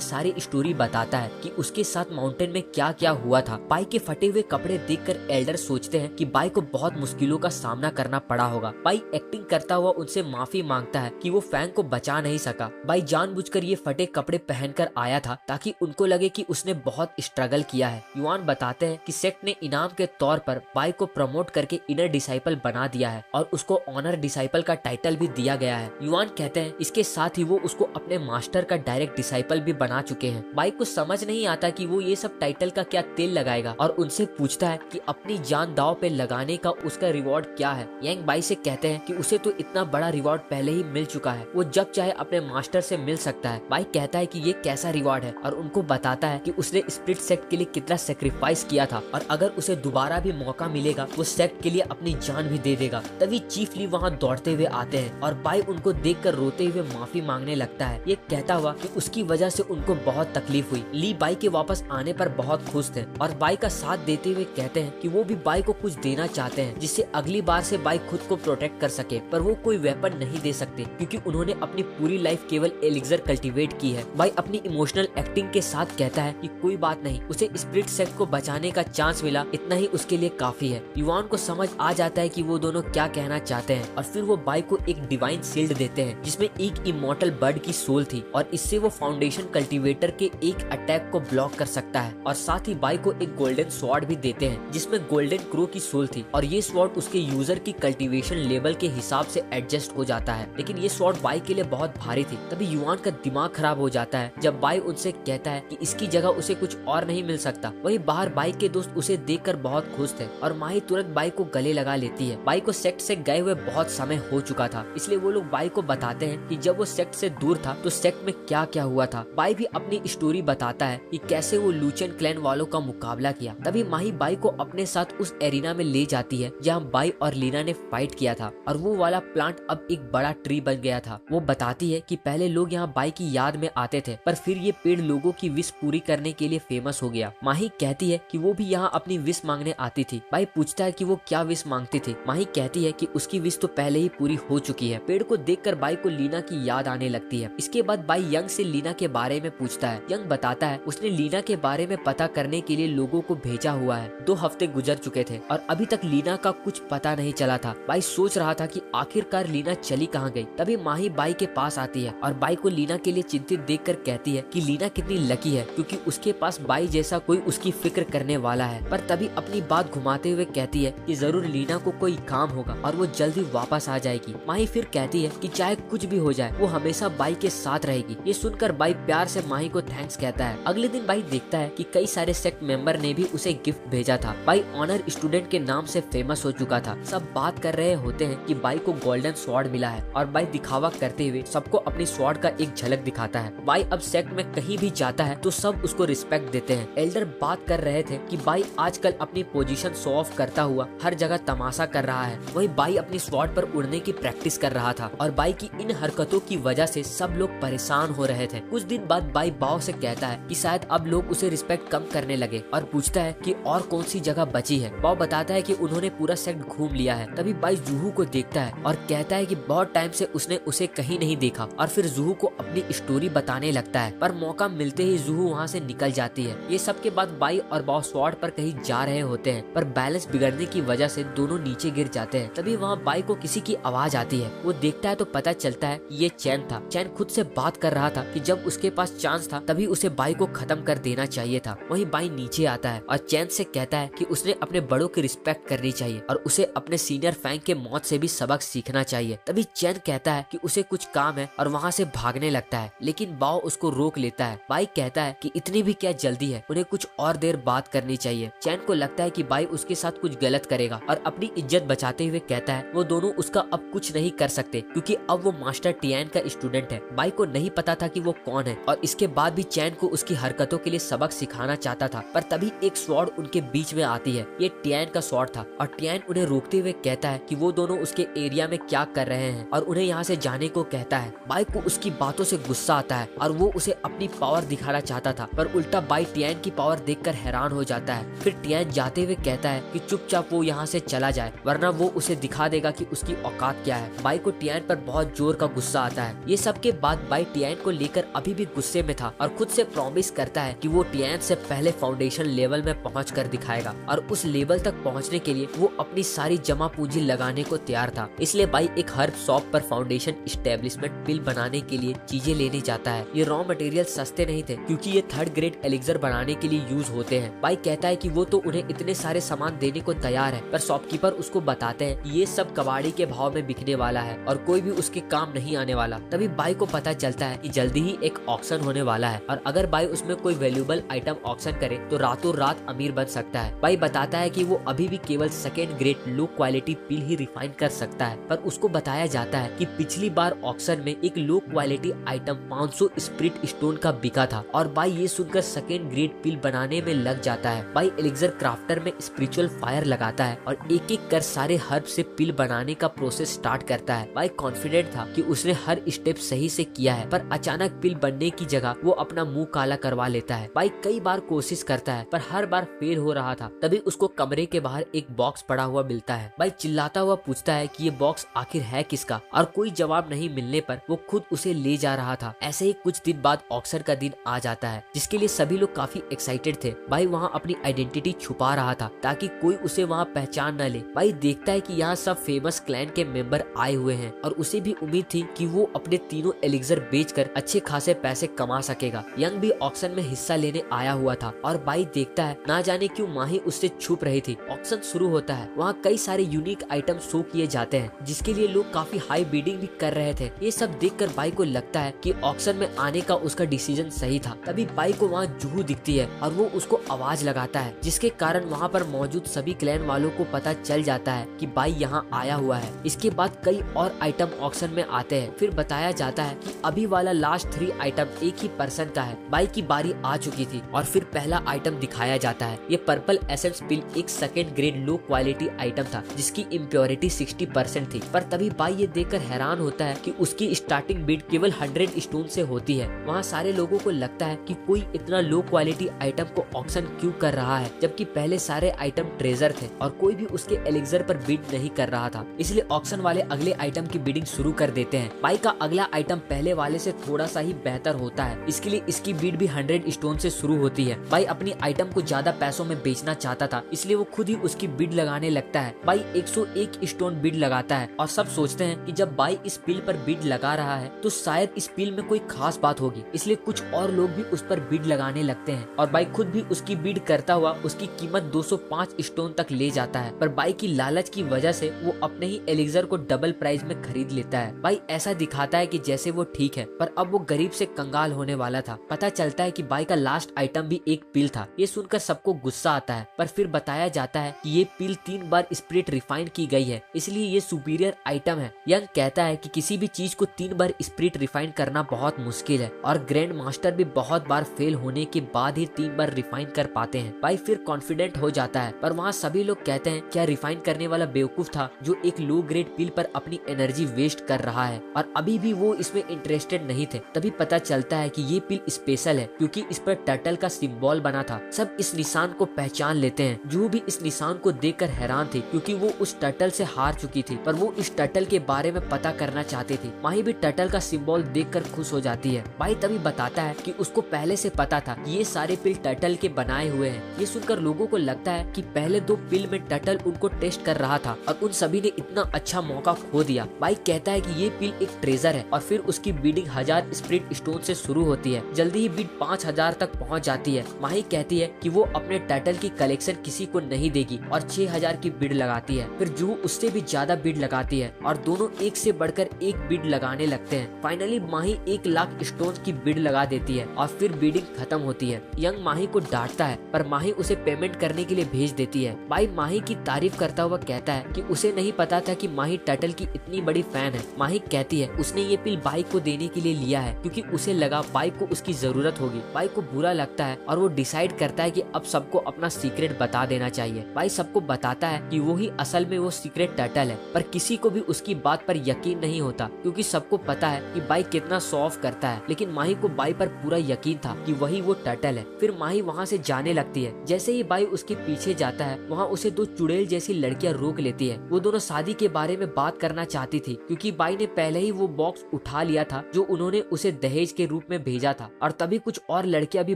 सारी स्टोरी बताता है कि उसके साथ माउंटेन में क्या क्या हुआ था। बाई के फटे हुए कपड़े देखकर एल्डर सोचते हैं कि बाई को बहुत मुश्किलों का सामना करना पड़ा होगा। बाई एक्टिंग करता हुआ उनसे माफी मांगता है कि वो फैंग को बचा नहीं सका। बाई जानबूझकर ये फटे कपड़े पहनकर आया था ताकि उनको लगे कि उसने बहुत स्ट्रगल किया है। युआन बताते हैं कि सेक्ट ने इनाम के तौर पर बाई को प्रमोट करके इनर डिसाइपल बना दिया है और उसको ऑनर डिसाइपल का टाइटल भी दिया गया है। युआन कहते हैं इसके साथ ही वो उसको अपने मास्टर का डायरेक्ट डिसाइपल भी बना चुके हैं। बाई को समझ नहीं आता कि वो ये सब टाइटल का क्या तेल लगाएगा और उनसे पूछता है कि अपनी जान दांव पे लगाने का उसका रिवॉर्ड क्या है। यंग बाई से कहते हैं कि उसे तो इतना बड़ा रिवॉर्ड पहले ही मिल चुका है, वो जब चाहे अपने मास्टर से मिल सकता है। बाई कहता है कि ये कैसा रिवॉर्ड है और उनको बताता है कि उसने स्प्लिट सेक्ट के लिए कितना सेक्रीफाइस किया था और अगर उसे दोबारा भी मौका मिलेगा वो सेक्ट के लिए अपनी जान भी दे देगा। तभी चीफ ली वहाँ दौड़ते हुए आते हैं और बाई उनको देखकर रोते हुए माफी मांगने लगता है, ये कहता हुआ कि उसकी वजह से उनको बहुत तकलीफ हुई। ली बाई के वापस आने पर बहुत खुश थे और बाई का साथ देते हुए कहते हैं कि वो भी बाई को कुछ देना चाहते हैं जिससे अगली बार से बाई खुद को प्रोटेक्ट कर सके, पर वो कोई वेपन नहीं दे सकते क्योंकि उन्होंने अपनी पूरी लाइफ केवल एलिक्सर कल्टीवेट की है। बाई अपनी इमोशनल इमोशनल एक्टिंग के साथ कहता है कि कोई बात नहीं, उसे स्प्लिट सेक्ट को बचाने का चांस मिला, इतना ही उसके लिए काफी है। युआन को समझ आ जाता है कि वो दोनों क्या कहना चाहते हैं और फिर वो बाई को एक डिवाइन शील्ड देते हैं जिसमें एक इमॉर्टल बर्ड की सोल थी और इससे वो फाउंडेशन कल्टीवेटर के एक अटैक को ब्लॉक कर सकता है। और साथ ही बाई को एक गोल्डन स्वॉर्ड भी देते हैं जिसमें गोल्डन क्रो की सोल थी और ये स्वॉर्ड उसके यूजर की कल्टीवेशन लेवल के हिसाब से एडजस्ट हो जाता है। लेकिन ये स्वॉर्ड बाई के लिए बहुत भारी थी। तभी युआन का दिमाग खराब हो जाता है जब बाई उनसे कहता है कि इसकी जगह उसे कुछ और नहीं मिल सकता। वही बाहर बाई के दोस्त उसे देखकर बहुत खुश थे और माही तुरंत बाई को गले लगा लेती है। बाई को सेक्ट से गए हुए बहुत समय हो चुका था, इसलिए वो लोग बाई को बताते हैं कि जब वो सेक्ट से दूर था तो सेक्ट में क्या क्या हुआ था। बाई भी अपनी स्टोरी बताता है कि कैसे वो लूचन क्लैन वालों का मुकाबला किया। तभी माही बाई को अपने साथ उस एरिना में ले जाती है जहाँ बाई और लीना ने फाइट किया था और वो वाला प्लांट अब एक बड़ा ट्री बन गया था। वो बताती है कि पहले लोग यहाँ बाई की याद में आते थे पर फिर ये पेड़ लोगों की विश पूरी करने के लिए फेमस हो गया। माही कहती है कि वो भी यहाँ अपनी विश मांगने आती थी। बाई पूछता है कि वो क्या विश मांगती थी। माही कहती है कि उसकी विश तो पहले ही पूरी हो चुकी है। पेड़ को देखकर बाई को लीना की याद आने लगती है। इसके बाद बाई यंग से लीना के बारे में पूछता है। यंग बताता है उसने लीना के बारे में पता करने के लिए लोगों को भेजा हुआ है। 2 हफ्ते गुजर चुके थे और अभी तक लीना का कुछ पता नहीं चला था। बाई सोच रहा था कि आखिरकार लीना चली कहाँ गई। तभी माही बाई के पास आती है और बाई को लीना के लिए चिंतित देखकर कहती है कि लीना कितनी लकी है क्योंकि उसके पास बाई जैसा कोई उसकी फिक्र करने वाला है। पर तभी अपनी बात घुमाते हुए कहती है कि जरूर लीना को कोई काम होगा और वो जल्दी वापस आ जाएगी। माही फिर कहती है कि चाहे कुछ भी हो जाए वो हमेशा बाई के साथ रहेगी। ये सुनकर बाई प्यार से माही को थैंक्स कहता है। अगले दिन बाई देखता है कि कई सारे सेक्ट मेंबर ने भी उसे गिफ्ट भेजा था। बाई ऑनर स्टूडेंट के नाम से फेमस हो चुका था। सब बात कर रहे होते हैं कि बाई को गोल्डन स्वॉर्ड मिला है और बाई दिखावा करते हुए सबको अपनी स्वॉर्ड का एक झलक दिखाता है। बाई अब सेक्ट में कहीं भी जाता है तो सब उसको रिस्पेक्ट देते हैं। एल्डर बात कर रहे थे कि बाई आजकल अपनी पोजीशन शो ऑफ करता हुआ हर जगह तमाशा कर रहा है। वही बाई अपनी स्वॉर्ड पर उड़ने की प्रैक्टिस कर रहा था और बाई की इन हरकतों की वजह से सब लोग परेशान हो रहे थे। कुछ दिन बाद बाई बाव से कहता है कि शायद अब लोग उसे रिस्पेक्ट कम करने लगे और पूछता है कि और कौन सी जगह बची है। बाव बताता है कि उन्होंने पूरा सेक्ट घूम लिया है। तभी बाई जूहू को देखता है और कहता है कि बहुत टाइम से उसने उसे कहीं नहीं देखा और फिर जूहू को अपनी स्टोरी बताने लगता है। पर मौका मिलते ही जूहू वहाँ से निकल जाती है। ये सब के बाद बाई और बाव स्वॉर्ड पर कहीं जा रहे होते हैं पर बैलेंस बिगड़ने की वजह से दोनों नीचे गिर जाते हैं। तभी वहाँ बाई को किसी की आवाज आती है। वो देखता है तो पता चलता है ये चैन था। चैन खुद से बात कर रहा था कि जब उसके पास चांस था तभी उसे बाई को खत्म कर देना चाहिए था। वहीं बाई नीचे आता है और चैन से कहता है कि उसने अपने बड़ों की रिस्पेक्ट करनी चाहिए और उसे अपने सीनियर फैंग के मौत से भी सबक सीखना चाहिए। तभी चैन कहता है कि उसे कुछ काम है और वहाँ से भागने लगता है लेकिन बाव उसको रोक लेता है। बाई कहता है कि इतनी भी क्या जल्दी है, उन्हें कुछ और देर बात करनी चाहिए। चैन को लगता है कि बाई उसके साथ कुछ गलत करेगा और अपनी इज्जत बचाते हुए कहता है वो दोनों उसका अब कुछ नहीं कर सकते क्योंकि अब वो मास्टर टियान का स्टूडेंट है। बाई को नहीं पता था कि वो कौन है और इसके बाद भी चैन को उसकी हरकतों के लिए सबक सिखाना चाहता था। पर तभी एक स्वॉर्ड उनके बीच में आती है। ये टियान का स्वॉर्ड था और टियान उन्हें रोकते हुए कहता है कि वो दोनों उसके एरिया में क्या कर रहे हैं और उन्हें यहाँ से जाने को कहता है। बाई को उसकी बातों से गुस्सा आता है और वो उसे अपनी पावर दिखाना चाहता था पर उल्टा बाई टियान की पावर देखकर हैरान हो जाता है। फिर टियान जाते हुए कहता है कि चुपचाप वो यहाँ से चला जाए वरना वो उसे दिखा देगा कि उसकी औकात क्या है। बाई को टियान पर बहुत जोर का गुस्सा आता है। ये सब के बाद बाई टियान को लेकर अभी भी गुस्से में था और खुद से प्रॉमिस करता है कि वो टियान से पहले फाउंडेशन लेवल में पहुँच कर दिखाएगा और उस लेवल तक पहुँचने के लिए वो अपनी सारी जमा पूंजी लगाने को तैयार था। इसलिए बाई एक हर्ब शॉप पर फाउंडेशन एस्टेब्लिशमेंट पिल बनाने के लिए चीजें लेने जाता है। ये रॉ मटेरियल सस्ते नहीं थे क्योंकि ये 3rd ग्रेड एलिक्सर बनाने के लिए यूज होते हैं। बाई कहता है कि वो तो उन्हें इतने सारे सामान देने को तैयार है पर शॉपकीपर उसको बताते हैं कि ये सब कबाड़ी के भाव में बिकने वाला है और कोई भी उसके काम नहीं आने वाला। तभी बाई को पता चलता है कि जल्दी ही एक ऑक्शन होने वाला है और अगर बाई उसमें कोई वैल्यूएबल आइटम ऑक्शन करे तो रातों रात अमीर बन सकता है। बाई बताता है कि वो अभी भी केवल 2nd ग्रेड लो क्वालिटी पिल ही रिफाइन कर सकता है पर उसको बताया जाता है कि पिछली बार ऑक्शन में एक low quality item 500 spirit stone का बिका था और बाई ये सुनकर 2nd ग्रेड पिल बनाने में लग जाता है। बाई एलिक्सर क्राफ्टर में स्पिरिचुअल फायर लगाता है और एक एक कर सारे हर्ब से पिल बनाने का प्रोसेस स्टार्ट करता है। बाई कॉन्फिडेंट था कि उसने हर स्टेप सही से किया है पर अचानक पिल बनने की जगह वो अपना मुंह काला करवा लेता है। बाई कई बार कोशिश करता है पर हर बार फेल हो रहा था। तभी उसको कमरे के बाहर एक बॉक्स पड़ा हुआ मिलता है। बाई चिल्लाता हुआ पूछता है कि ये बॉक्स आखिर है किसका और कोई जवाब नहीं मिलने पर वो खुद उसे ले जा रहा था। ऐसे ही कुछ दिन बाद ऑक्शन ऑक्शन का दिन आ जाता है, जिसके लिए सभी लोग काफी एक्साइटेड थे। भाई वहाँ अपनी आइडेंटिटी छुपा रहा था ताकि कोई उसे वहाँ पहचान न ले। भाई देखता है कि यहाँ सब फेमस क्लैन के मेंबर आए हुए हैं और उसे भी उम्मीद थी कि वो अपने तीनों एलिक्सर बेचकर अच्छे खासे पैसे कमा सकेगा। यंग भी ऑक्शन में हिस्सा लेने आया हुआ था और भाई देखता है ना जाने क्यों माही उससे छुप रही थी। ऑक्शन शुरू होता है, वहाँ कई सारे यूनिक आइटम शो किए जाते हैं जिसके लिए लोग काफी हाई बीडिंग भी कर रहे थे। ये सब देखकर भाई को लगता है कि ऑक्शन में आने का उसका डिसीजन सही था। तभी भाई को वहाँ जूहू दिखती है और वो उसको आवाज लगाता है, जिसके कारण वहाँ पर मौजूद सभी क्लैन वालों को पता चल जाता है कि भाई यहाँ आया हुआ है। इसके बाद कई और आइटम ऑक्शन में आते हैं। फिर बताया जाता है कि अभी वाला लास्ट 3 आइटम एक ही पर्सन का है। भाई की बारी आ चुकी थी और फिर पहला आइटम दिखाया जाता है। ये पर्पल एसेंस पिल एक second grade low quality item था जिसकी इम्प्योरिटी 60% थी। पर तभी भाई ये देखकर हैरान होता है कि उसकी स्टार्टिंग बिड केवल 100 स्टोन से होती है। वहाँ सारे लोगों को लगता है कि कोई इतना लो क्वालिटी आइटम को ऑक्शन क्यों कर रहा है, जबकि पहले सारे आइटम ट्रेजर थे और कोई भी उसके एलिक्सर पर बिड नहीं कर रहा था। इसलिए ऑक्शन वाले अगले आइटम की बिडिंग शुरू कर देते हैं। भाई का अगला आइटम पहले वाले से थोड़ा सा ही बेहतर होता है, इसके लिए इसकी बिड भी 100 स्टोन से शुरू होती है। भाई अपनी आइटम को ज्यादा पैसों में बेचना चाहता था, इसलिए वो खुद ही उसकी बिड लगाने लगता है। भाई 101 स्टोन बिड लगाता है और सब सोचते हैं कि जब भाई इस पिल पर बिड लगा रहा है तो शायद इस पिल में कोई खास बात होगी, इसलिए कुछ और लोग भी उस पर बिड लगाने लगते हैं और भाई खुद भी उसकी बिड करता हुआ उसकी कीमत 205 स्टोन तक ले जाता है। पर भाई की लालच की वजह से वो अपने ही एलिक्सर को डबल प्राइस में खरीद लेता है। भाई ऐसा दिखाता है कि जैसे वो ठीक है, पर अब वो गरीब से कंगाल होने वाला था। पता चलता है कि भाई का लास्ट आइटम भी एक पिल था। ये सुनकर सबको गुस्सा आता है, पर फिर बताया जाता है कि ये पिल 3 बार स्प्रिट रिफाइन की गई है, इसलिए ये सुपीरियर आइटम है। यंग कहता है कि किसी भी चीज को 3 बार स्प्रिट रिफाइन करना बहुत मुश्किल है और ग्रैंड मास्टर भी बहुत बार फेल होने के बाद ही 3 बार रिफाइन कर पाते हैं। भाई फिर कॉन्फिडेंट हो जाता है, पर वहाँ सभी लोग कहते हैं क्या रिफाइन करने वाला बेवकूफ था जो एक लो ग्रेड पिल पर अपनी एनर्जी वेस्ट कर रहा है और अभी भी वो इसमें इंटरेस्टेड नहीं थे। तभी पता चलता है कि ये पिल स्पेशल है क्योंकि इस पर टर्टल का सिंबल बना था। सब इस निशान को पहचान लेते हैं। जूहू भी इस निशान को देखकर हैरान थी क्योंकि वो उस टर्टल से हार चुकी थी, पर वो इस टर्टल के बारे में पता करना चाहती थी। माही भी टर्टल का सिंबल देखकर खुश हो जाती है। भाई तभी बताता है कि उसको पहले से पता था कि ये सारे पिल टर्टल के बनाए हुए हैं। ये सुनकर लोगों को लगता है कि पहले 2 पिल में टर्टल उनको टेस्ट कर रहा था और उन सभी ने इतना अच्छा मौका खो दिया। भाई कहता है कि ये पिल एक ट्रेजर है और फिर उसकी बिडिंग 1000 स्प्रिट स्टोन से शुरू होती है। जल्दी ही बिड 5000 तक पहुंच जाती है। माही कहती है कि वो अपने टर्टल की कलेक्शन किसी को नहीं देगी और 6000 की बिड लगाती है। फिर जूहू उससे भी ज्यादा बिड लगाती है और दोनों एक से बढ़कर एक बिड लगाने लगते हैं। फाइनली माही 1 लाख स्टोन की बिड लगा देती है और फिर बिडिंग खत्म होती है। यंग माही को डांटता है, पर माही उसे पेमेंट करने के लिए भेज देती है। भाई माही की तारीफ करता हुआ कहता है कि उसे नहीं पता था कि माही टर्टल की इतनी बड़ी फैन है। माही कहती है उसने ये पिल भाई को देने के लिए लिया है क्योंकि उसे लगा भाई को उसकी जरूरत होगी। भाई को बुरा लगता है और वो डिसाइड करता है कि अब सबको अपना सीक्रेट बता देना चाहिए। भाई सबको बताता है कि वो ही असल में वो सीक्रेट टर्टल है, पर किसी को भी उसकी बात पर यकीन नहीं होता क्योंकि सबको पता है कि भाई कितना शो ऑफ करता है। लेकिन माही को भाई पर पूरा यकीन था कि वही वो टर्टल है। फिर माही वहाँ से जाने लगती है। जैसे ही भाई उसके पीछे जाता है, वहाँ उसे 2 चुड़ैल जैसी लड़कियां रोक लेती है। वो दोनों शादी के बारे में बात करना चाहती थी क्योंकि भाई ने पहले ही वो बॉक्स उठा लिया था जो उन्होंने उसे दहेज के रूप में भेजा था। और तभी कुछ और लड़कियां भी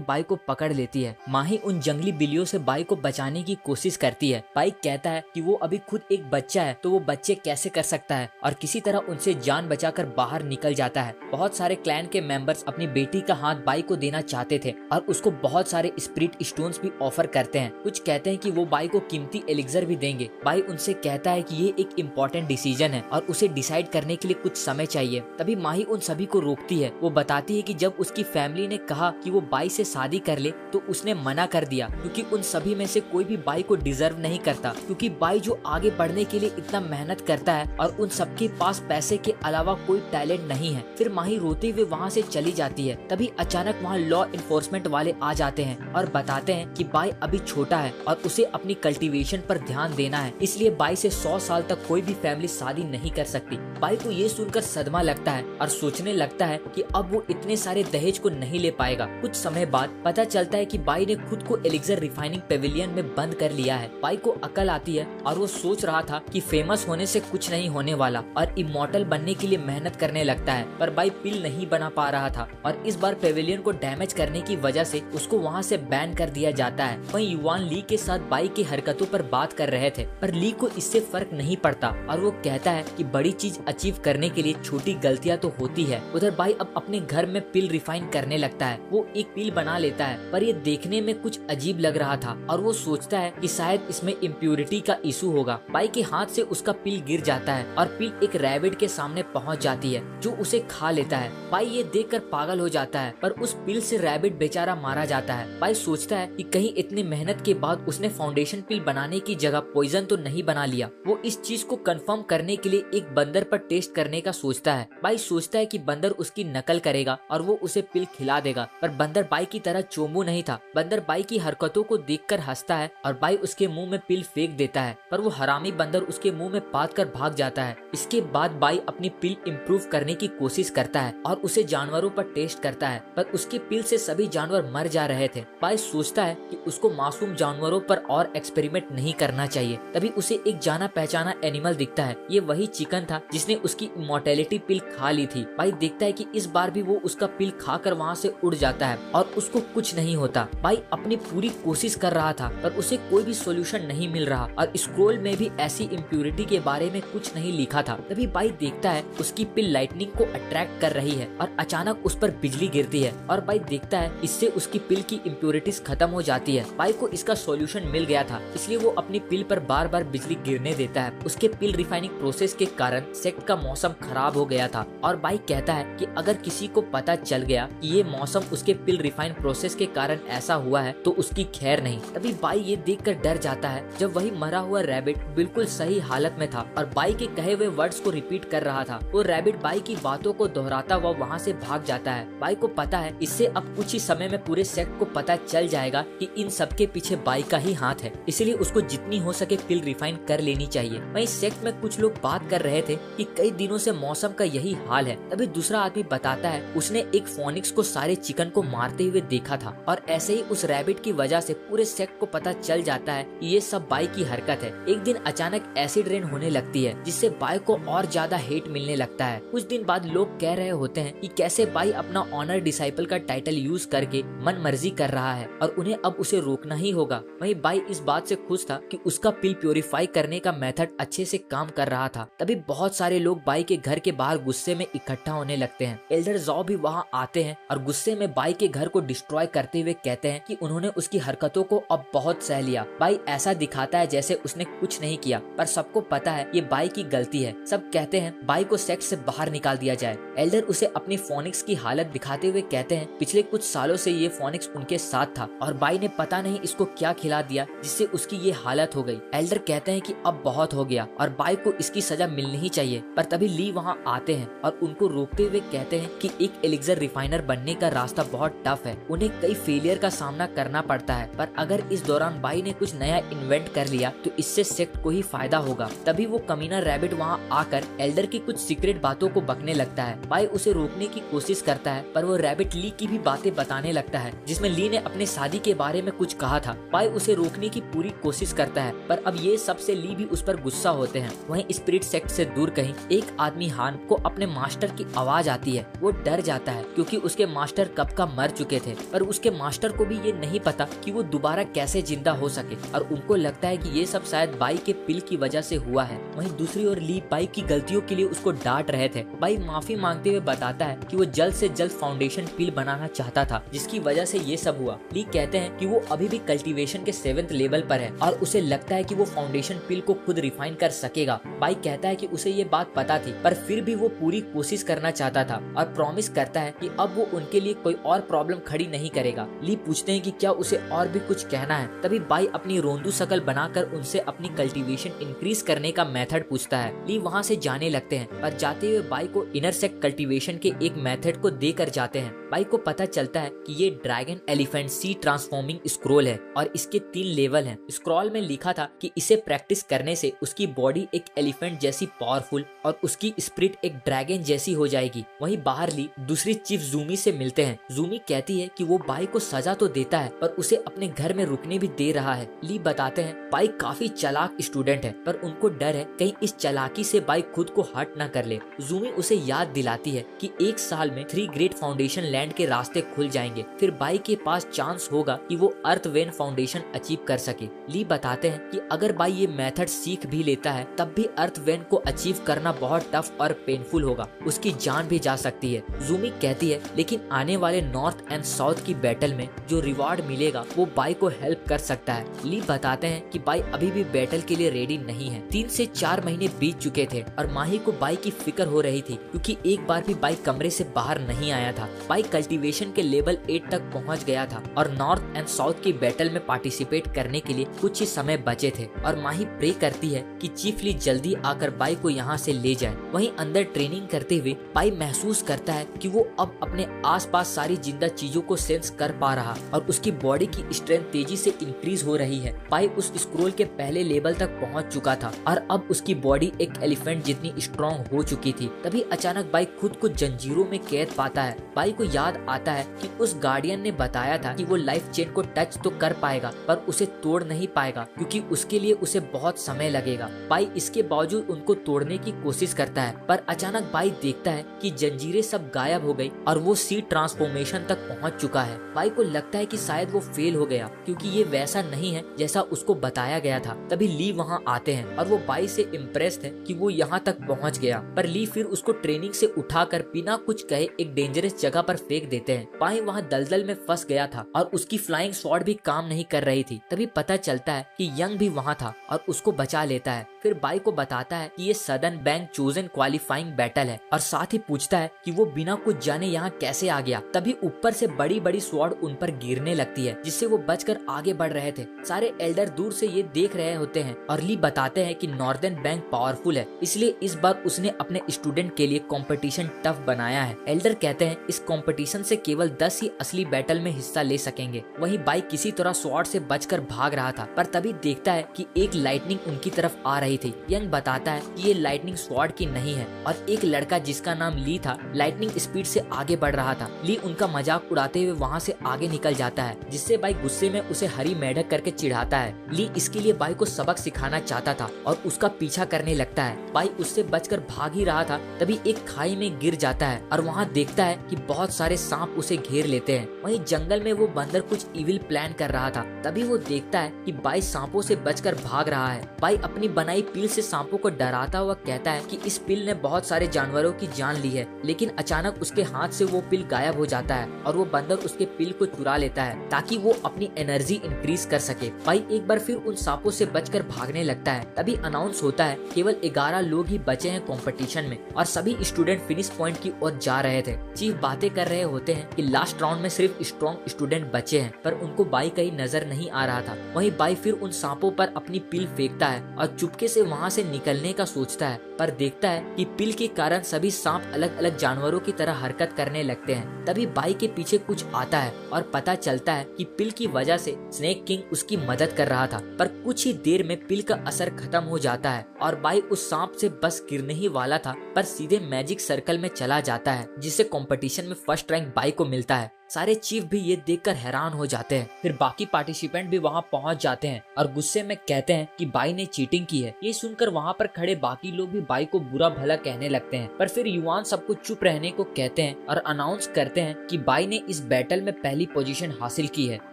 भाई को पकड़ लेती है। माही उन जंगली बिल्लियों से भाई को बचाने की कोशिश करती है। भाई कहता है कि वो अभी खुद एक बच्चा है तो वो बच्चे कैसे कर सकता है और किसी तरह उनसे जान बचाकर बाहर निकल जाता है। बहुत सारे क्लैन के मेंबर्स अपनी बेटी का हाथ भाई को देना चाहते थे और उसको बहुत सारे स्पिरिट स्टोन्स भी ऑफर करते हैं। कुछ कहते हैं कि वो भाई को कीमती एलिक्सर भी देंगे। भाई उनसे कहता है कि ये एक इम्पोर्टेंट डिसीजन है और उसे डिसाइड करने के लिए कुछ समय चाहिए। तभी माही उन सभी को रोकती है। वो बताती है कि जब उसकी फैमिली ने कहा कि वो भाई से शादी कर ले तो उसने मना कर दिया क्योंकि उन सभी में से कोई भी भाई को डिजर्व नहीं करता, क्योंकि भाई जो आगे बढ़ने के लिए इतना मेहनत करता है और उन सबके पास पैसे के अलावा कोई टैलेंट नहीं है। फिर माही रोते हुए वहाँ से चली जाती है। तभी अचानक वहाँ लॉ इन्फोर्समेंट वाले आ जाते हैं और बताते हैं कि भाई अभी छोटा है और उसे अपनी कल्टीवेशन पर ध्यान देना है, इसलिए भाई से 100 साल तक कोई भी फैमिली शादी नहीं कर सकती। भाई को ये सुनकर सदमा लगता है और सोचने लगता है कि अब वो इतने सारे दहेज को नहीं ले पाएगा। कुछ समय बाद पता चलता है कि भाई ने खुद को एलिक्सर रिफाइनिंग पेविलियन में बंद कर लिया है। भाई को अकल आती है और वो सोच रहा था कि फेमस होने से कुछ नहीं होने वाला और इमॉर्टल बनने के लिए मेहनत करने लगता है, पर भाई पिल नहीं बना पा रहा था और इस बार पेविलियन को डैमेज करने की वजह से उसको वहाँ से बैन कर दिया जाता है। वहीं युवान ली के साथ बाई की हरकतों पर बात कर रहे थे, पर ली को इससे फर्क नहीं पड़ता और वो कहता है कि बड़ी चीज अचीव करने के लिए छोटी गलतियां तो होती है। उधर बाई अब अपने घर में पिल रिफाइन करने लगता है। वो एक पिल बना लेता है, पर ये देखने में कुछ अजीब लग रहा था और वो सोचता है कि शायद इसमें इम्प्योरिटी का इशू होगा। बाई के हाथ से उसका पिल गिर जाता है और पिल एक रैबिट के सामने पहुंच जाती है जो उसे खा लेता है। बाई ये देखकर पागल हो जाता है, पर उस पिल से रैबिट बेचारा मारा जाता है। बाई सोचता है कि कहीं इतनी मेहनत के बाद उसने फाउंडेशन पिल बनाने की जगह पॉइजन तो नहीं बना लिया। वो इस चीज को कंफर्म करने के लिए एक बंदर पर टेस्ट करने का सोचता है। बाई सोचता है कि बंदर उसकी नकल करेगा और वो उसे पिल खिला देगा, पर बंदर बाई की तरह चोमू नहीं था। बंदर बाई की हरकतों को देखकर हंसता है और बाई उसके मुंह में पिल फेंक देता है, पर वो हरामी बंदर उसके मुंह में पाद कर भाग जाता है। इसके बाद बाई अपनी पिल इम्प्रूव करने की कोशिश करता है और उसे जानवरों पर टेस्ट करता है, पर उसकी पिल से सभी जानवर मर जा रहे थे। बाई सोचता है कि उसको मासूम जानवरों पर और एक्सपेरिमेंट नहीं करना चाहिए। तभी उसे एक जाना पहचाना एनिमल दिखता है। ये वही चिकन था जिसने उसकी इमॉर्टेलिटी पिल खा ली थी। बाई देखता है कि इस बार भी वो उसका पिल खाकर वहाँ से उड़ जाता है और उसको कुछ नहीं होता। बाई अपनी पूरी कोशिश कर रहा था, पर उसे कोई भी सोल्यूशन नहीं मिल रहा और स्क्रोल में भी ऐसी इम्प्योरिटी के बारे में कुछ नहीं लिखा था। तभी बाई देखता है उसकी पिल लाइटनिंग को अट्रैक्ट कर रही है और अचानक उस पर बिजली गिरती है और बाई देखता है इससे उसकी पिल की इम्प्योरिटीज खत्म हो जाती है। बाई को इसका सॉल्यूशन मिल गया था, इसलिए वो अपनी पिल पर बार बार बिजली गिरने देता है। उसके पिल रिफाइनिंग प्रोसेस के कारण सेक्ट का मौसम खराब हो गया था और बाई कहता है कि अगर किसी को पता चल गया कि ये मौसम उसके पिल रिफाइन प्रोसेस के कारण ऐसा हुआ है तो उसकी खैर नहीं। तभी बाई ये देखकर डर जाता है जब वही मरा हुआ रैबिट बिल्कुल सही हालत में था और बाई के कहे हुए वर्ड्स को रिपीट कर रहा था। वो रैबिट बाई की बातों को दोहराता हुआ वहाँ से भाग जाता है। बाई को पता है इससे अब कुछ ही समय में पूरे सेक्ट को पता चल जाएगा कि इन सबके पीछे बाई का ही हाथ है, इसलिए उसको जितनी हो सके पिल रिफाइन कर लेनी चाहिए। वहीं सेक्ट में कुछ लोग बात कर रहे थे कि कई दिनों से मौसम का यही हाल है। तभी दूसरा आदमी बताता है उसने एक फोनिक्स को सारे चिकन को मारते हुए देखा था और ऐसे ही उस रैबिट की वजह से पूरे सेक्ट को पता चल जाता है कि ये सब बाई की हरकत है। एक दिन अचानक एसिड रेन होने लगती है जिससे बाई को और ज्यादा हेट मिलने लगता है। कुछ दिन बाद लोग कह रहे होते हैं कि कैसे बाई अपना ऑनर डिसाइपल का टाइटल यूज करके मन मर्जी कर रहा है और उन्हें अब उसे रोकना ही होगा। वहीं बाई इस बात से खुश था कि उसका पिल प्योरीफाई करने का मेथड अच्छे से काम कर रहा था। तभी बहुत सारे लोग बाई के घर के बाहर गुस्से में इकट्ठा होने लगते हैं। एल्डर जॉ भी वहाँ आते हैं और गुस्से में बाई के घर को डिस्ट्रॉय करते हुए कहते हैं कि उन्होंने उसकी हरकतों को अब बहुत सह लिया। बाई ऐसा दिखाता है जैसे उसने कुछ नहीं किया, पर सबको पता है ये बाई की गलती है। सब कहते हैं बाई को सेक्ट से बाहर निकाल दिया जाए। एल्डर उसे अपनी फोनिक्स की हालत दिखाते हुए कहते हैं पिछले कुछ सालों से ये फोनिक्स उनके साथ था और बाई ने पता नहीं इसको क्या खिला दिया जिससे उसकी ये हालत हो गई। एल्डर कहते हैं कि अब बहुत हो गया और बाई को इसकी सजा मिलनी ही चाहिए, पर तभी ली वहाँ आते हैं और उनको रोकते हुए कहते हैं कि एक एलिक्सर रिफाइनर बनने का रास्ता बहुत टफ है, उन्हें कई फेलियर का सामना करना पड़ता है, पर अगर इस दौरान बाई ने कुछ नया इन्वेंट कर लिया तो इससे सेक्ट को ही फायदा होगा। तभी वो कमीना रैबिट वहाँ आकर एल्डर की कुछ सीक्रेट बातों को बकने लगता है। बाई उसे रोकने की कोशिश करता है, पर वो रैबिट ली की भी बातें बताने लगता है जिसमें ली ने अपने शादी के बारे में कुछ कहा था। बाई उसे रोकने की पूरी कोशिश करता है, पर अब ये सबसे ली भी उस पर गुस्सा होते हैं। वहीं स्पिरिट सेक्ट से दूर कहीं एक आदमी हान को अपने मास्टर की आवाज आती है। वो डर जाता है क्योंकि उसके मास्टर कब का मर चुके थे, पर उसके मास्टर को भी ये नहीं पता कि वो दोबारा कैसे जिंदा हो सके और उनको लगता है कि ये सब शायद बाई के पिल की वजह से हुआ है। वहीं दूसरी ओर ली बाई की गलतियों के लिए उसको डांट रहे थे। बाई माफी मांगते हुए बताता है कि वो जल्द से जल्द फाउंडेशन पिल बनाना चाहता था जिसकी वजह से ये सब हुआ। ली कहते हैं कि वो अभी भी कल्टीवेशन के 7th लेवल पर है और उसे लगता है कि वो फाउंडेशन पिल को खुद रिफाइन कर सकेगा। बाई कहता है कि उसे ये बात पता थी, पर फिर भी वो पूरी कोशिश करना चाहता था और प्रॉमिस करता है कि अब वो उनके लिए कोई और प्रॉब्लम खड़ी नहीं करेगा। ली पूछते हैं कि क्या उसे और भी कुछ कहना है। तभी बाई अपनी रोंदू शकल बनाकर उनसे अपनी कल्टीवेशन इंक्रीज करने का मेथड पूछता है। ली वहाँ से जाने लगते हैं, पर जाते हुए बाई को इनर सेक्ट कल्टीवेशन के एक मेथड को देकर जाते हैं। बाई को पता चलता है कि ये ड्रैगन एलिफेंट सी ट्रांसफॉर्मिंग स्क्रोल है और इसके 3 लेवल हैं। स्क्रॉल में लिखा था कि इसे प्रैक्टिस करने से उसकी बॉडी एक एलिफेंट जैसी पावरफुल और उसकी स्पिरिट एक ड्रैगन जैसी हो जाएगी। वहीं बाहर ली दूसरी चीफ जूमी से मिलते हैं। जूमी कहती है कि वो बाई को सजा तो देता है पर उसे अपने घर में रुकने भी दे रहा है। ली बताते हैं बाई काफी चालाक स्टूडेंट है, पर उनको डर है कहीं इस चालाकी से बाई खुद को हर्ट न कर ले। जूमी उसे याद दिलाती है कि एक साल में 3 ग्रेट फाउंडेशन लैंड लैंड के रास्ते खुल जाएंगे। फिर बाई के पास चांस होगा कि वो अर्थ वेन फाउंडेशन अचीव कर सके। ली बताते हैं कि अगर बाई ये मेथड सीख भी लेता है तब भी अर्थ वेन को अचीव करना बहुत टफ और पेनफुल होगा, उसकी जान भी जा सकती है। जूमी कहती है लेकिन आने वाले नॉर्थ एंड साउथ की बैटल में जो रिवार्ड मिलेगा वो बाई को हेल्प कर सकता है। ली बताते हैं कि बाई अभी भी बैटल के लिए रेडी नहीं है। 3 से 4 महीने बीत चुके थे और माही को बाई की फिक्र हो रही थी क्योंकि एक बार भी बाई कमरे से बाहर नहीं आया था। बाई कल्टीवेशन के लेवल 8 तक पहुंच गया था और नॉर्थ एंड साउथ की बैटल में पार्टिसिपेट करने के लिए कुछ ही समय बचे थे और माही प्रे करती है कि चीफ ली जल्दी आकर बाई को यहाँ से ले जाए। वहीं अंदर ट्रेनिंग करते हुए बाई महसूस करता है कि वो अब अपने आसपास सारी जिंदा चीजों को सेंस कर पा रहा और उसकी बॉडी की स्ट्रेंथ तेजी से इंक्रीज हो रही है। बाई उस स्क्रोल के पहले लेवल तक पहुंच चुका था और अब उसकी बॉडी एक एलिफेंट जितनी स्ट्रॉन्ग हो चुकी थी। तभी अचानक बाई खुद को जंजीरों में कैद पाता है। बाई को याद आता है कि उस गार्डियन ने बताया था कि वो लाइफ चेन को टच तो कर पाएगा पर उसे तोड़ नहीं पाएगा क्योंकि उसके लिए उसे बहुत समय लगेगा। बाई इसके बावजूद उनको तोड़ने की कोशिश करता है पर अचानक बाई देखता है कि जंजीरें सब गायब हो गई और वो सी ट्रांसफॉर्मेशन तक पहुंच चुका है। बाई को लगता है कि शायद वो फेल हो गया क्योंकि ये वैसा नहीं है जैसा उसको बताया गया था। तभी ली वहां आते हैं और वो बाई से इम्प्रेस्ड है कि वो यहाँ तक पहुँच गया, पर ली फिर उसको ट्रेनिंग से उठाकर बिना कुछ कहे एक डेंजरस जगह पर फेंक देते हैं। बाई वहाँ दलदल में फंस गया था और उसकी फ्लाइंग स्वॉर्ड भी काम नहीं कर रही थी। तभी पता चलता है कि यंग भी वहाँ था और उसको बचा लेता है। फिर बाई को बताता है कि ये southern bank chosen qualifying battle है और साथ ही पूछता है कि वो बिना कुछ जाने यहाँ कैसे आ गया। तभी ऊपर से बड़ी बड़ी स्वॉर्ड उन पर गिरने लगती है जिससे वो बचकर आगे बढ़ रहे थे। सारे एल्डर दूर से ये देख रहे होते हैं और ली बताते हैं कि नॉर्दर्न बैंक पावरफुल है, इसलिए इस बार उसने अपने स्टूडेंट के लिए कंपटीशन टफ बनाया है। एल्डर कहते हैं इस कंपटीशन से केवल 10 ही असली बैटल में हिस्सा ले सकेंगे। वहीं बाई किसी तरह स्वॉर्ड से बचकर भाग रहा था पर तभी देखता है कि एक लाइटनिंग उनकी तरफ आ रही थी। यंग बताता है कि ये लाइटनिंग स्वॉर्ड की नहीं है और एक लड़का जिसका नाम ली था लाइटनिंग स्पीड से आगे बढ़ रहा था। ली उनका मजाक उड़ाते हुए वहाँ से आगे निकल जाता है जिससे बाई गुस्से में उसे हरी मेढक करके चिढ़ाता है। ली इसके लिए बाई को सबक सिखाना चाहता था और उसका पीछा करने लगता है। बाई उससे बचकर भाग ही रहा था तभी एक खाई में गिर जाता है और वहाँ देखता है कि बहुत सारे सांप उसे घेर लेते हैं। वहीं जंगल में वो बंदर कुछ इविल प्लान कर रहा था। तभी वो देखता है कि बाई सांपों से बचकर भाग रहा है। बाई अपनी बनाई पील से सांपों को डराता हुआ कहता है कि इस पिल ने बहुत सारे जानवरों की जान ली है, लेकिन अचानक उसके हाथ से वो पिल गायब हो जाता है और वो बंदर उसके पिल को चुरा लेता है ताकि वो अपनी एनर्जी इंक्रीज कर सके। बाई एक बार फिर उन सांपों से बचकर भागने लगता है। तभी अनाउंस होता है केवल 11 लोग ही बचे हैं कंपटीशन में और सभी स्टूडेंट फिनिश पॉइंट की ओर जा रहे थे। चीफ बातें कर रहे होते हैं कि लास्ट राउंड में सिर्फ स्ट्रॉन्ग स्टूडेंट बचे हैं पर उनको बाई कहीं नजर नहीं आ रहा था। वहीं बाई फिर उन सांपों पर अपनी पिल फेंकता है और चुपके से वहाँ से निकलने का सोचता है पर देखता है कि पिल के कारण सभी सांप अलग अलग जानवरों की तरह हरकत करने लगते हैं। तभी बाई के पीछे कुछ आता है और पता चलता है कि पिल की वजह से स्नेक किंग उसकी मदद कर रहा था पर कुछ ही देर में पिल का असर खत्म हो जाता है और बाई उस सांप से बस गिरने ही वाला था पर सीधे मैजिक सर्कल में चला जाता है जिससे कंपटीशन में फर्स्ट रैंक बाई को मिलता है। सारे चीफ भी ये देखकर हैरान हो जाते हैं। फिर बाकी पार्टिसिपेंट भी वहाँ पहुँच जाते हैं और गुस्से में कहते हैं कि बाई ने चीटिंग की है। ये सुनकर वहाँ पर खड़े बाकी लोग भी बाई को बुरा भला कहने लगते हैं पर फिर युवान सबको चुप रहने को कहते हैं और अनाउंस करते हैं कि बाई ने इस बैटल में पहली पोजीशन हासिल की है।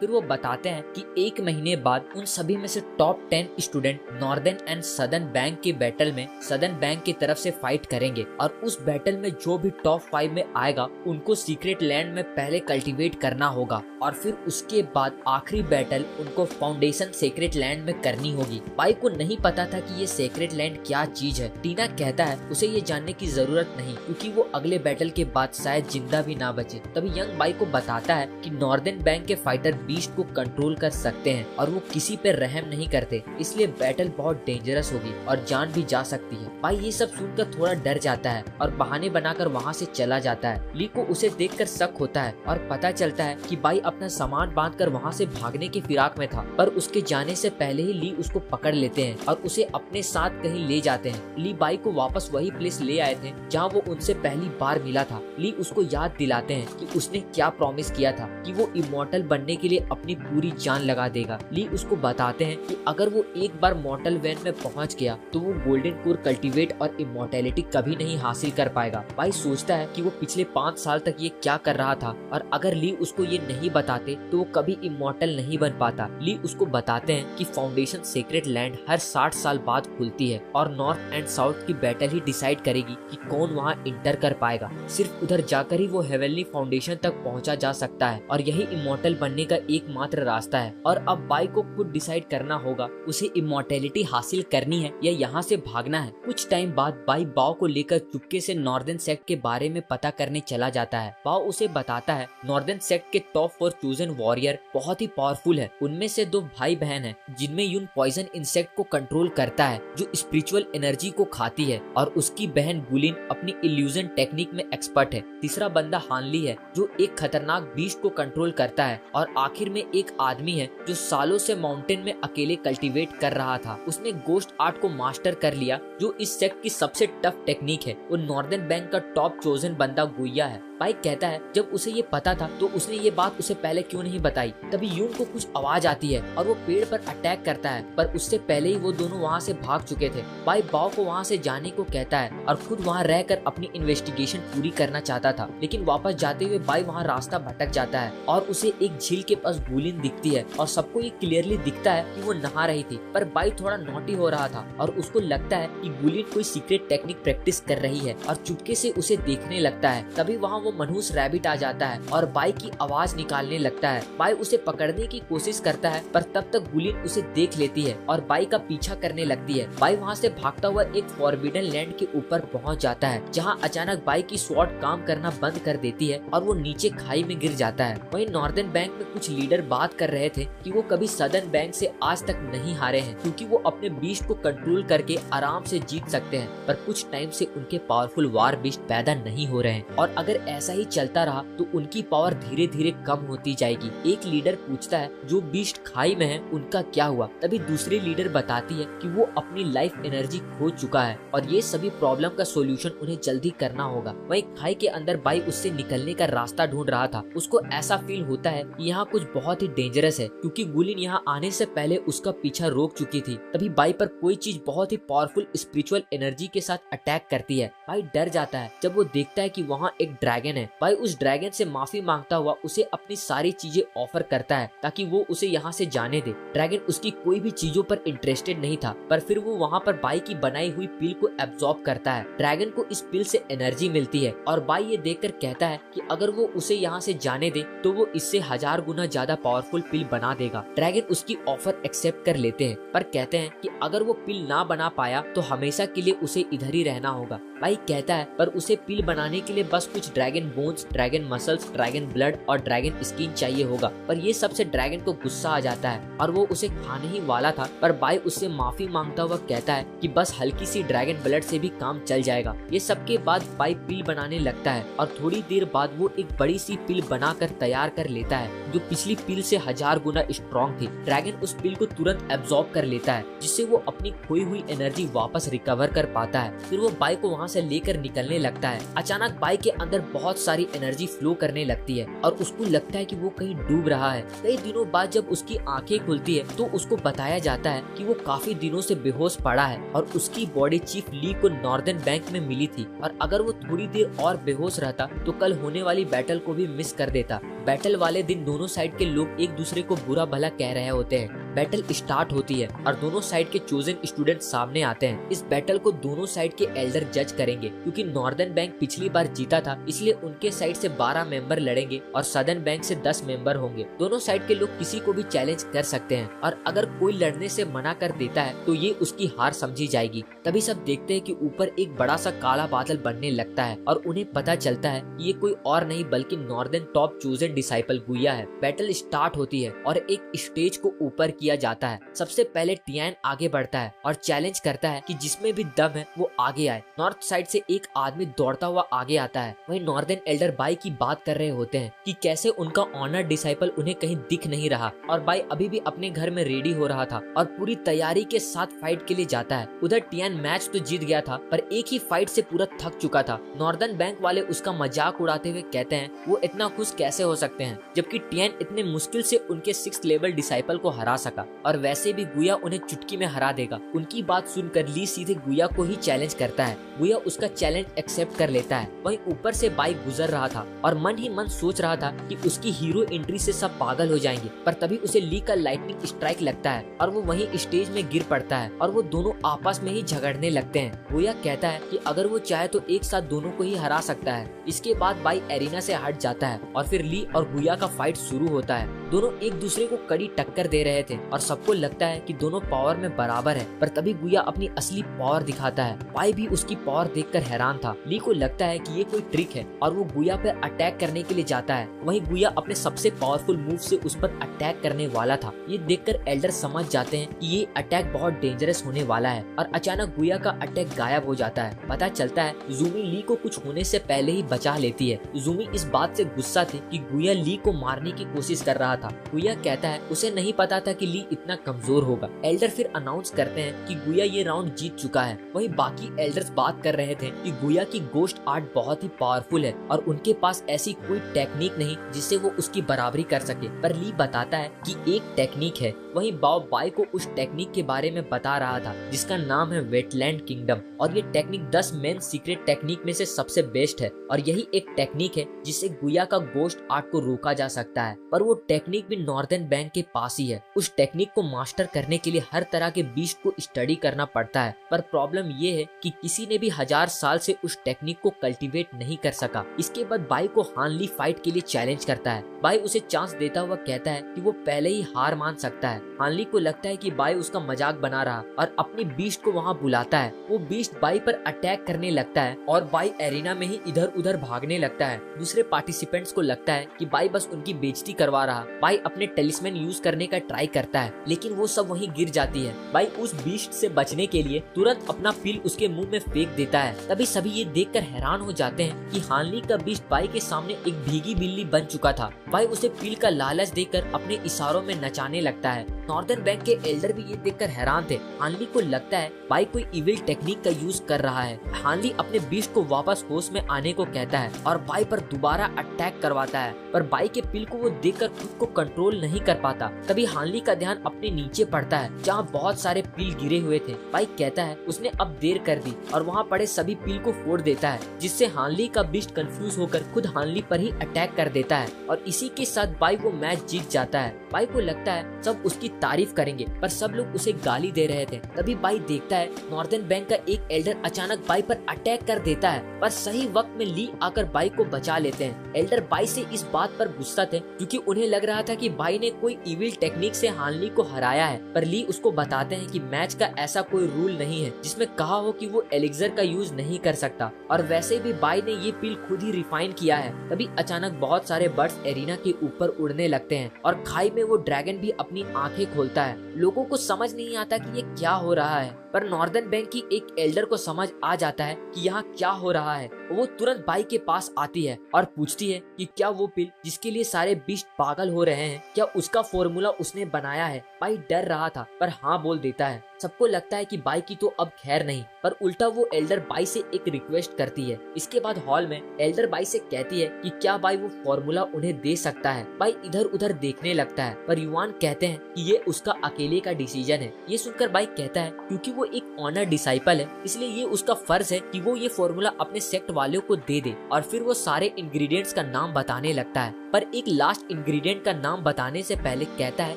फिर वो बताते हैं कि 1 महीने बाद उन सभी में से top 10 student northern and southern bank के बैटल में सदर्न बैंक की तरफ से फाइट करेंगे और उस बैटल में जो भी टॉप 5 में आएगा उनको सीक्रेट लैंड में पहले कल्टीवेट करना होगा और फिर उसके बाद आखिरी बैटल उनको फाउंडेशन सीक्रेट लैंड में करनी होगी। बाई को नहीं पता था कि ये सीक्रेट लैंड क्या चीज है। टीना कहता है उसे ये जानने की जरूरत नहीं क्योंकि वो अगले बैटल के बाद शायद जिंदा भी ना बचे। तभी यंग बाई को बताता है कि नॉर्दर्न बैंक के फाइटर बीस्ट को कंट्रोल कर सकते हैं और वो किसी पे रहम नहीं करते, इसलिए बैटल बहुत डेंजरस होगी और जान भी जा सकती है। बाई ये सब सुनकर थोड़ा डर जाता है और बहाने बनाकर वहाँ से चला जाता है। ली को उसे देखकर शक होता है और पता चलता है कि बाई अपना सामान बांधकर वहाँ से भागने की फिराक में था, पर उसके जाने से पहले ही ली उसको पकड़ लेते हैं और उसे अपने साथ कहीं ले जाते हैं। ली बाई को वापस वही प्लेस ले आए थे जहाँ वो उनसे पहली बार मिला था। ली उसको याद दिलाते हैं कि उसने क्या प्रॉमिस किया था कि वो इमॉर्टल बनने के लिए अपनी पूरी जान लगा देगा। ली उसको बताते हैं कि अगर वो एक बार मॉर्टल वैन में पहुंच गया तो वो गोल्डन कोर कल्टीवेट और इमॉर्टैलिटी कभी नहीं हासिल कर पाएगा। बाई सोचता है कि वो पिछले 5 साल तक ये क्या कर रहा था और अगर ली उसको ये नहीं बताते तो वो कभी इमॉर्टल नहीं बन पाता। ली उसको बताते हैं कि फाउंडेशन सीक्रेट लैंड हर 60 साल बाद खुलती है और नॉर्थ एंड साउथ की बैटल ही डिसाइड करेगी कि कौन वहाँ इंटर कर पाएगा। सिर्फ उधर जाकर ही वो हेवनली फाउंडेशन तक पहुँचा जा सकता है और यही इमॉर्टल बनने का एकमात्र रास्ता है। और अब बाई को खुद डिसाइड करना होगा उसे इमॉर्टैलिटी हासिल करनी है या यहाँ से भागना है। कुछ टाइम बाद बाई बाओ को लेकर चुपके से नॉर्दर्न सेक्ट के बारे में पता करने चला जाता है। बाओ उसे बताता है नॉर्दर्न सेक्ट के टॉप 4 चूजन वॉरियर बहुत ही पावरफुल है। उनमें से 2 भाई बहन हैं जिनमें यून पॉइजन इंसेक्ट को कंट्रोल करता है जो स्पिरिचुअल एनर्जी को खाती है और उसकी बहन गुलिन अपनी इल्यूजन टेक्निक में एक्सपर्ट है। तीसरा बंदा हानली है जो एक खतरनाक बीस्ट को कंट्रोल करता है और आखिर में एक आदमी है जो सालों से माउंटेन में अकेले कल्टीवेट कर रहा था। उसने गोस्ट आर्ट को मास्टर कर लिया जो इस सेक्ट की सबसे टफ टेक्निक है। वो नॉर्दर्न बैंक का टॉप चोजन बंदा गुइया है। बाई कहता है जब उसे ये पता था तो उसने ये बात उसे पहले क्यों नहीं बताई। तभी यून को कुछ आवाज आती है और वो पेड़ पर अटैक करता है, पर उससे पहले ही वो दोनों वहाँ से भाग चुके थे। बाई बाओ को वहाँ से जाने को कहता है और खुद वहाँ रहकर अपनी इन्वेस्टिगेशन पूरी करना चाहता था, लेकिन वापस जाते हुए बाई वहाँ रास्ता भटक जाता है और उसे एक झील के पास गुलिन दिखती है और सबको ये क्लियरली दिखता है कि वो नहा रही थी। पर बाई थोड़ा नॉटी हो रहा था और उसको लगता है कि गुलिन कोई सीक्रेट टेक्निक प्रैक्टिस कर रही है और चुपके से उसे देखने लगता है। तभी वहाँ वो मनहूस रैबिट आ जाता है और बाई की आवाज निकालने लगता है। बाई उसे पकड़ने की कोशिश करता है पर तब तक गुलिन उसे देख लेती है और बाई का पीछा करने लगती है। बाई वहाँ से भागता हुआ एक फॉरबिडन लैंड के ऊपर पहुँच जाता है जहाँ अचानक बाई की स्वॉर्ड काम करना बंद कर देती है और वो नीचे खाई में गिर जाता है। वहीं नॉर्दर्न बैंक में कुछ लीडर बात कर रहे थे कि वो कभी सदर्न बैंक से आज तक नहीं हारे हैं क्योंकि वो अपने बीस्ट को कंट्रोल करके आराम से जीत सकते हैं, पर कुछ टाइम से उनके पावरफुल वार बीस्ट पैदा नहीं हो रहे हैं और अगर ऐसा ही चलता रहा तो उनकी पावर धीरे धीरे कम होती जाएगी। एक लीडर पूछता है जो बीस्ट खाई में है उनका क्या हुआ। तभी दूसरी लीडर बताती है कि वो अपनी लाइफ एनर्जी खो चुका है और ये सभी प्रॉब्लम का सोल्यूशन उन्हें जल्दी करना होगा। वहीं खाई के अंदर बाई उससे निकलने का रास्ता ढूंढ रहा था। उसको ऐसा फील होता है कि यहाँ कुछ बहुत ही डेंजरस है क्योंकि गुलिन यहाँ आने से पहले उसका पीछा रोक चुकी थी। तभी बाई पर कोई चीज बहुत ही पावरफुल स्पिरिचुअल एनर्जी के साथ अटैक करती है। बाई डर जाता है जब वो देखता है कि वहाँ एक ड्रैगन है। बाई उस ड्रैगन से माफी मांगता हुआ उसे अपनी सारी चीजें ऑफर करता है ताकि वो उसे यहाँ से जाने दे। ड्रैगन उसकी कोई भी चीजों पर इंटरेस्टेड नहीं था, पर फिर वो वहाँ पर बाई की बनाई हुई पिल को एब्जॉर्ब करता है। ड्रैगन को इस पिल से एनर्जी मिलती है और बाई ये देखकर कहता है कि अगर वो उसे यहाँ से जाने दे तो वो इससे 1000 गुना ज्यादा पावरफुल पिल बना देगा। ड्रैगन उसकी ऑफर एक्सेप्ट कर लेते हैं पर कहते हैं कि अगर वो पिल ना बना पाया तो हमेशा के लिए उसे इधर ही रहना होगा। बाई कहता है पर उसे पिल बनाने के लिए बस कुछ dragon bones, dragon muscles, dragon blood और ड्रैगन स्किन चाहिए होगा। पर ये सबसे ड्रैगन को गुस्सा आ जाता है और वो उसे खाने ही वाला था, पर बाई उससे माफी मांगता हुआ कहता है कि बस हल्की सी ड्रैगन ब्लड से भी काम चल जाएगा। ये सब के बाद बाई पिल बनाने लगता है और थोड़ी देर बाद वो एक बड़ी सी पिल बनाकर तैयार कर लेता है जो पिछली पिल से 1000 गुना स्ट्रॉन्ग थी। ड्रैगन उस पिल को तुरंत एब्जॉर्ब कर लेता है जिससे वो अपनी खोई हुई एनर्जी वापस रिकवर कर पाता है। फिर वो बाई को वहाँ से लेकर निकलने लगता है। अचानक बाई के अंदर बहुत सारी एनर्जी फ्लो करने लगती है और उसको लगता है कि वो कहीं डूब रहा है। कई दिनों बाद जब उसकी आंखें खुलती है तो उसको बताया जाता है कि वो काफी दिनों से बेहोश पड़ा है और उसकी बॉडी चीफ ली को नॉर्दर्न बैंक में मिली थी और अगर वो थोड़ी देर और बेहोश रहता तो कल होने वाली बैटल को भी मिस कर देता। बैटल वाले दिन दोनों साइड के लोग एक दूसरे को बुरा भला कह रहे होते हैं। बैटल स्टार्ट होती है और दोनों साइड के चोजन स्टूडेंट सामने आते हैं। इस बैटल को दोनों साइड के एल्डर जज करेंगे क्योंकि नॉर्दर्न बैंक पिछली बार जीता था, इसलिए उनके साइड से 12 मेंबर लड़ेंगे और सदर्न बैंक से 10 मेंबर होंगे। दोनों साइड के लोग किसी को भी चैलेंज कर सकते हैं और अगर कोई लड़ने से मना कर देता है तो ये उसकी हार समझी जाएगी। तभी सब देखते हैं कि ऊपर एक बड़ा सा काला बादल बनने लगता है और उन्हें पता चलता है कि ये कोई और नहीं बल्कि नॉर्दर्न टॉप चोजन डिसाइपल गुइया है। बैटल स्टार्ट होती है और एक स्टेज को ऊपर किया किया जाता है। सबसे पहले टियान आगे बढ़ता है और चैलेंज करता है कि जिसमें भी दम है वो आगे आए। नॉर्थ साइड से एक आदमी दौड़ता हुआ आगे आता है। वहीं नॉर्दर्न एल्डर बाई की बात कर रहे होते हैं कि कैसे उनका ऑनर डिसाइपल उन्हें कहीं दिख नहीं रहा और बाई अभी भी अपने घर में रेडी हो रहा था और पूरी तैयारी के साथ फाइट के लिए जाता है। उधर टियान मैच तो जीत गया था पर एक ही फाइट से पूरा थक चुका था। नॉर्दर्न बैंक वाले उसका मजाक उड़ाते हुए कहते हैं वो इतना खुश कैसे हो सकते हैं जबकि टियान इतने मुश्किल से उनके 6th लेवल डिसाइपल को हरा सका और वैसे भी गुया उन्हें चुटकी में हरा देगा। उनकी बात सुनकर ली सीधे गुया को ही चैलेंज करता है। गुया उसका चैलेंज एक्सेप्ट कर लेता है। वहीं ऊपर से बाई गुजर रहा था और मन ही मन सोच रहा था कि उसकी हीरो एंट्री से सब पागल हो जाएंगे, पर तभी उसे ली का लाइटनिंग स्ट्राइक लगता है और वो वहीं स्टेज में गिर पड़ता है और वो दोनों आपस में ही झगड़ने लगते हैं। गुया कहता है कि अगर वो चाहे तो एक साथ दोनों को ही हरा सकता है। इसके बाद बाई एरिना से हट जाता है और फिर ली और गुया का फाइट शुरू होता है। दोनों एक दूसरे को कड़ी टक्कर दे रहे थे और सबको लगता है कि दोनों पावर में बराबर है, पर तभी गुया अपनी असली पावर दिखाता है। बाई भी उसकी पावर देखकर हैरान था। ली को लगता है कि ये कोई ट्रिक है और वो गुया पर अटैक करने के लिए जाता है। वहीं गुया अपने सबसे पावरफुल मूव से उस पर अटैक करने वाला था। ये देखकर एल्डर समझ जाते हैं कि ये अटैक बहुत डेंजरस होने वाला है और अचानक गुया का अटैक गायब हो जाता है। पता चलता है जूमी ली को कुछ होने से पहले ही बचा लेती है। जूमी इस बात से गुस्सा थी कि गुया ली को मारने की कोशिश कर रहा था। गुया कहता है उसे नहीं पता था कि ली इतना कमजोर होगा। एल्डर फिर अनाउंस करते हैं कि गुया ये राउंड जीत चुका है। वहीं बाकी एल्डर्स बात कर रहे थे कि गुया की गोश्त आर्ट बहुत ही पावरफुल है और उनके पास ऐसी कोई टेक्निक नहीं जिससे वो उसकी बराबरी कर सके, पर ली बताता है कि एक टेक्निक है। वहीं बाओ बाई को उस टेक्निक के बारे में बता रहा था जिसका नाम है वेटलैंड किंगडम और ये टेक्निक 10 मेन सीक्रेट टेक्निक में से सबसे बेस्ट है और यही एक टेक्निक है जिससे गुया का गोश्त आर्ट को रोका जा सकता है, पर वो टेक्निक भी नॉर्दर्न बैंक के पास ही है। उस टेक्निक को मास्टर करने के लिए हर तरह के बीस्ट को स्टडी करना पड़ता है, पर प्रॉब्लम ये है कि किसी ने भी 1000 साल से उस टेक्निक को कल्टीवेट नहीं कर सका। इसके बाद बाई को हानली फाइट के लिए चैलेंज करता है। बाई उसे चांस देता हुआ कहता है कि वो पहले ही हार मान सकता है। हानली को लगता है कि बाई उसका मजाक बना रहा और अपनी बीस्ट को वहाँ बुलाता है। वो बीस्ट बाई पर अटैक करने लगता है और बाई एरिना में ही इधर उधर भागने लगता है। दूसरे पार्टिसिपेंट्स को लगता है कि बाई बस उनकी बेइज्जती करवा रहा। बाई अपने टेलिस्मैन यूज करने का ट्राई करता है लेकिन वो सब वहीं गिर जाती है। बाई उस बीस्ट से बचने के लिए तुरंत अपना पिल उसके मुंह में फेंक देता है। तभी सभी ये देखकर हैरान हो जाते हैं कि हानली का बीस्ट बाई के सामने एक भीगी बिल्ली बन चुका था। बाई उसे पिल का लालच देकर अपने इशारों में नचाने लगता है। नॉर्दर्न बैंक के एल्डर भी ये देखकर हैरान थे। हानली को लगता है बाई कोई इविल टेक्निक का यूज कर रहा है। हानली अपने बीस्ट को वापस होश में आने को कहता है और बाई पर दोबारा अटैक करवाता है, पर बाई के पिल को वो देखकर खुद को कंट्रोल नहीं कर पाता। तभी हानली का ध्यान अपने नीचे पड़ता है जहाँ बहुत सारे पिल गिरे हुए थे। बाई कहता है उसने अब देर कर दी और वहाँ पड़े सभी पिल को फोड़ देता है, जिससे हानली का बीस्ट कंफ्यूज होकर खुद हानली पर ही अटैक कर देता है और इसी के साथ बाई वो मैच जीत जाता है। बाई को लगता है सब उसकी तारीफ करेंगे, पर सब लोग उसे गाली दे रहे थे। तभी बाई देखता है नॉर्दर्न बैंक का एक एल्डर अचानक बाई पर अटैक कर देता है, पर सही वक्त में ली आकर बाई को बचा लेते हैं। एल्डर बाई से इस बात पर गुस्सा थे क्योंकि उन्हें लग रहा था कि बाई ने कोई इविल टेक्निक से हानली को हराया है, पर ली उसको बताते हैं कि मैच का ऐसा कोई रूल नहीं है जिसमें कहा हो कि वो एलिक्सर का यूज नहीं कर सकता और वैसे भी बाई ने ये पिल खुद ही रिफाइन किया है। तभी अचानक बहुत सारे बर्ड्स एरिना के ऊपर उड़ने लगते हैं और खाई में वो ड्रैगन भी अपनी आंखें खोलता है। लोगों को समझ नहीं आता कि ये क्या हो रहा है, पर नॉर्दर्न बैंक की एक एल्डर को समझ आ जाता है कि यहाँ क्या हो रहा है। वो तुरंत बाई के पास आती है और पूछती है कि क्या वो पिल जिसके लिए सारे बीस्ट पागल हो रहे हैं, क्या उसका फॉर्मूला उसने बनाया है। बाई डर रहा था पर हाँ बोल देता है। सबको लगता है कि बाई की तो अब खैर नहीं, पर उल्टा वो एल्डर बाई से एक रिक्वेस्ट करती है। इसके बाद हॉल में एल्डर बाई से कहती है कि क्या बाई वो फॉर्मूला उन्हें दे सकता है। बाई इधर उधर देखने लगता है, पर युवान कहते हैं कि ये उसका अकेले का डिसीजन है। ये सुनकर बाई कहता है क्योंकि वो एक ऑनर डिसाइपल है इसलिए ये उसका फर्ज है कि वो ये फॉर्मूला अपने सेक्ट वालों को दे दे। और फिर वो सारे इंग्रेडिएंट्स का नाम बताने लगता है, पर एक लास्ट इंग्रेडिएंट का नाम बताने से पहले कहता है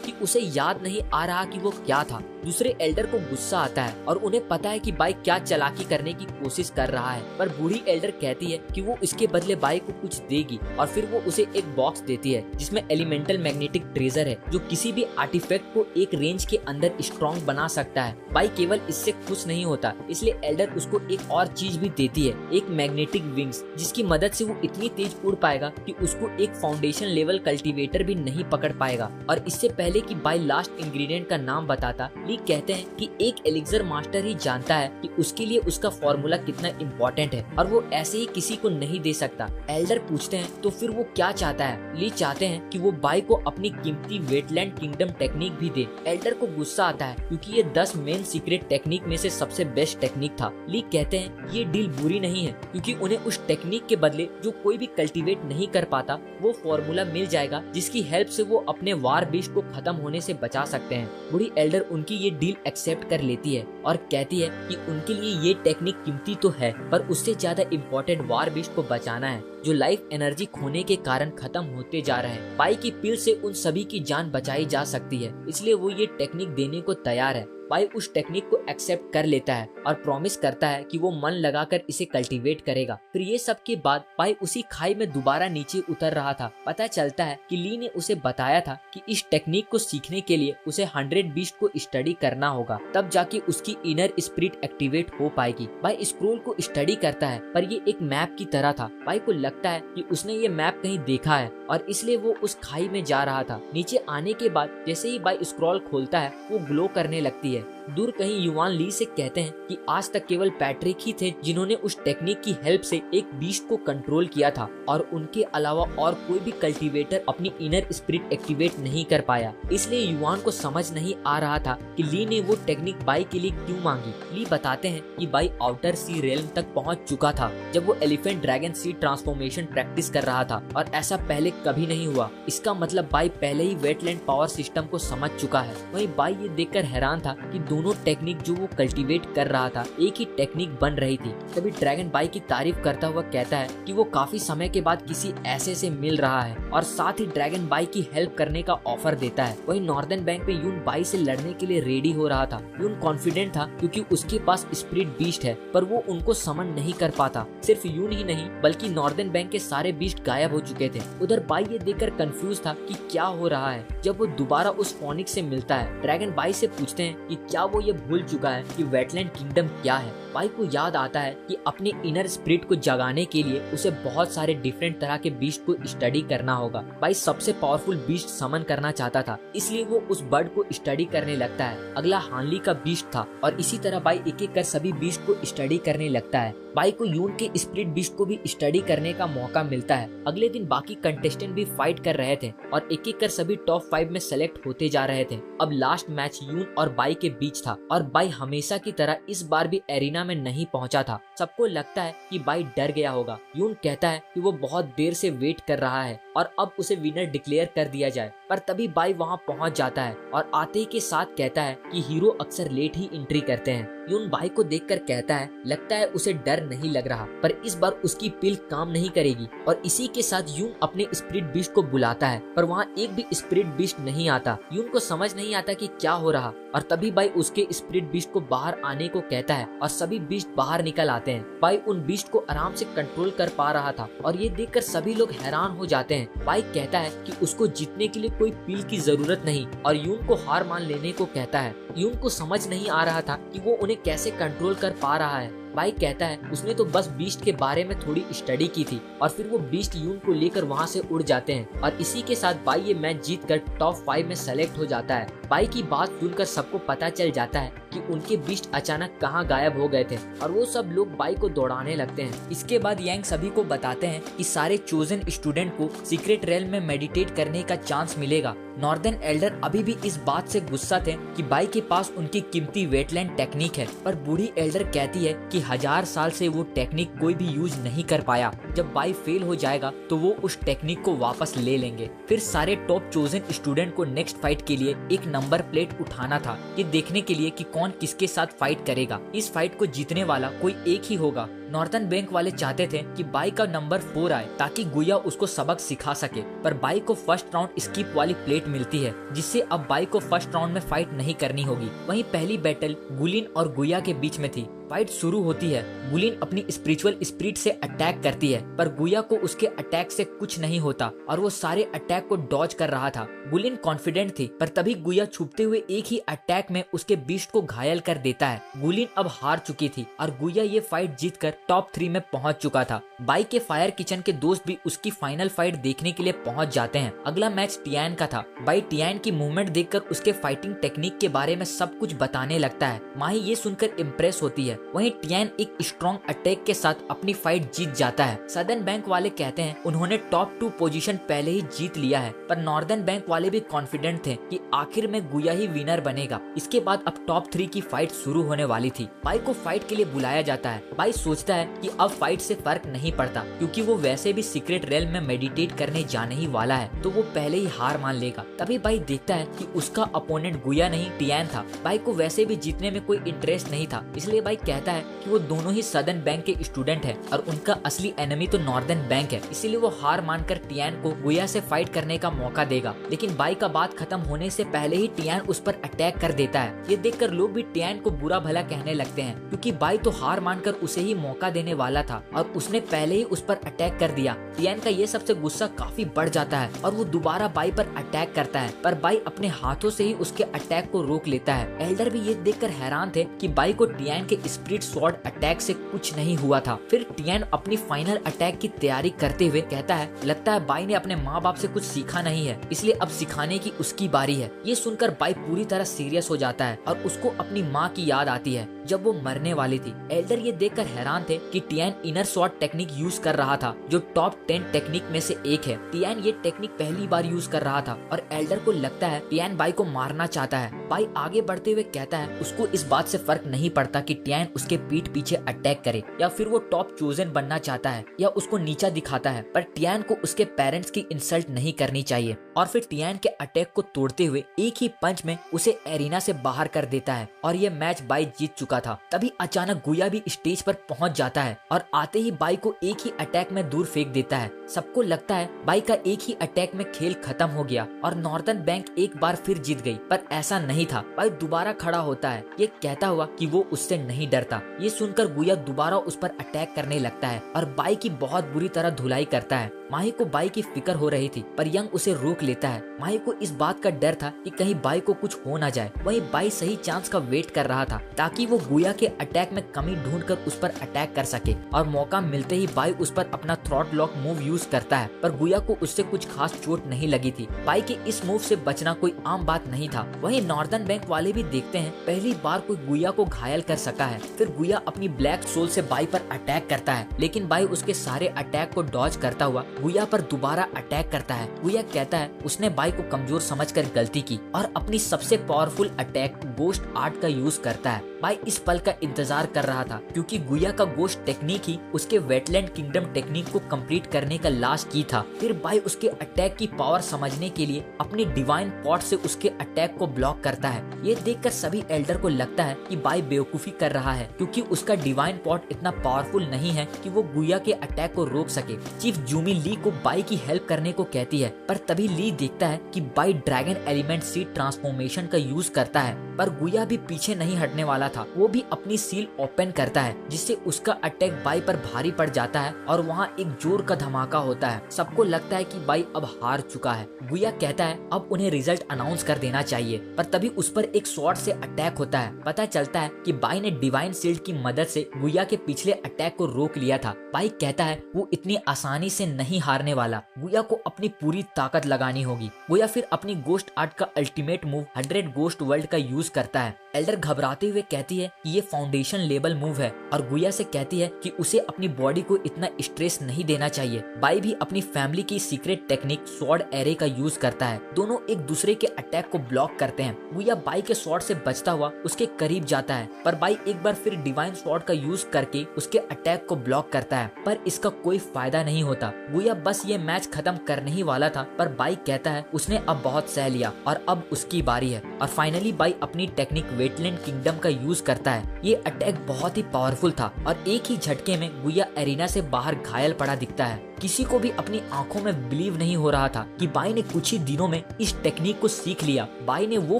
कि उसे याद नहीं आ रहा कि वो क्या था। दूसरे एल्डर को गुस्सा आता है और उन्हें पता है कि बाई क्या चालाकी करने की कोशिश कर रहा है, पर बूढ़ी एल्डर कहती है कि वो इसके बदले बाई को कुछ देगी और फिर वो उसे एक बॉक्स देती है जिसमें एलिमेंटल मैग्नेटिक ट्रेजर है जो किसी भी आर्टिफैक्ट को एक रेंज के अंदर स्ट्रॉन्ग बना सकता है। बाई केवल इससे खुश नहीं होता, इसलिए एल्डर उसको एक और चीज भी देती है, एक मैग्नेटिक विंग्स, जिसकी मदद से वो इतनी तेज उड़ पाएगा कि उसको एक फाउंडेशन लेवल कल्टीवेटर भी नहीं पकड़ पाएगा। और इससे पहले कि बाई लास्ट इंग्रेडिएंट का नाम बताता, ली कहते हैं कि एक एलिक्सर मास्टर ही जानता है कि उसके लिए उसका फॉर्मूला कितना इम्पोर्टेंट है और वो ऐसे ही किसी को नहीं दे सकता। एल्डर पूछते हैं तो फिर वो क्या चाहता है। ली चाहते हैं कि वो बाई को अपनी कीमती वेटलैंड किंगडम टेक्निक भी दे। एल्डर को गुस्सा आता है क्योंकि ये 10 मेन सीक्रेट टेक्निक में से सबसे बेस्ट टेक्निक था। ली कहते हैं ये डील बुरी नहीं है क्योंकि उन्हें उस टेक्निक के बदले जो कोई भी कल्टीवेट नहीं कर पाता वो फॉर्मूला मिल जाएगा जिसकी हेल्प से वो अपने वार बीस्ट को खत्म होने से बचा सकते हैं। बूढ़ी एल्डर उनकी ये डील एक्सेप्ट कर लेती है और कहती है कि उनके लिए ये टेक्निक कीमती तो है पर उससे ज्यादा इम्पोर्टेंट वार बीस्ट को बचाना है जो लाइफ एनर्जी खोने के कारण खत्म होते जा रहे हैं। बाई की पिल से उन सभी की जान बचाई जा सकती है, इसलिए वो ये टेक्निक देने को तैयार है। बाई उस टेक्निक को एक्सेप्ट कर लेता है और प्रॉमिस करता है कि वो मन लगाकर इसे कल्टीवेट करेगा। फिर ये सब के बाद बाई उसी खाई में दोबारा नीचे उतर रहा था। पता चलता है कि ली ने उसे बताया था कि इस टेक्निक को सीखने के लिए उसे 100 बीस्ट को स्टडी करना होगा, तब जाके उसकी इनर स्पिरिट एक्टिवेट हो पाएगी। बाई स्क्रोल को स्टडी करता है पर ये एक मैप की तरह था। बाई को लगता है कि उसने ये मैप कहीं देखा है और इसलिए वो उस खाई में जा रहा था। नीचे आने के बाद जैसे ही बाई स्क्रॉल खोलता है वो ग्लो करने लगती है। दूर कहीं युवान ली से कहते हैं कि आज तक केवल पैट्रिक ही थे जिन्होंने उस टेक्निक की हेल्प से एक बीस्ट को कंट्रोल किया था और उनके अलावा और कोई भी कल्टीवेटर अपनी इनर स्पिरिट एक्टिवेट नहीं कर पाया। इसलिए युवान को समझ नहीं आ रहा था कि ली ने वो टेक्निक बाई के लिए क्यों मांगी। ली बताते हैं कि बाई आउटर सी रेल्म तक पहुंच चुका था जब वो एलिफेंट ड्रैगन सी ट्रांसफॉर्मेशन प्रैक्टिस कर रहा था और ऐसा पहले कभी नहीं हुआ। इसका मतलब बाई पहले ही वेटलैंड पावर सिस्टम को समझ चुका है। वहीं बाई ये देखकर हैरान था कि दोनों टेक्निक जो वो कल्टीवेट कर रहा था एक ही टेक्निक बन रही थी। तभी ड्रैगन बाई की तारीफ करता हुआ कहता है कि वो काफी समय के बाद किसी ऐसे से मिल रहा है और साथ ही ड्रैगन बाई की हेल्प करने का ऑफर देता है। वहीं नॉर्दर्न बैंक में यून बाई से लड़ने के लिए रेडी हो रहा था। यून कॉन्फिडेंट था क्योंकि उसके पास स्पिरिट बीस्ट है पर वो उनको समन नहीं कर पाता। सिर्फ यून ही नहीं बल्कि नॉर्दर्न बैंक के सारे बीस्ट गायब हो चुके थे। उधर बाई ये देखकर कंफ्यूज था कि क्या हो रहा है। जब वो दोबारा उस फोनिक्स से मिलता है, ड्रैगन बाई से पूछते हैं कि क्या वो ये भूल चुका है कि वेटलैंड किंगडम क्या है। बाई को याद आता है कि अपने इनर स्पिरिट को जगाने के लिए उसे बहुत सारे डिफरेंट तरह के बीस्ट को स्टडी करना होगा। बाई सबसे पावरफुल बीस्ट समन करना चाहता था, इसलिए वो उस बर्ड को स्टडी करने लगता है। अगला हानली का बीस्ट था और इसी तरह बाई एक एक कर सभी बीस्ट को स्टडी करने लगता है। बाई को यून के स्पिरिट बीस्ट को भी स्टडी करने का मौका मिलता है। अगले दिन बाकी कंटेस्टेंट भी फाइट कर रहे थे और एक एक कर सभी टॉप 5 में सेलेक्ट होते जा रहे थे। अब लास्ट मैच यून और बाई के बीच था और बाई हमेशा की तरह इस बार भी एरिना में नहीं पहुंचा था। सबको लगता है कि बाई डर गया होगा। यून कहता है कि वो बहुत देर से वेट कर रहा है और अब उसे विनर डिक्लेयर कर दिया जाए, पर तभी बाई वहां पहुंच जाता है और आते ही के साथ कहता है कि हीरो अक्सर लेट ही एंट्री करते हैं। यून बाई को देखकर कहता है लगता है उसे डर नहीं लग रहा, पर इस बार उसकी पिल काम नहीं करेगी और इसी के साथ यून अपने स्पिरिट बीस्ट को बुलाता है पर वहाँ एक भी स्पिरिट बीस्ट नहीं आता। यून को समझ नहीं आता कि क्या हो रहा और तभी बाई उसके स्पिरिट बीस्ट को बाहर आने को कहता है और सभी बीस्ट बाहर निकल आते हैं। बाई उन बीस्ट को आराम से कंट्रोल कर पा रहा था और ये देखकर सभी लोग हैरान हो जाते हैं। बाई कहता है कि उसको जीतने के लिए कोई पिल की जरूरत नहीं और यून को हार मान लेने को कहता है। यून को समझ नहीं आ रहा था कि वो उन्हें कैसे कंट्रोल कर पा रहा है। बाई कहता है उसने तो बस बीस्ट के बारे में थोड़ी स्टडी की थी और फिर वो बीस्ट यून को लेकर वहाँ से उड़ जाते हैं और इसी के साथ बाई ये मैच जीतकर टॉप 5 में सेलेक्ट हो जाता है। बाई की बात सुनकर सबको पता चल जाता है कि उनके बीस्ट अचानक कहाँ गायब हो गए थे और वो सब लोग बाई को दौड़ाने लगते हैं। इसके बाद यांग सभी को बताते हैं कि सारे चोजन स्टूडेंट को सीक्रेट रेल्म में मेडिटेट करने का चांस मिलेगा। नॉर्दर्न एल्डर अभी भी इस बात से गुस्सा थे कि बाई के पास उनकी कीमती वेटलैंड टेक्निक है, पर बूढ़ी एल्डर कहती है कि 1000 साल से वो टेक्निक कोई भी यूज नहीं कर पाया। जब बाई फेल हो जाएगा तो वो उस टेक्निक को वापस ले लेंगे। फिर सारे टॉप चोजन स्टूडेंट को नेक्स्ट फाइट के लिए एक नंबर प्लेट उठाना था, ये देखने के लिए कि कौन किसके साथ फाइट करेगा। इस फाइट को जीतने वाला कोई एक ही होगा। नॉर्दर्न बैंक वाले चाहते थे कि बाई का नंबर 4 आए ताकि गुया उसको सबक सिखा सके, पर बाई को फर्स्ट राउंड स्किप वाली प्लेट मिलती है, जिससे अब बाई को फर्स्ट राउंड में फाइट नहीं करनी होगी। वहीं पहली बैटल गुलिन और गुया के बीच में थी। फाइट शुरू होती है। गुलिन अपनी स्पिरिचुअल स्पिरिट से अटैक करती है, पर गुया को उसके अटैक से कुछ नहीं होता और वो सारे अटैक को डॉज कर रहा था। गुलिन कॉन्फिडेंट थी, पर तभी गुया छुपते हुए एक ही अटैक में उसके बीस्ट को घायल कर देता है। गुलिन अब हार चुकी थी और गुया ये फाइट जीतकर टॉप 3 में पहुंच चुका था। बाई के फायर किचन के दोस्त भी उसकी फाइनल फाइट देखने के लिए पहुंच जाते हैं। अगला मैच टियान का था। बाई टियान की मूवमेंट देखकर उसके फाइटिंग टेक्निक के बारे में सब कुछ बताने लगता है। माही ये सुनकर इम्प्रेस होती है। वहीं टियान एक स्ट्रॉन्ग अटैक के साथ अपनी फाइट जीत जाता है। सदर्न बैंक वाले कहते हैं उन्होंने टॉप 2 पोजीशन पहले ही जीत लिया है, पर नॉर्दर्न बैंक वाले भी कॉन्फिडेंट थे कि आखिर में गुया ही विनर बनेगा। इसके बाद अब टॉप 3 की फाइट शुरू होने वाली थी। बाई को फाइट के लिए बुलाया जाता है। बाई सोचता है कि अब फाइट से फर्क नहीं पड़ता, क्योंकि वो वैसे भी सीक्रेट रेल्म में मेडिटेट करने जाने ही वाला है, तो वो पहले ही हार मान लेगा। तभी बाई देखता है कि उसका अपोनेंट गुया नहीं टियान था। बाई को वैसे भी जीतने में कोई इंटरेस्ट नहीं था, इसलिए बाई कहता है कि वो दोनों ही सदर्न बैंक के स्टूडेंट हैं और उनका असली एनिमी तो नॉर्दर्न बैंक है, इसीलिए वो हार मानकर टियान को गुया से फाइट करने का मौका देगा। लेकिन बाई का बात खत्म होने से पहले ही टियान उस पर अटैक कर देता है। ये देखकर लोग भी टियान को बुरा भला कहने लगते हैं, क्योंकि बाई तो हार मानकर उसे ही मौका देने वाला था और उसने पहले ही उस पर अटैक कर दिया। टियान का ये सबसे गुस्सा काफी बढ़ जाता है और वो दोबारा बाई पर अटैक करता है, पर बाई अपने हाथों से ही उसके अटैक को रोक लेता है। एल्डर भी ये देखकर हैरान थे कि बाई को टियान के स्पिरिट स्वॉर्ड अटैक से कुछ नहीं हुआ था। फिर टियान अपनी फाइनल अटैक की तैयारी करते हुए कहता है, लगता है बाई ने अपने माँ बाप से कुछ सीखा नहीं है, इसलिए अब सिखाने की उसकी बारी है। ये सुनकर बाई पूरी तरह सीरियस हो जाता है और उसको अपनी माँ की याद आती है जब वो मरने वाली थी। एल्डर ये देखकर हैरान थे कि Tian inner sword technique use कर रहा था, जो टॉप 10 टेक्निक में से एक है। टियान ये टेक्निक पहली बार यूज कर रहा था और एल्डर को लगता है टियान बाई को मारना चाहता है। बाई आगे बढ़ते हुए कहता है उसको इस बात से फर्क नहीं पड़ता कि टियान उसके पीठ पीछे अटैक करे या फिर वो टॉप चोजन बनना चाहता है या उसको नीचा दिखाता है, पर टियान को उसके पेरेंट्स की इंसल्ट नहीं करनी चाहिए। और फिर टियान के अटैक को तोड़ते हुए एक ही पंच में उसे एरिना से बाहर कर देता है और ये मैच बाई जीत चुका था। तभी अचानक गुया भी स्टेज पर पहुंच जाता है और आते ही बाई को एक ही अटैक में दूर फेंक देता है। सबको लगता है बाई का एक ही अटैक में खेल खत्म हो गया और नॉर्दर्न बैंक एक बार फिर जीत गई, पर ऐसा नहीं था। बाई दोबारा खड़ा होता है, ये कहता हुआ कि वो उससे नहीं डरता। ये सुनकर गुया दोबारा उस पर अटैक करने लगता है और बाई की बहुत बुरी तरह धुलाई करता है। माही को बाई की फिक्र हो रही थी, पर यंग उसे रोक लेता है। माही को इस बात का डर था कि कहीं बाई को कुछ हो ना जाए। वहीं बाई सही चांस का वेट कर रहा था ताकि वो गुया के अटैक में कमी ढूंढकर उस पर अटैक कर सके, और मौका मिलते ही बाई उस पर अपना थ्रॉट लॉक मूव यूज करता है, पर गुया को उससे कुछ खास चोट नहीं लगी थी। बाई के इस मूव से बचना कोई आम बात नहीं था। वहीं नॉर्दर्न बैंक वाले भी देखते हैं पहली बार कोई गुया को घायल कर सका है। फिर गुया अपनी ब्लैक सोल से बाई पर अटैक करता है, लेकिन बाई उसके सारे अटैक को डॉज करता हुआ गुया पर दोबारा अटैक करता है। गुया कहता है उसने बाई को कमजोर समझकर गलती की और अपनी सबसे पावरफुल अटैक गोस्ट आर्ट का यूज करता है। बाई इस पल का इंतजार कर रहा था, क्योंकि गुया का गोस्ट टेक्निक ही उसके वेटलैंड किंगडम टेक्निक को कंप्लीट करने का लास्ट की था। फिर बाई उसके अटैक की पावर समझने के लिए अपनी डिवाइन पॉट से उसके अटैक को ब्लॉक करता है। ये देखकर सभी एल्डर को लगता है कि बाई बेवकूफी कर रहा है, क्योंकि उसका डिवाइन पॉट इतना पावरफुल नहीं है कि वो गुया के अटैक को रोक सके। चीफ जूमी ली को बाई की हेल्प करने को कहती है, पर तभी ली देखता है कि by dragon element seed transformation का यूज करता है, पर गुया भी पीछे नहीं हटने वाला था। वो भी अपनी सील ओपन करता है, जिससे उसका अटैक बाई पर भारी पड़ जाता है और वहाँ एक जोर का धमाका होता है। सबको लगता है कि बाई अब हार चुका है। गुया कहता है अब उन्हें रिजल्ट अनाउंस कर देना चाहिए, पर तभी उस पर एक स्वॉर्ड से अटैक होता है। पता चलता है कि बाई ने डिवाइन शील्ड की मदद से गुया के पिछले अटैक को रोक लिया था। बाई कहता है वो इतनी आसानी से नहीं हारने वाला, गुया को अपनी पूरी ताकत लगानी होगी। गुया फिर अपनी गोस्ट आर्ट का अल्टीमेट मूव 100 गोस्ट वर्ल्ड का यूज करता है एल्डर घबराते हुए कहती है कि ये फाउंडेशन लेवल मूव है और गुया से कहती है कि उसे अपनी बॉडी को इतना स्ट्रेस नहीं देना चाहिए। बाई भी अपनी फैमिली की सीक्रेट टेक्निक स्वॉर्ड एरे का यूज करता है। दोनों एक दूसरे के अटैक को ब्लॉक करते हैं। गुया बाई के स्वॉर्ड से बचता हुआ उसके करीब जाता है, पर बाई एक बार फिर डिवाइन स्वॉर्ड का यूज करके उसके अटैक को ब्लॉक करता है, पर इसका कोई फायदा नहीं होता। गुया बस ये मैच खत्म करने ही वाला था, पर बाई कहता है उसने अब बहुत सह लिया और अब उसकी बारी है। और फाइनली बाई अपनी टेक्निक वेटलैंड किंगडम का यूज करता है। ये अटैक बहुत ही पावरफुल था और एक ही झटके में गुया एरिना से बाहर घायल पड़ा दिखता है। किसी को भी अपनी आंखों में बिलीव नहीं हो रहा था कि बाई ने कुछ ही दिनों में इस टेक्निक को सीख लिया। बाई ने वो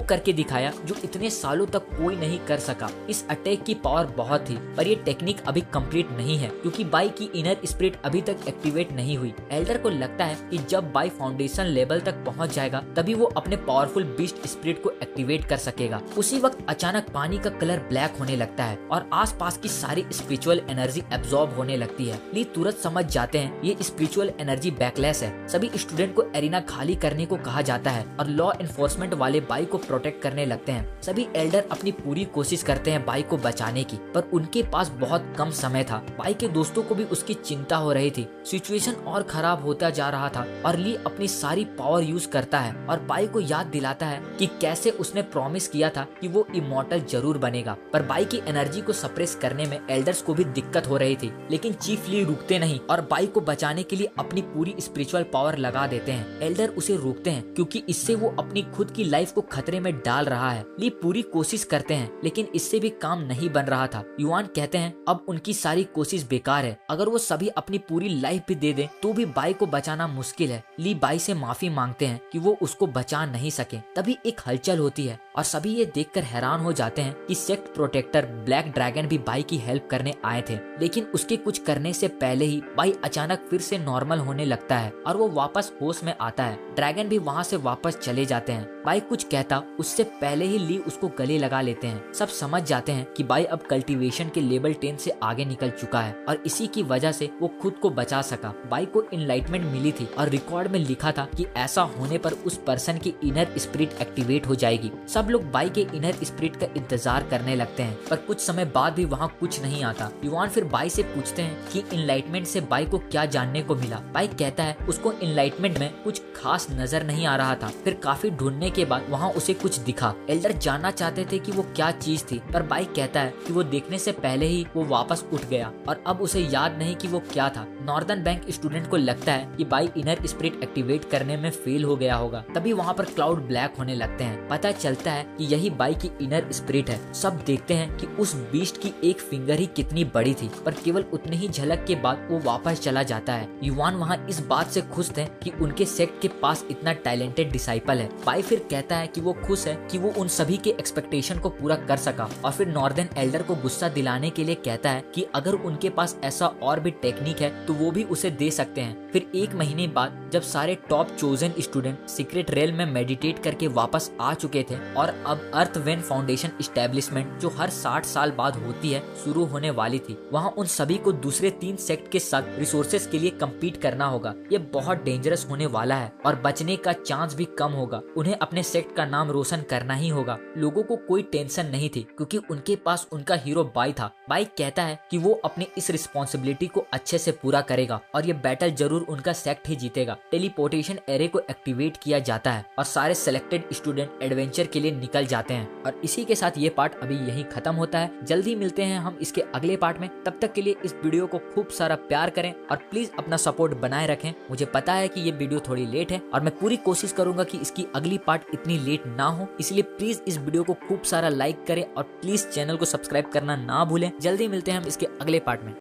करके दिखाया जो इतने सालों तक कोई नहीं कर सका। इस अटैक की पावर बहुत थी, पर ये टेक्निक अभी कंप्लीट नहीं है क्योंकि बाई की इनर स्पिरिट अभी तक एक्टिवेट नहीं हुई। एल्डर को लगता है कि जब बाई फाउंडेशन लेवल तक पहुंच जाएगा तभी वो अपने पावरफुल बीस्ट स्पिरिट को एक्टिवेट कर सकेगा। उसी वक्त अचानक पानी का कलर ब्लैक होने लगता है और आसपास की सारी स्पिरिचुअल एनर्जी एब्जॉर्ब होने लगती है। ली तुरंत समझ जाते हैं ये स्पिरिचुअल एनर्जी बैकलेस है। सभी स्टूडेंट को एरिना खाली करने को कहा जाता है और लॉ एनफोर्समेंट वाले बाई को प्रोटेक्ट करने लगते हैं। सभी एल्डर अपनी पूरी कोशिश करते हैं बाई को बचाने की, पर उनके पास बहुत कम समय था। बाई के दोस्तों को भी उसकी चिंता हो रही थी। सिचुएशन और खराब होता जा रहा था और ली अपनी सारी पावर यूज करता है और बाई को याद दिलाता है कि कैसे उसने प्रॉमिस किया था कि वो इमॉर्टल जरूर बनेगा। पर बाई की एनर्जी को सप्रेस करने में एल्डर्स को भी दिक्कत हो रही थी, लेकिन चीफ ली रुकते नहीं और बाई को बचाने के लिए अपनी पूरी स्पिरिचुअल पावर लगा देते हैं। एल्डर उसे रोकते हैं क्योंकि इससे वो अपनी खुद की लाइफ को खतरे में डाल रहा है। ली पूरी कोशिश करते हैं लेकिन इससे भी काम नहीं बन रहा था। युआन कहते हैं अब उनकी सारी कोशिश बेकार है। अगर वो सभी अपनी पूरी लाइफ भी दे दें तो भी बाई को बचाना मुश्किल है। ली बाई से माफी मांगते हैं कि वो उसको बचा नहीं सके। तभी एक हलचल होती है और सभी ये देखकर हैरान हो जाते हैं कि सेक्ट प्रोटेक्टर ब्लैक ड्रैगन भी बाई की हेल्प करने आए थे, लेकिन उसके कुछ करने से पहले ही बाई अचानक फिर से नॉर्मल होने लगता है और वो वापस होश में आता है। ड्रैगन भी वहाँ से वापस चले जाते हैं। बाई कुछ कहता उससे पहले ही ली उसको गले लगा लेते हैं। सब समझ जाते हैं कि बाई अब कल्टीवेशन के लेवल 10 से आगे निकल चुका है और इसी की वजह से वो खुद को बचा सका। बाई को इनलाइटमेंट मिली थी और रिकॉर्ड में लिखा था कि ऐसा होने पर उस पर्सन की इनर स्पिरिट एक्टिवेट हो जाएगी। सब लोग बाई के इनर स्पिरिट का इंतजार करने लगते हैं, पर कुछ समय बाद भी वहाँ कुछ नहीं आता। युआन फिर बाई से पूछते हैं कि इनलाइटमेंट से बाई को क्या जानने को मिला। बाई कहता है उसको इनलाइटमेंट में कुछ खास नजर नहीं आ रहा था। फिर काफी ढूंढने के बाद वहाँ उसे कुछ दिखा। एल्डर जानना चाहते थे कि वो क्या चीज थी, पर बाई कहता है कि वो देखने से पहले ही वो वापस उठ गया और अब उसे याद नहीं कि वो क्या था। नॉर्दर्न बैंक स्टूडेंट को लगता है कि बाई इनर स्पिरिट एक्टिवेट करने में फेल हो गया होगा। तभी वहाँ पर क्लाउड ब्लैक होने लगते हैं। पता चलता है कि यही बाई की इनर स्पिरिट है। सब देखते हैं कि उस बीस्ट की एक फिंगर ही कितनी बड़ी थी, पर केवल उतनी ही झलक के बाद वो वापस चला जाता है। युआन वहाँ इस बात से खुश थे कि उनके सेक्ट के पास इतना टैलेंटेड डिसाइपल है। बाई फिर कहता है कि वो खुश है कि वो उन सभी के एक्सपेक्टेशन को पूरा कर सका और फिर नॉर्दर्न एल्डर को गुस्सा दिलाने के लिए कहता है कि अगर उनके पास ऐसा और भी टेक्निक है तो वो भी उसे दे सकते हैं। फिर एक महीने बाद जब सारे top chosen student secret rail में मेडिटेट करके वापस आ चुके थे और अब अर्थ वेन फाउंडेशन इस्टेब्लिशमेंट जो हर 60 साल बाद होती है शुरू होने वाली थी, वहाँ उन सभी को दूसरे 3 सेक्ट के साथ रिसोर्सेज के लिए कम्पीट करना होगा। ये बहुत डेंजरस होने वाला है और बचने का चांस भी कम होगा। उन्हें अपने सेक्ट का नाम रोशन करना ही होगा। लोगों को कोई टेंशन नहीं थी क्योंकि उनके पास उनका हीरो बाई था। बाई कहता है कि वो अपनी इस रिस्पॉन्सिबिलिटी को अच्छे से पूरा करेगा और ये बैटल जरूर उनका सेक्ट ही जीतेगा। टेलीपोर्टेशन एरे को एक्टिवेट किया जाता है और सारे सिलेक्टेड स्टूडेंट एडवेंचर के लिए निकल जाते हैं और इसी के साथ ये पार्ट अभी यहीं खत्म होता है। जल्दी मिलते हैं हम इसके अगले पार्ट में। तब तक के लिए इस वीडियो को खूब सारा प्यार करें और प्लीज अपना सपोर्ट बनाए रखें। मुझे पता है कि ये वीडियो थोड़ी लेट है और मैं पूरी कोशिश करूंगा कि इसकी अगली पार्ट इतनी लेट ना हो, इसलिए प्लीज इस वीडियो को खूब सारा लाइक करें और प्लीज चैनल को सब्सक्राइब करना ना भूलें। जल्दी मिलते हैं हम इसके अगले पार्ट में।